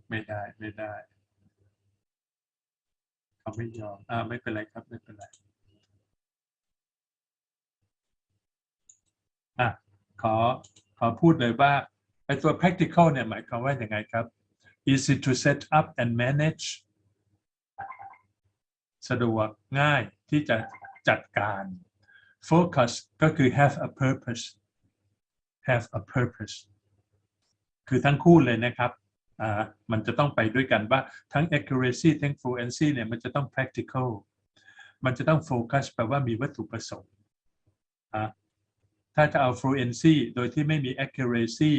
ไม่ได้เขาไม่ยอมไม่เป็นไรครับไม่เป็นไรขอพูดเลยว่าไอ้ตัว practical เนี่ยหมายความว่าอย่างไงครับ easy to set up and manage สะดวกง่ายที่จะจัดการ focus ก็คือ have a purpose คือทั้งคู่เลยนะครับมันจะต้องไปด้วยกันว่าทั้ง accuracy ทั้ง fluency เนี่ยมันจะต้อง practical มันจะต้อง focus แปลว่ามีวัตถุประสงค์ถ้าจะเอา fluency โดยที่ไม่มี accuracy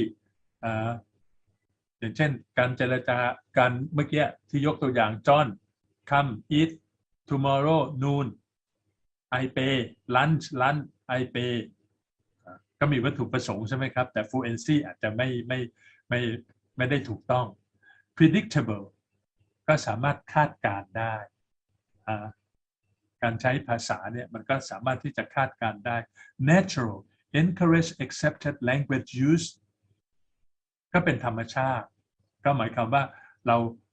อย่างเช่นการเจรจาการเมื่อกี้ที่ยกตัวอย่าง John come eat tomorrow noon I pay lunch I pay ก็มีวัตถุประสงค์ใช่ไหมครับแต่ fluency อาจจะไม่ได้ถูกต้อง predictable ก็สามารถคาดการณ์ได้การใช้ภาษาเนี่ยมันก็สามารถที่จะคาดการณ์ได้ natural encourage accepted language use ก็เป็นธรรมชาติก็หมายความว่าเ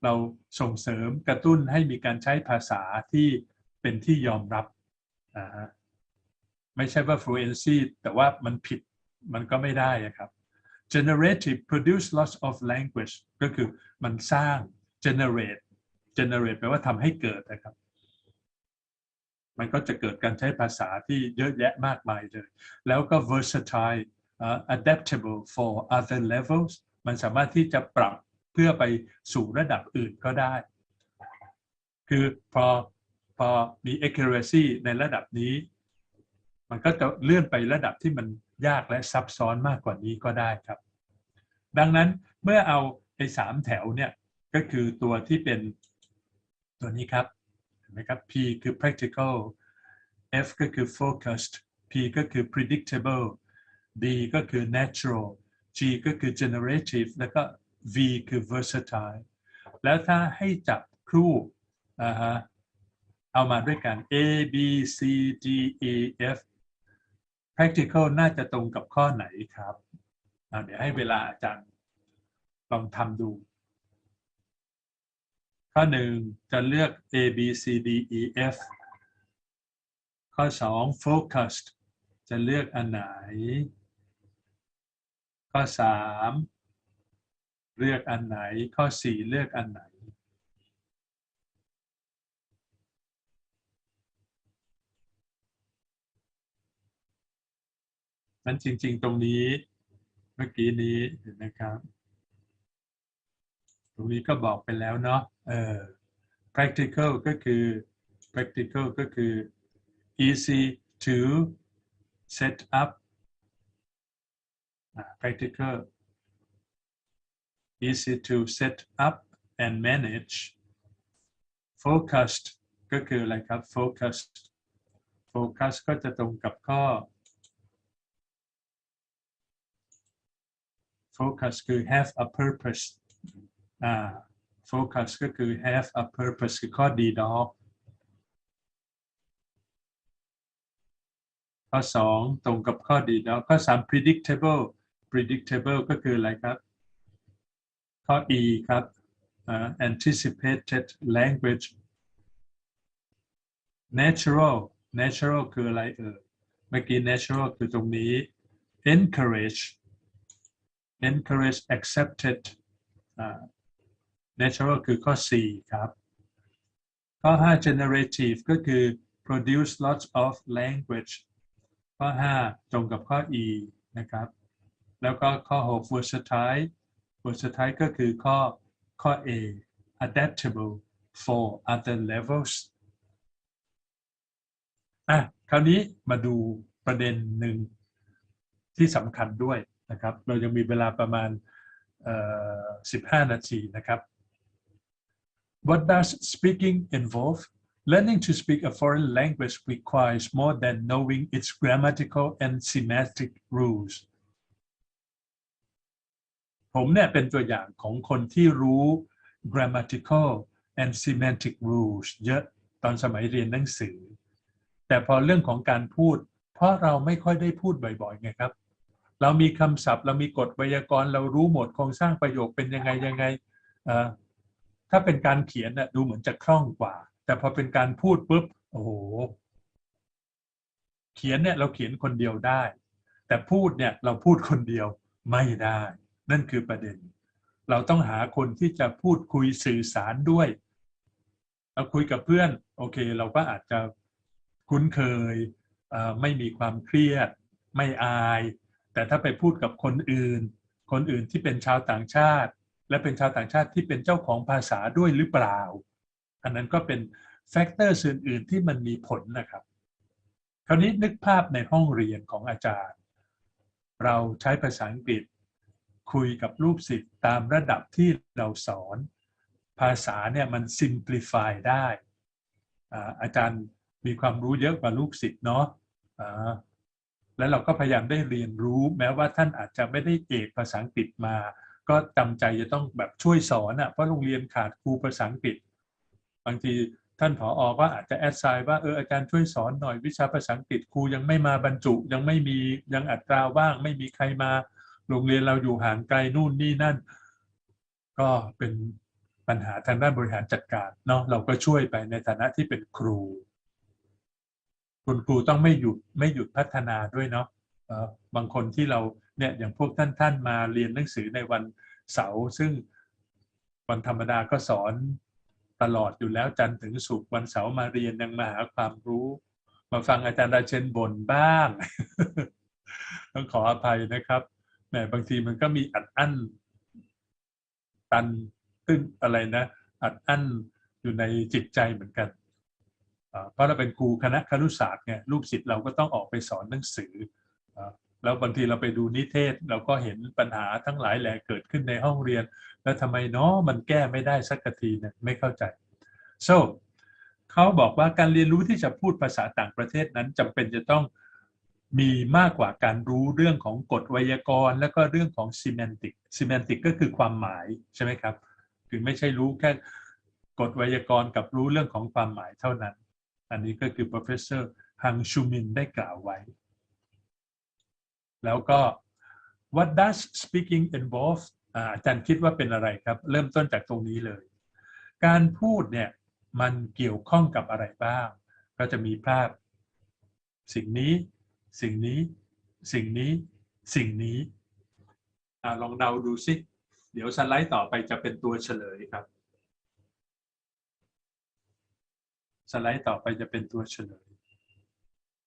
ราส่งเสริมกระตุ้นให้มีการใช้ภาษาที่เป็นที่ยอมรับไม่ใช่ว่า fluency แต่ว่ามันผิดมันก็ไม่ได้ครับ generative produce lots of language ก็คือมันสร้าง generate แปลว่าทำให้เกิดนะครับมันก็จะเกิดการใช้ภาษาที่เยอะแยะมากมายเลยแล้วก็ versatile adaptable for other levels มันสามารถที่จะปรับเพื่อไปสู่ระดับอื่นก็ได้คือพอมี accuracy ในระดับนี้มันก็จะเลื่อนไประดับที่มันยากและซับซ้อนมากกว่านี้ก็ได้ครับดังนั้นเมื่อเอาไอ้3แถวเนี่ยก็คือตัวที่เป็นตัวนี้ครับเห็นไหมครับ P คือ practical F ก็คือ focused P ก็คือ predictable D ก็คือ natural G ก็คือ generative แล้วก็ V คือ versatile แล้วถ้าให้จับคู่เอามาด้วยกัน A B C D E F practical น่าจะตรงกับข้อไหนครับเดี๋ยวให้เวลาอาจารย์ลองทำดู ข้อ 1 จะเลือก A B C D E F ข้อ 2 focused จะเลือกอันไหนข้อ 3 เลือกอันไหนข้อ 4 เลือกอันไหนนั้นจริงๆตรงนี้เมื่อกี้นี้เห็นไหมครับตรงนี้ก็บอกไปแล้วเนาะpractical ก็คือ easy to set up practical easy to set up and manage focused ก็คืออะไรครับ focus ก็จะตรงกับข้อ focus คือ have a purpose focus ก็คือ have a purpose คือข้อดีดอกข้อ 2 ตรงกับข้อดีดอกข้อ 3 predictable ก็คืออะไรครับข้อ E ครับanticipated language natural คืออะไรเมื่อกี้ natural คือตรงนี้ encourage accepted natural คือข้อ 4 ครับข้อ 5 generative ก็คือ produce lots of language ข้อ 5 ตรงกับข้อ E นะครับแล้วก็ข้อ 6 versatile ก็คือข้อ A adaptable for other levels คราวนี้มาดูประเด็นหนึ่งที่สำคัญด้วยนะครับเรายังมีเวลาประมาณ15 นาทีนะครับ What does speaking involve? Learning to speak a foreign language requires more than knowing its grammatical and semantic rules. ผมเนี่ยเป็นตัวอย่างของคนที่รู้ grammatical and semantic rules เยอะตอนสมัยเรียนหนังสือแต่พอเรื่องของการพูดเพราะเราไม่ค่อยได้พูดบ่อยๆไงครับเรามีคำศัพท์เรามีกฎไวยากรณ์เรารู้หมดโครงสร้างประโยคเป็นยังไงถ้าเป็นการเขียนน่ะดูเหมือนจะคล่องกว่าแต่พอเป็นการพูดปุ๊บโอ้โหเขียนเนี่ยเราเขียนคนเดียวได้แต่พูดเนี่ยเราพูดคนเดียวไม่ได้นั่นคือประเด็นเราต้องหาคนที่จะพูดคุยสื่อสารด้วยเราคุยกับเพื่อนโอเคเราก็อาจจะคุ้นเคยไม่มีความเครียดไม่อายแต่ถ้าไปพูดกับคนอื่นที่เป็นชาวต่างชาติและเป็นชาวต่างชาติที่เป็นเจ้าของภาษาด้วยหรือเปล่าอันนั้นก็เป็นแฟกเตอร์อื่นๆที่มันมีผลนะครับคราวนี้นึกภาพในห้องเรียนของอาจารย์เราใช้ภาษาอังกฤษคุยกับลูกศิษย์ตามระดับที่เราสอนภาษาเนี่ยมัน simplify ได้อาจารย์มีความรู้เยอะกว่าลูกศิษย์เนาะแล้วเราก็พยายามได้เรียนรู้แม้ว่าท่านอาจจะไม่ได้เอกภาษาอังกฤษมาก็จำใจจะต้องแบบช่วยสอนเพราะโรงเรียนขาดครูภาษาอังกฤษบางทีท่านผอ.ก็อาจจะแอดไซน์ว่าอาจารย์ช่วยสอนหน่อยวิชาภาษาอังกฤษครูยังไม่มาบรรจุยังไม่มียังอัตราว่างไม่มีใครมาโรงเรียนเราอยู่ห่างไกลนู่นนี่นั่นก็เป็นปัญหาทางด้านบริหารจัดการเนาะเราก็ช่วยไปในฐานะที่เป็นครูคุณครูต้องไม่หยุดพัฒนาด้วยเนาะบางคนที่เราเนี่ยอย่างพวกท่านมาเรียนหนังสือในวันเสาร์ซึ่งวันธรรมดาก็สอนตลอดอยู่แล้วจันทร์ถึงศุกร์วันเสาร์มาเรียนยังมาหาความรู้มาฟังอาจารย์ราเชนบ่นบ้าง ต้องขออภัยนะครับแหมบางทีมันก็มีอัดอั้นตันตึ้งอะไรนะอัดอั้นอยู่ในจิตใจเหมือนกันเพราะเราเป็นครูคณะครุศาสตร์ไงลูกศิษย์เราก็ต้องออกไปสอนหนังสือแล้วบางทีเราไปดูนิเทศเราก็เห็นปัญหาทั้งหลายแหล่เกิดขึ้นในห้องเรียนแล้วทำไมเนาะมันแก้ไม่ได้สักทีเนี่ยไม่เข้าใจ so เขาบอกว่าการเรียนรู้ที่จะพูดภาษาต่างประเทศนั้นจำเป็นจะต้องมีมากกว่าการรู้เรื่องของกฎไวยากรณ์แล้วก็เรื่องของ semantic ก็คือความหมายใช่ไหมครับคือไม่ใช่รู้แค่กฎไวยากรณ์กับรู้เรื่องของความหมายเท่านั้นอันนี้ก็คือ Professor ฮังชูมินได้กล่าวไว้แล้วก็ What does speaking involve อาจารย์คิดว่าเป็นอะไรครับเริ่มต้นจากตรงนี้เลย การพูดเนี่ยมันเกี่ยวข้องกับอะไรบ้างก็จะมีภาพสิ่งนี้สิ่งนี้สิ่งนี้สิ่งนี้ลองเดาดูสิเดี๋ยวสไลด์ต่อไปจะเป็นตัวเฉลยครับสไลด์ต่อไปจะเป็นตัวเฉลย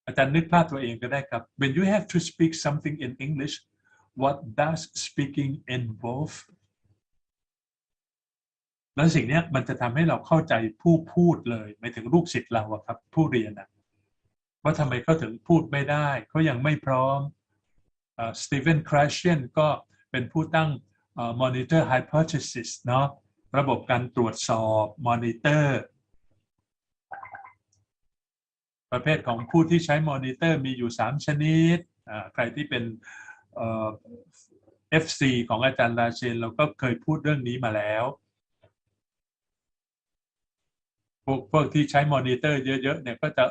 อาจารย์นึกภาพตัวเองก็ได้ครับ When you have to speak something in English what does speaking involve แล้วสิ่งนี้มันจะทำให้เราเข้าใจผู้พูดเลยหมายถึงลูกศิษย์เราครับผู้เรียนว่าทำไมเขาถึงพูดไม่ได้เขายังไม่พร้อมสตีเฟน คราเชียนก็เป็นผู้ตั้ง monitor hypothesis เนาะระบบการตรวจสอบ monitor ประเภทของผู้ที่ใช้ monitor มีอยู่3ชนิดใครที่เป็นFC ของอาจารย์ราเชนเราก็เคยพูดเรื่องนี้มาแล้วพวกที่ใช้มอนิเตอร์เยอะๆเนี่ยก็จะ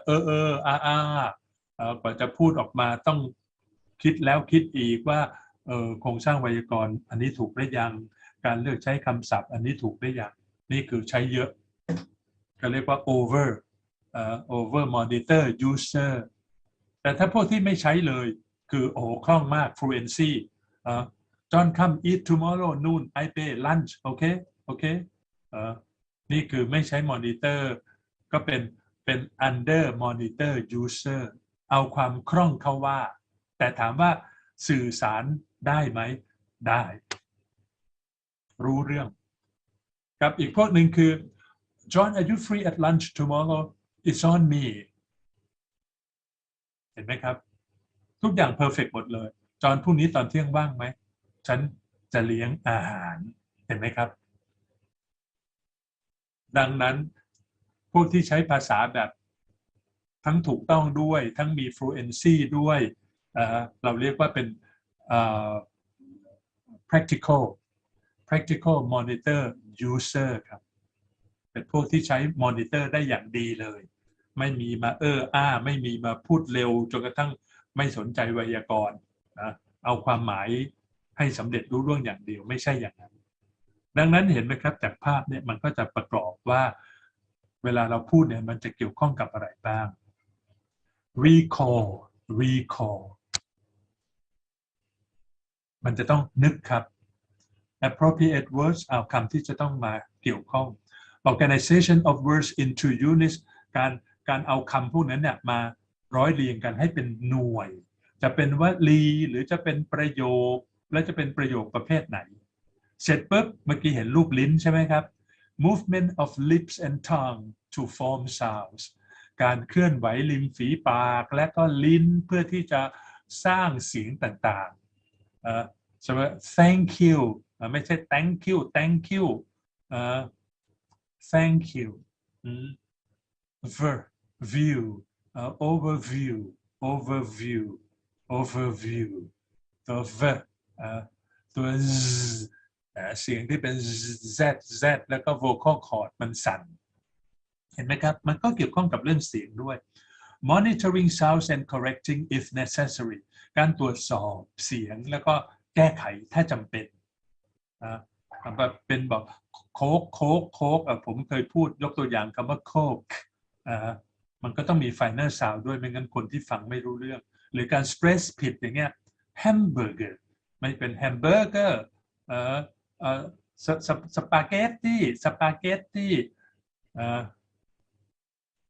กว่าจะพูดออกมาต้องคิดแล้วคิดอีกว่าโครงสร้างไวยากรณ์อันนี้ถูกหรือยังการเลือกใช้คำศัพท์อันนี้ถูกหรือยังนี่คือใช้เยอะก็เรียกว่า over monitor user แต่ถ้าพวกที่ไม่ใช้เลยคือคล่องมาก fluency John come eat tomorrow noon I pay lunch โอเคนี่คือไม่ใช้มอนิเตอร์ก็เป็น under monitor user เอาความคล่องเข้าว่าแต่ถามว่าสื่อสารได้ไหมได้รู้เรื่องกับอีกพวกหนึ่งคือ John are you free at lunch tomorrow it's on me เห็นไหมครับทุกอย่าง perfect หมดเลยจอห์นพรุ่งนี้ตอนเที่ยงว่างไหมฉันจะเลี้ยงอาหารเห็นไหมครับดังนั้นพวกที่ใช้ภาษาแบบทั้งถูกต้องด้วยทั้งมี fluency ด้วยเราเรียกว่าเป็นpractical monitor user ครับเป็นพวกที่ใช้ monitor ได้อย่างดีเลยไม่มีมาไม่มีมาพูดเร็วจนกระทั่งไม่สนใจไวยากรณ์เอาความหมายให้สำเร็จรู้เรื่องอย่างเดียวไม่ใช่อย่างนั้นดังนั้นเห็นไหมครับจากภาพเนี่ยมันก็จะประกอบว่าเวลาเราพูดเนี่ยมันจะเกี่ยวข้องกับอะไรบ้าง recall มันจะต้องนึกครับ appropriate words เอาคำที่จะต้องมาเกี่ยวข้อง organization of words into units การเอาคำพวกนั้นเนี่ยมาร้อยเรียงกันให้เป็นหน่วยจะเป็นวลีหรือจะเป็นประโยคและจะเป็นประโยคประเภทไหนเสร็จปุ๊บเมื่อกี้เห็นรูปลิ้นใช่ไหมครับ movement of lips and tongue to form sounds การเคลื่อนไหวริมฝีปากและก็ลิ้นเพื่อที่จะสร้างเสียงต่างๆใช่ไหม thank you ไม่ใช่ thank you thank you view overviewตัว z เสียงที่เป็น z แล้วก็ vocal cord มันสั่นเห็นไหมครับมันก็เกี่ยวข้องกับเรื่องเสียงด้วย monitoring sounds and correcting if necessary การตรวจสอบเสียงแล้วก็แก้ไขถ้าจำเป็นเป็นบอกโค้กผมเคยพูดยกตัวอย่างคำว่าโค้กมันก็ต้องมี final sound ด้วยไม่งั้นคนที่ฟังไม่รู้เรื่องหรือการ stress ผิดอย่างเงี้ย hamburger ไม่เป็นแฮมเบอร์เกอร์สปาเกตตี้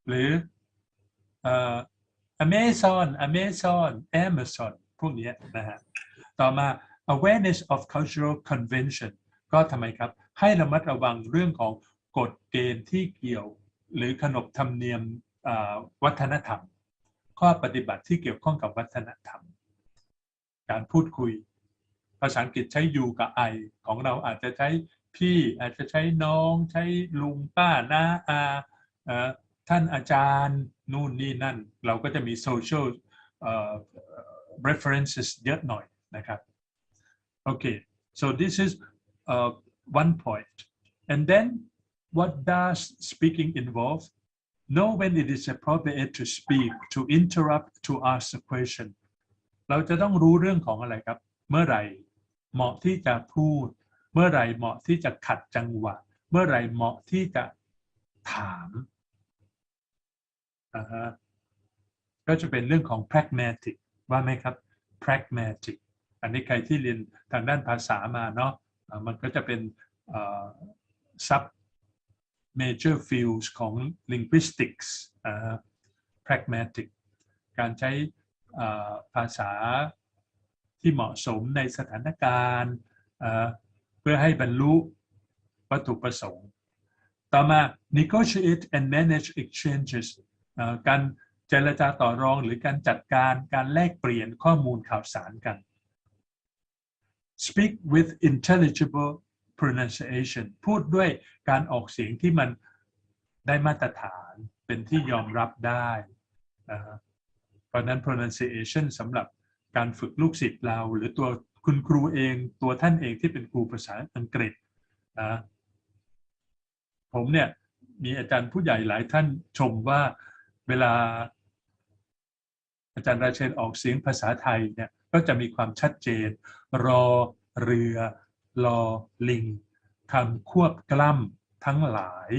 หรือAmazon พวกนี้นะฮะต่อมา awareness of cultural convention ก็ทำไมครับให้ระมัดระวังเรื่องของกฎเกณฑ์ที่เกี่ยวหรือขนบธรรมเนียมวัฒนธรรมข้อปฏิบัติที่เกี่ยวข้องกับวัฒนธรรมการพูดคุยภาษาอังกฤษใช้ you กับ I ของเราอาจจะใช้พี่อาจจะใช้น้องใช้ลุงป้าน้าอาท่านอาจารย์นู่นนี่นั่นเราก็จะมี social references เยอะหน่อยนะครับโอเค so this is one point and then what does speaking involve know when it is appropriate to speak to interrupt to ask a question เราจะต้องรู้เรื่องของอะไรครับเมื่อไหร่เหมาะที่จะพูดเมื่อไหร่เหมาะที่จะขัดจังหวะ เมื่อไหร่เหมาะที่จะถามก็จะเป็นเรื่องของ pragmatic ว่าไหมครับ pragmatic อันนี้ใครที่เรียนทางด้านภาษามาเนาะมันก็จะเป็นsub major fields ของ linguistics pragmatic การใช้ภาษาที่เหมาะสมในสถานการณ์เพื่อให้บรรลุวัตถุประสงค์ต่อมา negotiate and manage exchanges การเจรจาต่อรองหรือการจัดการการแลกเปลี่ยนข้อมูลข่าวสารกัน speak with intelligible pronunciation พูดด้วยการออกเสียงที่มันได้มาตรฐานเป็นที่ยอมรับได้เพราะนั้น pronunciation สำหรับการฝึกลูกศิษย์เราหรือตัวคุณครูเองตัวท่านเองที่เป็นครูภาษาอังกฤษผมเนี่ยมีอาจารย์ผู้ใหญ่หลายท่านชมว่าเวลาอาจารย์ราเชนออกเสียงภาษาไทยเนี่ยก็จะมีความชัดเจนรอเรือลอลิงคำควบกล้ำทั้งหลาย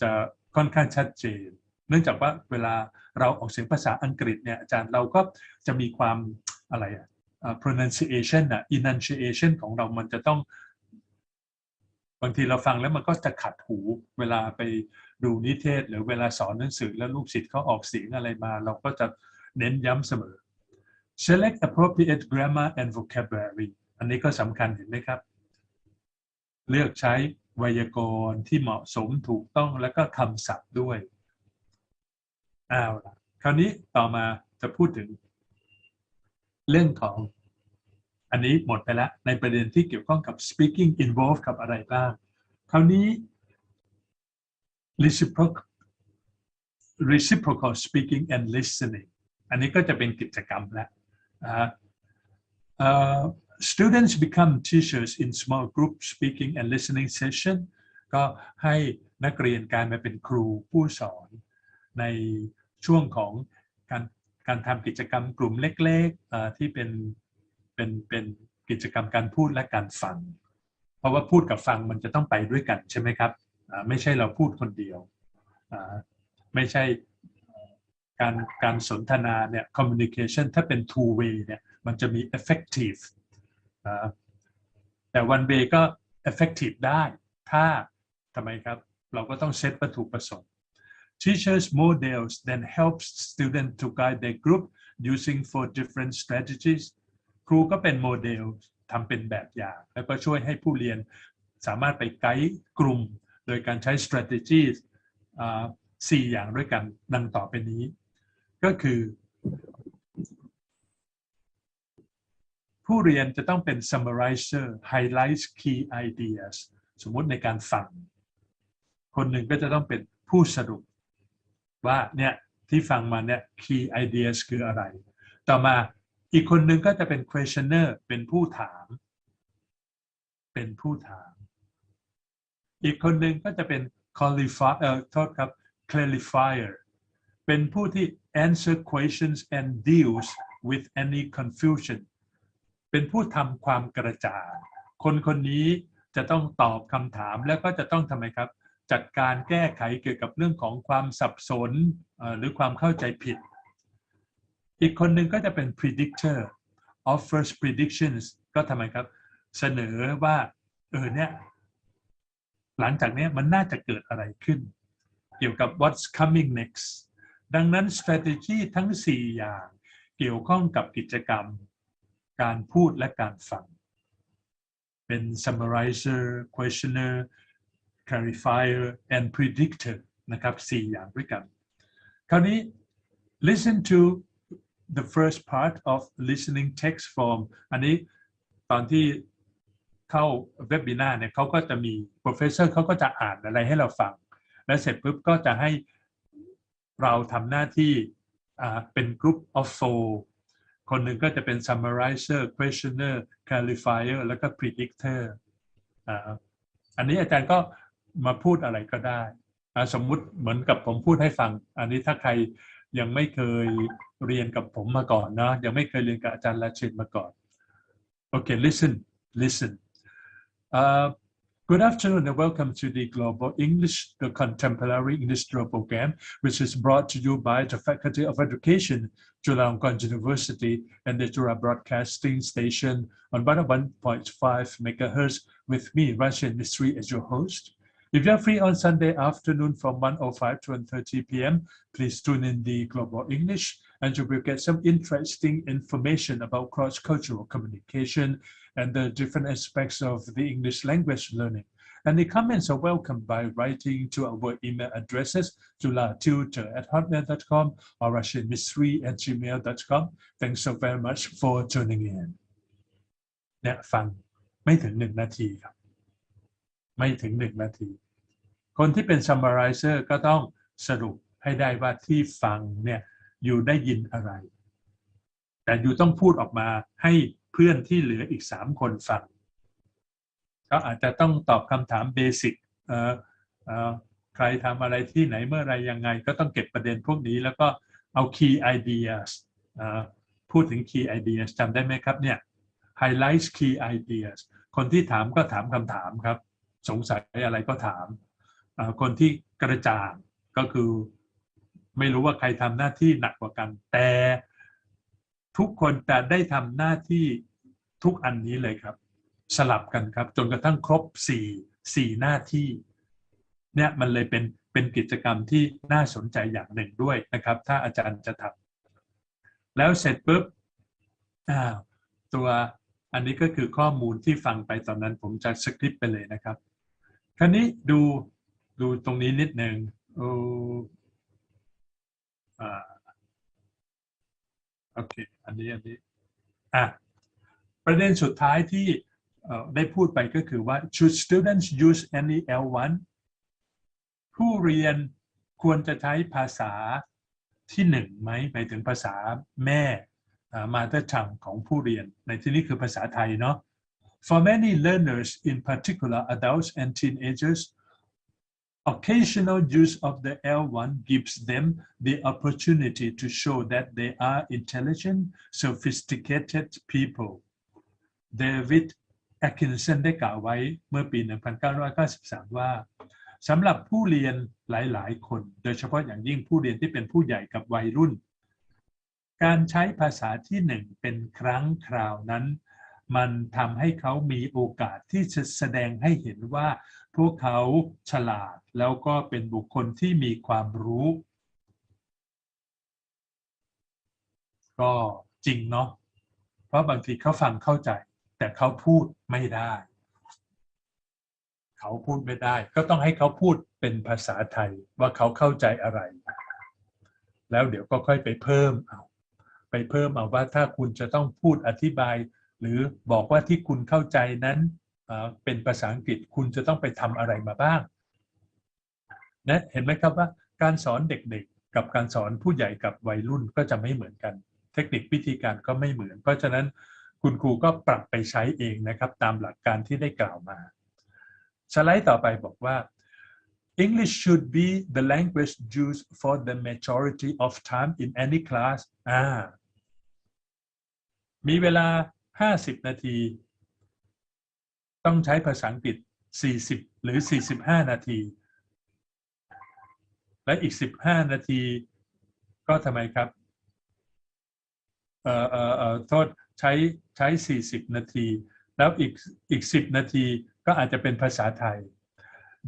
จะค่อนข้างชัดเจนเนื่องจากว่าเวลาเราออกเสียงภาษาอังกฤษเนี่ยอาจารย์เราก็จะมีความอะไรpronunciation enunciation ของเรามันจะต้องบางทีเราฟังแล้วมันก็จะขัดหูเวลาไปดูนิเทศหรือเวลาสอนหนังสือแล้วลูกศิษย์เขาออกเสียงอะไรมาเราก็จะเน้นย้ำเสมอ select appropriate grammar and vocabulary อันนี้ก็สำคัญเห็นไหมครับเลือกใช้ไวยากรณ์ที่เหมาะสมถูกต้องแล้วก็คำศัพท์ด้วยล่ะคราวนี้ต่อมาจะพูดถึงเรื่องของอันนี้หมดไปแล้วในประเด็นที่เกี่ยวข้องกับ speaking involve กับอะไรบ้างคราวนี้ reciprocal speaking and listening อันนี้ก็จะเป็นกิจกรรมแล้วstudents become teachers in small group speaking and listening session ก็ให้นักเรียนกลายมาเป็นครูผู้สอนในช่วงของการทำกิจกรรมกลุ่มเล็กๆที่เป็นกิจกรรมการพูดและการฟังเพราะว่าพูดกับฟังมันจะต้องไปด้วยกันใช่ไหมครับไม่ใช่เราพูดคนเดียวไม่ใช่การสนทนาเนี่ย communication ถ้าเป็น two way เนี่ยมันจะมี effective แต่ one way ก็ effective ได้ถ้าทำไมครับเราก็ต้องเซตวัตถุประสงค์ Teachers models then helps students to guide their group using 4 different strategies ครูก็เป็นโมเดลทำเป็นแบบอย่างแล้วก็ช่วยให้ผู้เรียนสามารถไปไกด์กลุ่มโดยการใช้ strategies 4 อย่างด้วยกันดังต่อไปนี้ก็คือผู้เรียนจะต้องเป็น summarizer highlights key ideas สมมุติในการฟังคนหนึ่งก็จะต้องเป็นผู้สรุปว่าเนี่ยที่ฟังมาเนี่ย key ideas คืออะไรต่อมาอีกคนหนึ่งก็จะเป็น questioner เป็นผู้ถามอีกคนหนึ่งก็จะเป็น clarifier เป็นผู้ที่ answer questions and deals with any confusion เป็นผู้ทำความกระจ่างคนนี้จะต้องตอบคำถามแล้วก็จะต้องทำไมครับจัดการแก้ไขเกี่ยวกับเรื่องของความสับสนหรือความเข้าใจผิดอีกคนหนึ่งก็จะเป็น predictor offers predictions ก็ทำไมครับเสนอว่าเนี่ยหลังจากนี้มันน่าจะเกิดอะไรขึ้นเกี่ยวกับ what's coming next ดังนั้น strategy ทั้ง 4 อย่างเกี่ยวข้องกับกิจกรรมการพูดและการฟังเป็น summarizer questioner clarifier and predictor นะครับ 4 อย่างด้วยกันคราวนี้ listen to the first part of listening text form อันนี้ตอนที่เข้าเว็บบินาร์เนี่ยเขาก็จะมี professor เขาก็จะอ่านอะไรให้เราฟังแล้วเสร็จปุ๊บก็จะให้เราทำหน้าที่เป็น group of 4 คนหนึ่งก็จะเป็น summarizer questioner clarifier แล้วก็ predictor อันนี้อาจารย์ก็มาพูดอะไรก็ได้สมมุติเหมือนกับผมพูดให้ฟังอันนี้ถ้าใครยังไม่เคยเรียนกับผมมาก่อนเนาะยังไม่เคยเรียนกับอาจารย์ราเชนมาก่อนโอเค listen Good afternoon and welcome to the Global English, the Contemporary English Drill Program, which is brought to you by the Faculty of Education,ฬาลงกร University, and the Jura Broadcasting Station on 101.5 MHz with me, Rachen Mystery, as your host. If you're free on Sunday afternoon from 1:05 to 1:30 p.m., please tune in the Global English, and you will get some interesting information about cross-cultural communication and the different aspects of the English language learning. And the comments are welcomed by writing to our email addresses, julatutor@hotmail.com or rashinmystery@gmail.com. Thanks so very much for tuning in. เนี่ยฟังไม่ถึง1 นาทีครับไม่ถึง1 นาทีคนที่เป็น summarizer ก็ต้องสรุปให้ได้ว่าที่ฟังเนี่ยอยู่ได้ยินอะไรแต่อยู่ต้องพูดออกมาให้เพื่อนที่เหลืออีก3 คนฟังเขาอาจจะต้องตอบคำถามเบสิกใครทำอะไรที่ไหนเมื่อไรยังไงก็ต้องเก็บประเด็นพวกนี้แล้วก็เอา key ideas พูดถึง key ideas จำได้ไหมครับเนี่ย highlight key ideas คนที่ถามก็ถามคำถามครับสงสัยอะไรก็ถามคนที่กระจ่างก็คือไม่รู้ว่าใครทำหน้าที่หนักกว่ากันแต่ทุกคนจะได้ทำหน้าที่ทุกอันนี้เลยครับสลับกันครับจนกระทั่งครบ4หน้าที่เนี่ยมันเลยเป็นกิจกรรมที่น่าสนใจอย่างหนึ่งด้วยนะครับถ้าอาจารย์จะทำแล้วเสร็จปุ๊บตัวอันนี้ก็คือข้อมูลที่ฟังไปตอนนั้นผมจะสคริปต์ไปเลยนะครับคราวนี้ดูตรงนี้นิดหนึ่งโอเคอันนี้ประเด็นสุดท้ายที่ได้พูดไปก็คือว่า should students use any L1 ผู้เรียนควรจะใช้ภาษาที่1ไหมหมายถึงภาษาแม่mother tongue ของผู้เรียนในที่นี้คือภาษาไทยเนาะ For many learners, in particular adults and teenagers, occasional use of the L1 gives them the opportunity to show that they are intelligent, sophisticated people. David Atkinson ได้กล่าวไว้เมื่อปี 1993 ว่าสำหรับผู้เรียนหลายๆคนโดยเฉพาะอย่างยิ่งผู้เรียนที่เป็นผู้ใหญ่กับวัยรุ่นการใช้ภาษาที่1เป็นครั้งคราวนั้นมันทำให้เขามีโอกาสที่จะแสดงให้เห็นว่าพวกเขาฉลาดแล้วก็เป็นบุคคลที่มีความรู้ก็จริงเนาะเพราะบางทีเขาฟังเข้าใจแต่เขาพูดไม่ได้ก็ต้องให้เขาพูดเป็นภาษาไทยว่าเขาเข้าใจอะไรแล้วเดี๋ยวก็ค่อยไปเพิ่มเอาว่าถ้าคุณจะต้องพูดอธิบายหรือบอกว่าที่คุณเข้าใจนั้นเป็นภาษาอังกฤษคุณจะต้องไปทำอะไรมาบ้างนะเห็นไหมครับว่าการสอนเด็กๆกับการสอนผู้ใหญ่กับวัยรุ่นก็จะไม่เหมือนกันเทคนิควิธีการก็ไม่เหมือนเพราะฉะนั้นคุณครูก็ปรับไปใช้เองนะครับตามหลักการที่ได้กล่าวมาสไลด์ต่อไปบอกว่า English should be the language used for the majority of time in any class มีเวลา50 นาทีต้องใช้ภาษาอังกฤษ40 หรือ 45 นาทีและอีก15 นาทีก็ทำไมครับโทษใช้40 นาทีแล้วอีก10 นาทีก็อาจจะเป็นภาษาไทย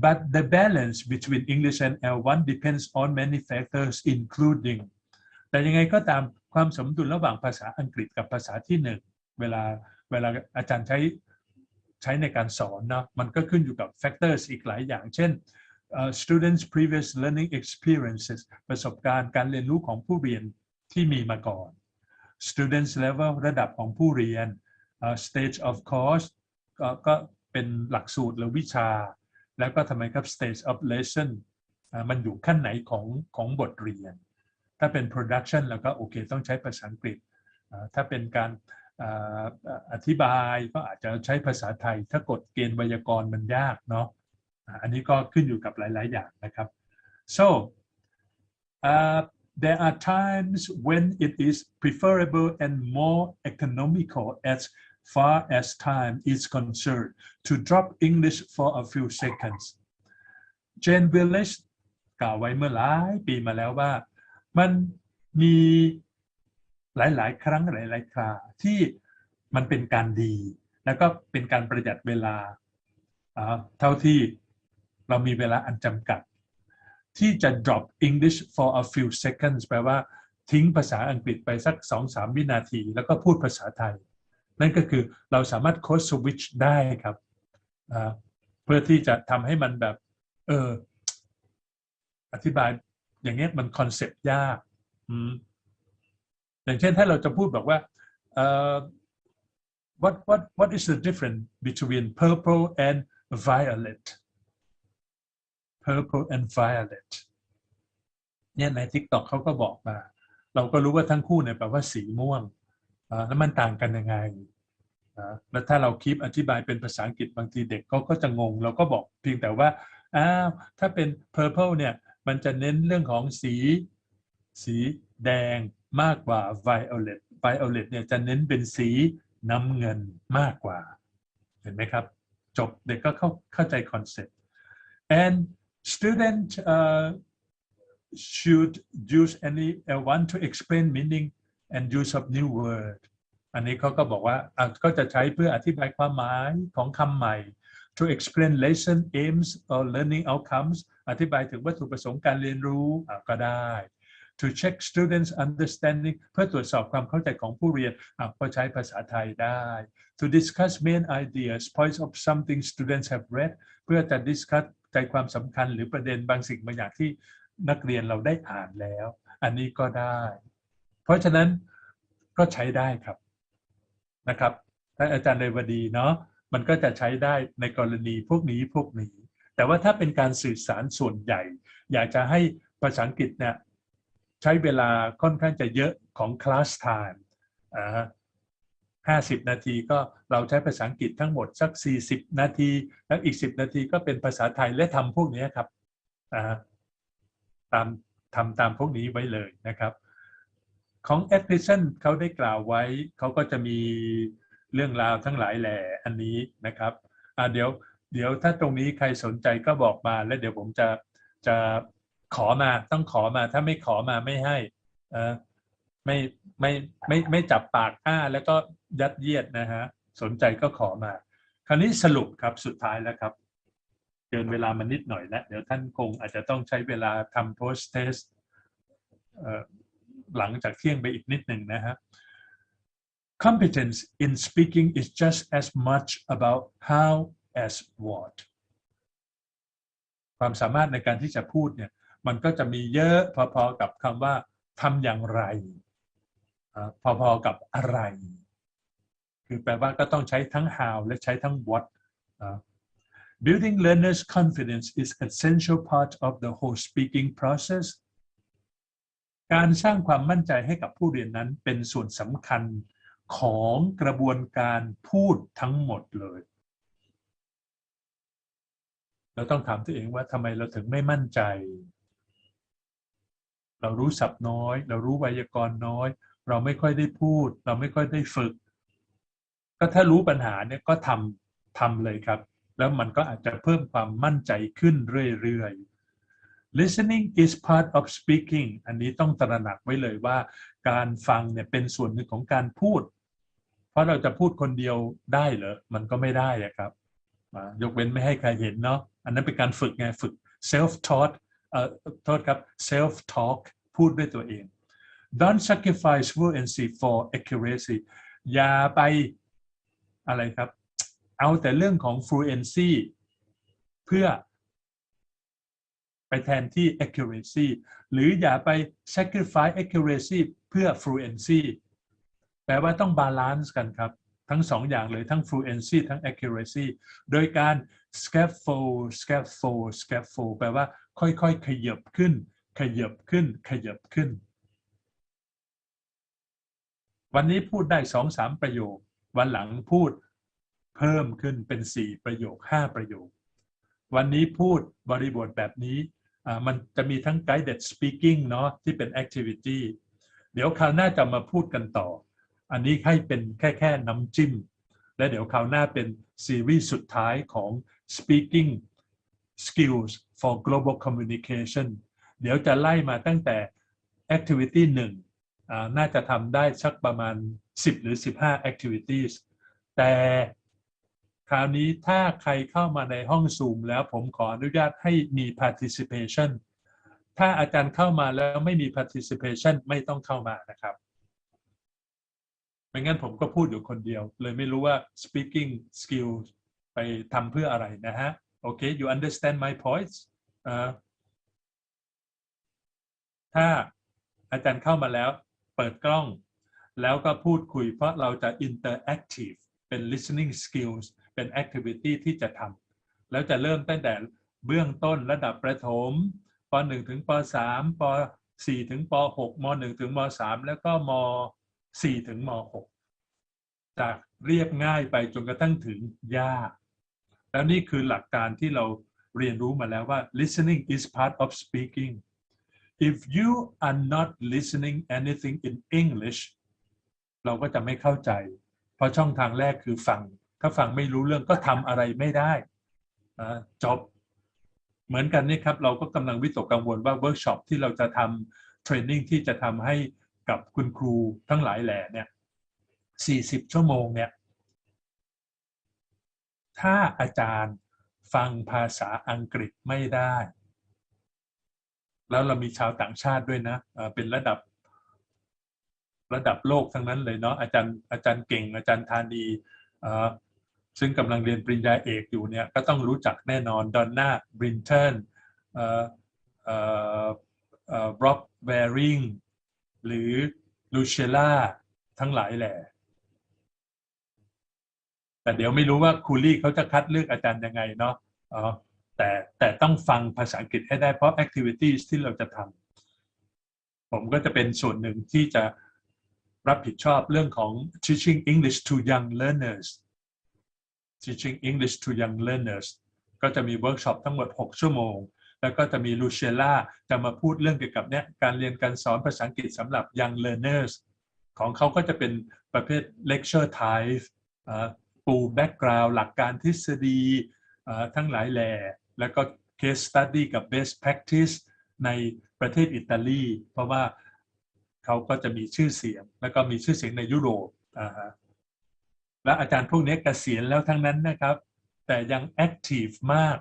But the balance between English and L1 depends on many factors including แต่ยังไงก็ตามความสมดุลระหว่างภาษาอังกฤษกับภาษาที่1เวลาอาจารย์ใช้ในการสอนเนาะมันก็ขึ้นอยู่กับ factors อีกหลายอย่างเช่น students previous learning experiences ประสบการณ์การเรียนรู้ของผู้เรียนที่มีมาก่อน students level ระดับของผู้เรียน stage of course ก็เป็นหลักสูตรหรือวิชาแล้วก็ทำไมครับ stage of lesson มันอยู่ขั้นไหนของบทเรียนถ้าเป็น production แล้วก็โอเคต้องใช้ภาษาอังกฤษถ้าเป็นการอธิบายก็อาจจะใช้ภาษาไทยถ้ากฎเกณฑ์ไวยากรณ์มันยากเนาะอันนี้ก็ขึ้นอยู่กับหลายๆอย่างนะครับ so there are times when it is preferable and more economical as far as time is concerned to drop English for a few seconds Jane Willis กล่าวไว้เมื่อหลายปีมาแล้วว่ามันมีหลายๆครั้งหลายๆคราที่มันเป็นการดีแล้วก็เป็นการประหยัดเวลาเท่าที่เรามีเวลาอันจำกัดที่จะ drop English for a few seconds แปลว่าทิ้งภาษาอังกฤษไปสัก 2-3 วินาทีแล้วก็พูดภาษาไทยนั่นก็คือเราสามารถ code switch ได้ครับเพื่อที่จะทำให้มันแบบอธิบายอย่างเงี้ยมันคอนเซ็ปต์ยากอย่างเช่นถ้าเราจะพูดบอกว่าwhat is the difference between purple and violet purple and violet เนี่ยใน TikTok เขาก็บอกมาเราก็รู้ว่าทั้งคู่เนี่ยแปลว่าสีม่วงแล้วมันต่างกันยังไงแล้วถ้าเราคลิปอธิบายเป็นภาษาอังกฤษบางทีเด็กเขาก็จะงงเราก็บอกเพียงแต่ว่าถ้าเป็น purple เนี่ยมันจะเน้นเรื่องของสีแดงมากกว่า violet violet เนี่ยจะเน้นเป็นสีน้ำเงินมากกว่าเห็นไหมครับจบเด็กก็เข้าใจคอนเซ็ปต์ and student should use want to explain meaning and use of new word อันนี้เขาก็บอกว่าก็จะใช้เพื่ออธิบายความหมายของคำใหม่ to explain lesson aims or learning outcomes อธิบายถึงวัตถุประสงค์การเรียนรู้ก็ได้ to check students understanding เพื่อตรวจสอบความเข้าใจของผู้เรียนก็ใช้ภาษาไทยได้ to discuss main ideas points of something students have read เพื่อจะ discuss ใจความสำคัญหรือประเด็นบางสิ่งบางอย่างที่นักเรียนเราได้อ่านแล้วอันนี้ก็ได้เพราะฉะนั้นก็ใช้ได้ครับนะครับท่านอาจารย์เรวดีเนาะมันก็จะใช้ได้ในกรณีพวกนี้แต่ว่าถ้าเป็นการสื่อสารส่วนใหญ่อยากจะให้ภาษาอังกฤษเนี่ยใช้เวลาค่อนข้างจะเยอะของ class time 50 นาทีก็เราใช้ภาษาอังกฤษทั้งหมดสัก40 นาทีแล้วอีก10 นาทีก็เป็นภาษาไทยและทำพวกนี้ครับตามพวกนี้ไว้เลยนะครับของ Atkinson เขาได้กล่าวไว้เขาก็จะมีเรื่องราวทั้งหลายแหล่อันนี้นะครับเดี๋ยวถ้าตรงนี้ใครสนใจก็บอกมาแล้วเดี๋ยวผมจะขอมาต้องขอมาถ้าไม่ขอมาไม่ให้ไม่จับปากแล้วก็ยัดเยียดนะฮะสนใจก็ขอมาคราวนี้สรุปครับสุดท้ายแล้วครับเกินเวลามานิดหน่อยแล้วเดี๋ยวท่านคงอาจจะต้องใช้เวลาทำ post test หลังจากเที่ยงไปอีกนิดหนึ่งนะฮะ Competence in speaking is just as much about how as what ความสามารถในการที่จะพูดเนี่ยมันก็จะมีเยอะพอๆกับคำว่าทำอย่างไรพอๆกับอะไรคือแปลว่าก็ต้องใช้ทั้ง how และใช้ทั้ง what Building learners' confidence is an essential part of the whole speaking process การสร้างความมั่นใจให้กับผู้เรียนนั้นเป็นส่วนสำคัญของกระบวนการพูดทั้งหมดเลยเราต้องถามตัวเองว่าทำไมเราถึงไม่มั่นใจเรารู้ศัพท์น้อยเรารู้ไวยากรณ์น้อยเราไม่ค่อยได้พูดเราไม่ค่อยได้ฝึกก็ถ้ารู้ปัญหาเนี่ยก็ทำเลยครับแล้วมันก็อาจจะเพิ่มความมั่นใจขึ้นเรื่อยๆ Listening is part of speaking อันนี้ต้องตระหนักไว้เลยว่าการฟังเนี่ยเป็นส่วนหนึ่งของการพูดเพราะเราจะพูดคนเดียวได้เหรอมันก็ไม่ได้ครับยกเว้นไม่ให้ใครเห็นเนาะอันนั้นเป็นการฝึกไงฝึก self taught โทษครับ self talk พูดด้วยตัวเอง Don't sacrifice fluency for accuracy อย่าไปอะไรครับเอาแต่เรื่องของ fluency เพื่อไปแทนที่ accuracy หรืออย่าไป sacrifice accuracy เพื่อ fluency แปลว่าต้อง balance กันครับทั้งสองอย่างเลยทั้ง fluency ทั้ง accuracy โดยการ scaffold แปลว่าค่อยๆขยับขึ้นวันนี้พูดได้ 2-3 ประโยควันหลังพูดเพิ่มขึ้นเป็น4 ประโยค 5 ประโยควันนี้พูดบริบทแบบนี้มันจะมีทั้ง guided speaking เนาะที่เป็น activity เดี๋ยวคราวหน้าจะมาพูดกันต่ออันนี้ให้เป็นแค่น้ำจิ้ม และเดี๋ยวคราวหน้าเป็นซีรีส์สุดท้ายของ Speaking Skills for Global Communication เดี๋ยวจะไล่มาตั้งแต่ Activity 1น่าจะทำได้สักประมาณ10หรือ15 Activities แต่คราวนี้ถ้าใครเข้ามาในห้อง Zoom แล้วผมขออนุญาตให้มี Participation ถ้าอาจารย์เข้ามาแล้วไม่มี Participation ไม่ต้องเข้ามานะครับไม่งั้นผมก็พูดอยู่คนเดียวเลยไม่รู้ว่า speaking skill ไปทำเพื่ออะไรนะฮะโอเค you understand my points ถ้าอาจารย์เข้ามาแล้วเปิดกล้องแล้วก็พูดคุยเพราะเราจะ interactive เป็น listening skills เป็น activity ที่จะทำแล้วจะเริ่มตั้งแต่เบื้องต้นระดับประถมป.1 ถึงป.3 ป.4 ถึงป.6 ม.1 ถึงม.3 แล้วก็ม.4 ถึงม.6 จากเรียบง่ายไปจนกระทั่งถึงยากแล้วนี่คือหลักการที่เราเรียนรู้มาแล้วว่า listening is part of speaking if you are not listening anything in English เราก็จะไม่เข้าใจเพราะช่องทางแรกคือฟังถ้าฟังไม่รู้เรื่องก็ทำอะไรไม่ได้จบเหมือนกันนี่ครับเราก็กำลังวิตกกังวลว่าเวิร์กช็อปที่เราจะทำเทรนนิ่งที่จะทำให้กับคุณครูทั้งหลายแหล่เนี่ย40 ชั่วโมงเนี่ยถ้าอาจารย์ฟังภาษาอังกฤษไม่ได้แล้วเรามีชาวต่างชาติด้วยนะเป็นระดับโลกทั้งนั้นเลยเนาะอาจารย์เก่งอาจารย์ธานีซึ่งกำลังเรียนปริญญาเอกอยู่เนี่ยก็ต้องรู้จักแน่นอนดอนน่าบรินเทนบล็อกแวริงหรือลูเชล่าทั้งหลายแหละแต่เดี๋ยวไม่รู้ว่าครูลี่เขาจะคัดเลือกอาจารย์ยังไงเนาะแต่ต้องฟังภาษาอังกฤษให้ได้เพราะ activities ที่เราจะทำผมก็จะเป็นส่วนหนึ่งที่จะรับผิดชอบเรื่องของ teaching English to young learners teaching English to young learners ก็จะมีเวิร์กช็อปทั้งหมด6 ชั่วโมงแล้วก็จะมีลูเชล่าจะมาพูดเรื่องเกี่ยวกับเนี่ยการเรียนการสอนภาษาอังกฤษสำหรับ young learners ของเขาก็จะเป็นประเภท lecture type ปูแบ็กกราวด์หลักการทฤษฎีทั้งหลายแหล่แล้วก็ case study กับ best practice ในประเทศอิตาลีเพราะว่าเขาก็จะมีชื่อเสียงแล้วก็มีชื่อเสียงในยุโรปและอาจารย์พวกนี้เกษียณแล้วทั้งนั้นนะครับแต่ยัง active มาก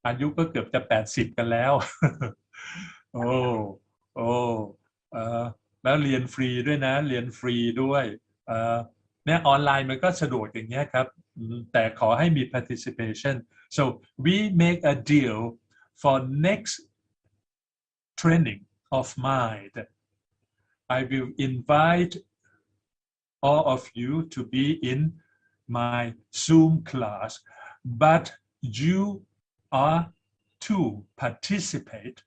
อายุก็เกือบจะ80กันแล้ว แล้วเรียนฟรีด้วยนะเรียนฟรีด้วยเนี่ยออนไลน์มันก็สะดวกอย่างเงี้ยครับแต่ขอให้มี participation so we make a deal for next training of mine I will invite all of you to be in my Zoom class but you are to participate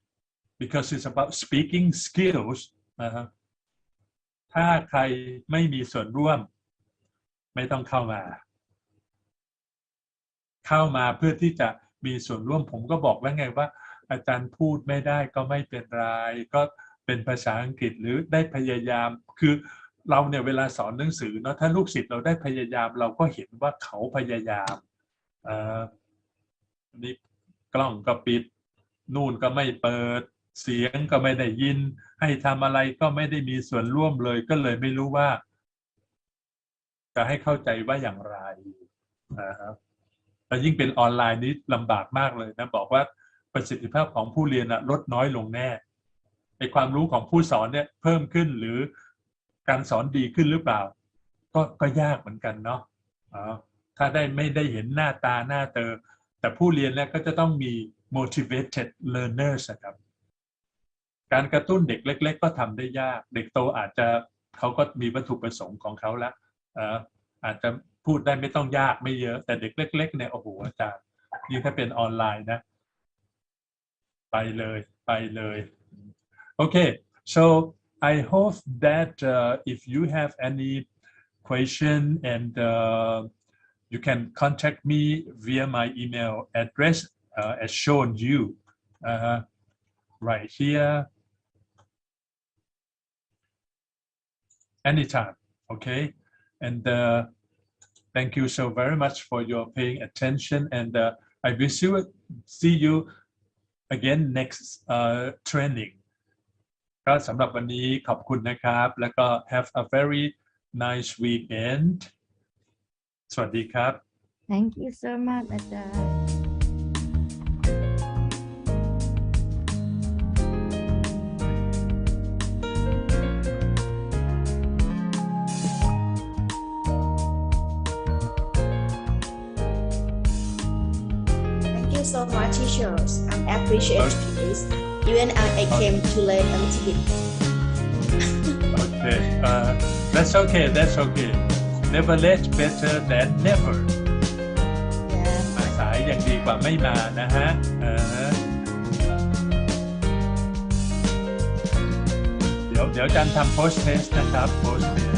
because it's about speaking skills ถ้าใครไม่มีส่วนร่วมไม่ต้องเข้ามาเพื่อที่จะมีส่วนร่วมผมก็บอกแล้วไงว่าอาจารย์พูดไม่ได้ก็ไม่เป็นไรก็เป็นภาษาอังกฤษหรือได้พยายามคือเราเนี่ยเวลาสอนหนังสือเนาะถ้าลูกศิษย์เราได้พยายามเราก็เห็นว่าเขาพยายามนี่กล้องก็ปิดนู่นก็ไม่เปิดเสียงก็ไม่ได้ยินให้ทำอะไรก็ไม่ได้มีส่วนร่วมเลยก็เลยไม่รู้ว่าจะให้เข้าใจว่าอย่างไรนะครับแต่ยิ่งเป็นออนไลน์นี้ลำบากมากเลยนะบอกว่าประสิทธิภาพของผู้เรียนลดน้อยลงแน่ไอ้ความรู้ของผู้สอนเนี่ยเพิ่มขึ้นหรือการสอนดีขึ้นหรือเปล่าก็ยากเหมือนกันเนาะถ้าไม่ได้เห็นหน้าตาหน้าเตอแต่ผู้เรียนเนี่ยก็จะต้องมี motivated learners ครับการกระตุ้นเด็กเล็กๆก็ทำได้ยากเด็กโตอาจจะเขาก็มีวัตถุประสงค์ของเขาแล้วอาจจะพูดได้ไม่ต้องยากไม่เยอะแต่เด็กเล็กๆเนี่ยโอ้โหอาจารย์ยิ่งถ้าเป็นออนไลน์นะไปเลยOkay so I hope that if you have any question and you can contact me via my email address as shown you right here anytime okay and Thank you so very much for your paying attention, and I wish you see you again next training. ก็สำหรับวันนี้ขอบคุณนะครับแล้วก็ have a very nice weekend. สวัสดีครับ Thank you so much อาจารย์ Thank you so much, teachers. I'm appreciative this. Even I came too late a little bit. Okay, that's okay. That's okay. Never late, better than never. มาสายยังดีกว่าไม่มานะฮะเดี๋ยวอาจารย์ทำ post test นะครับ post test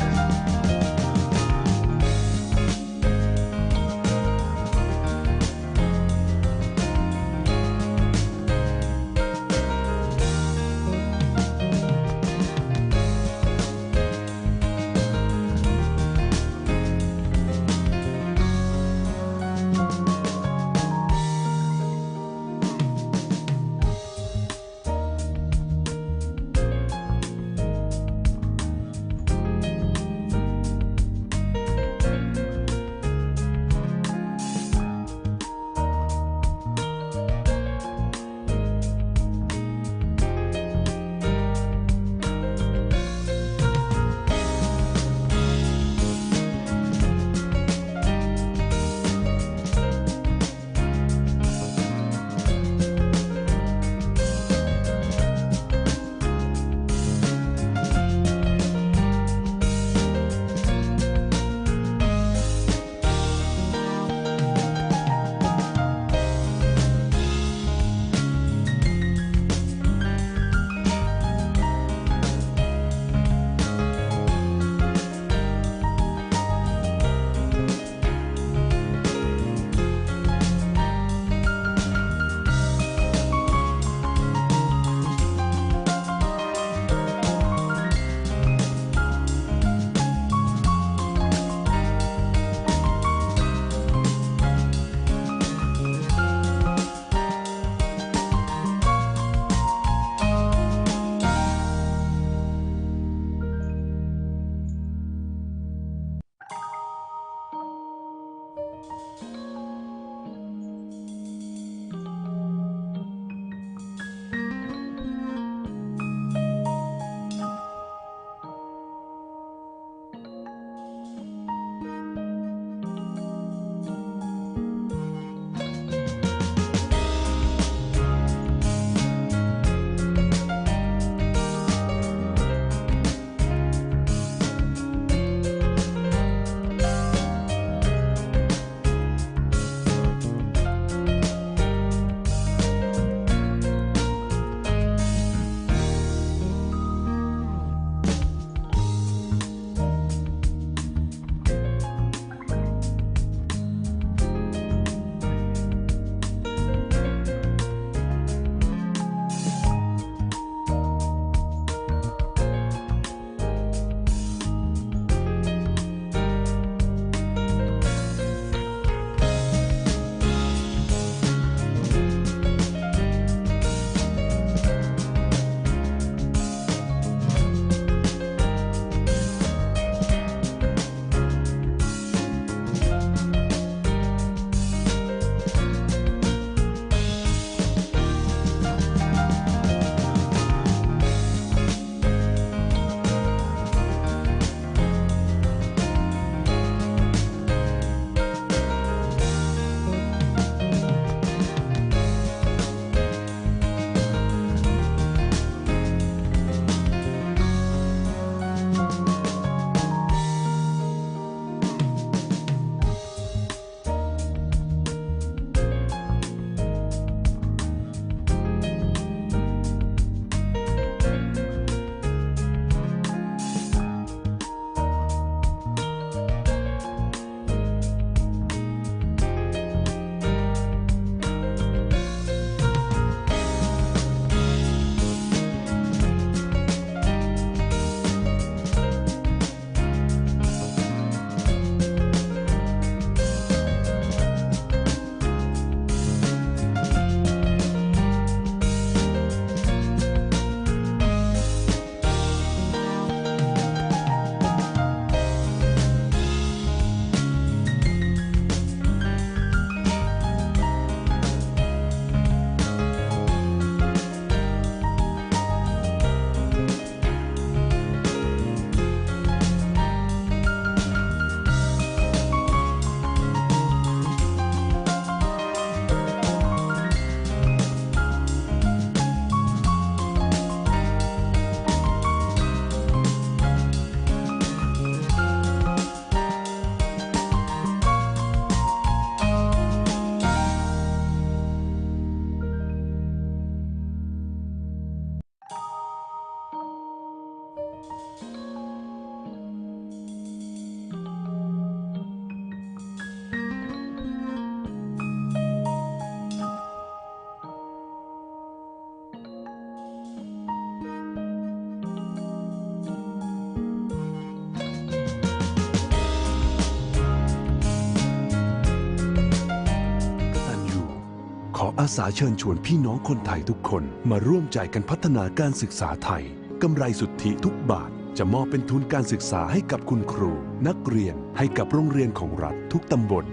อาสาเชิญชวนพี่น้องคนไทยทุกคนมาร่วมใจกันพัฒนาการศึกษาไทยกำไรสุทธิทุกบาทจะมอบเป็นทุนการศึกษาให้กับคุณครูนักเรียนให้กับโรงเรียนของรัฐทุกตำบล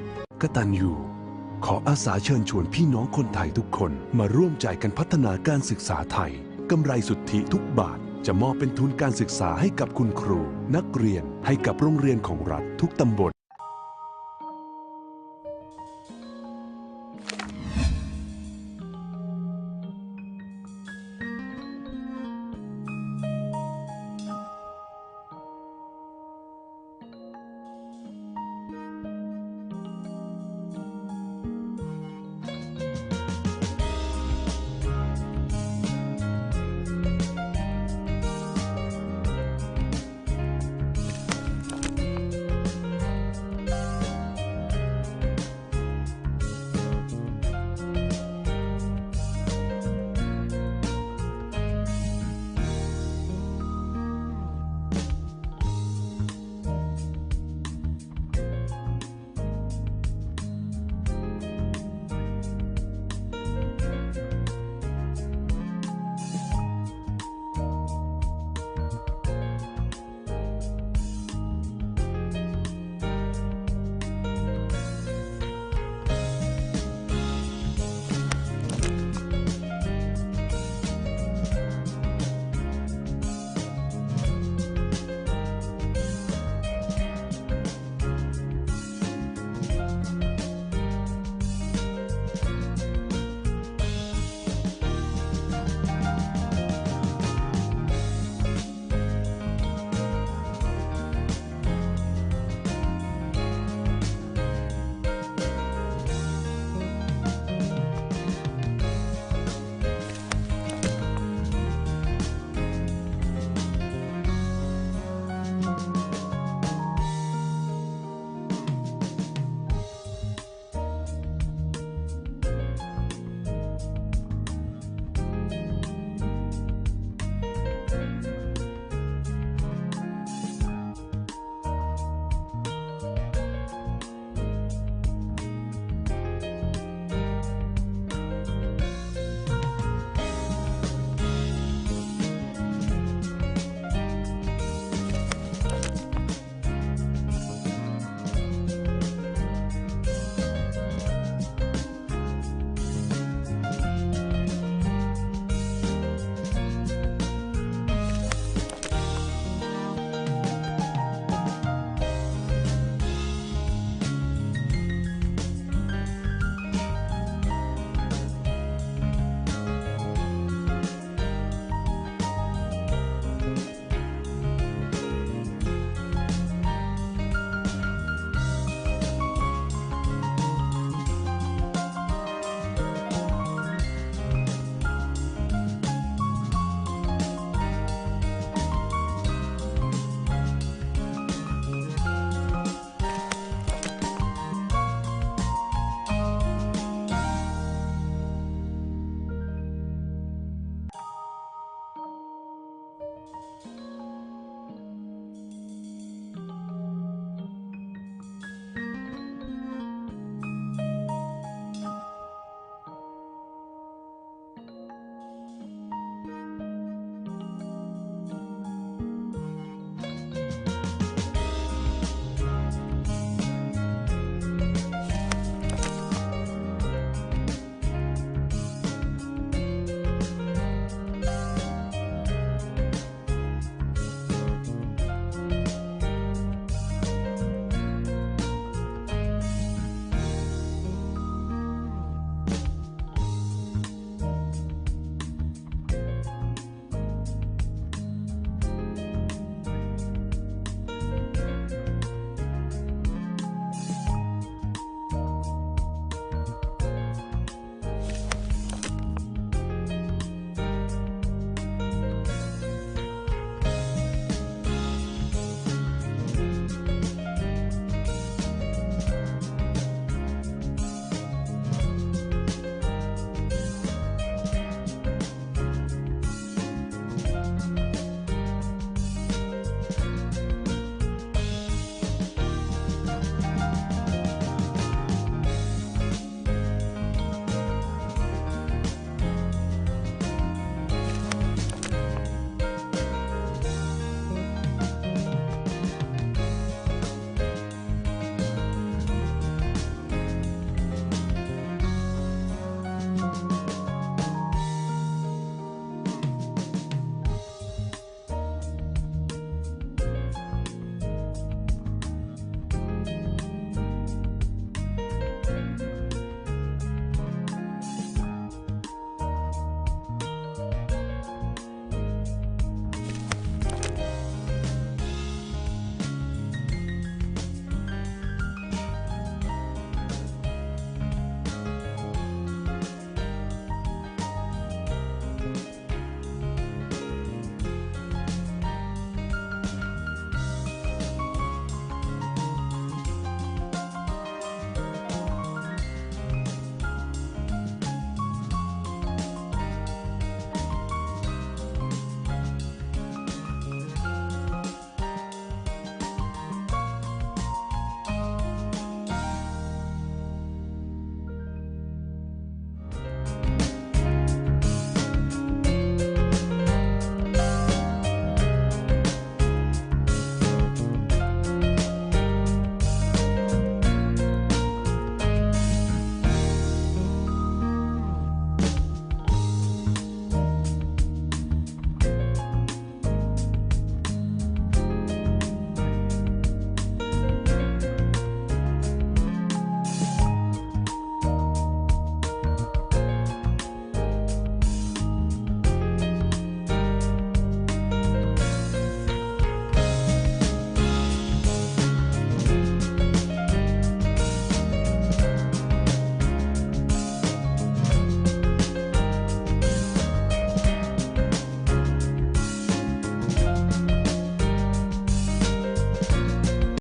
กตัญญูขออาสาเชิญชวนพี่น้องคนไทยทุกคนมาร่วมใจกันพัฒนาการศึกษาไทยกำไรสุทธิทุกบาทจะมอบเป็นทุนการศึกษาให้กับคุณครูนักเรียนให้กับโรงเรียนของรัฐทุกตำบล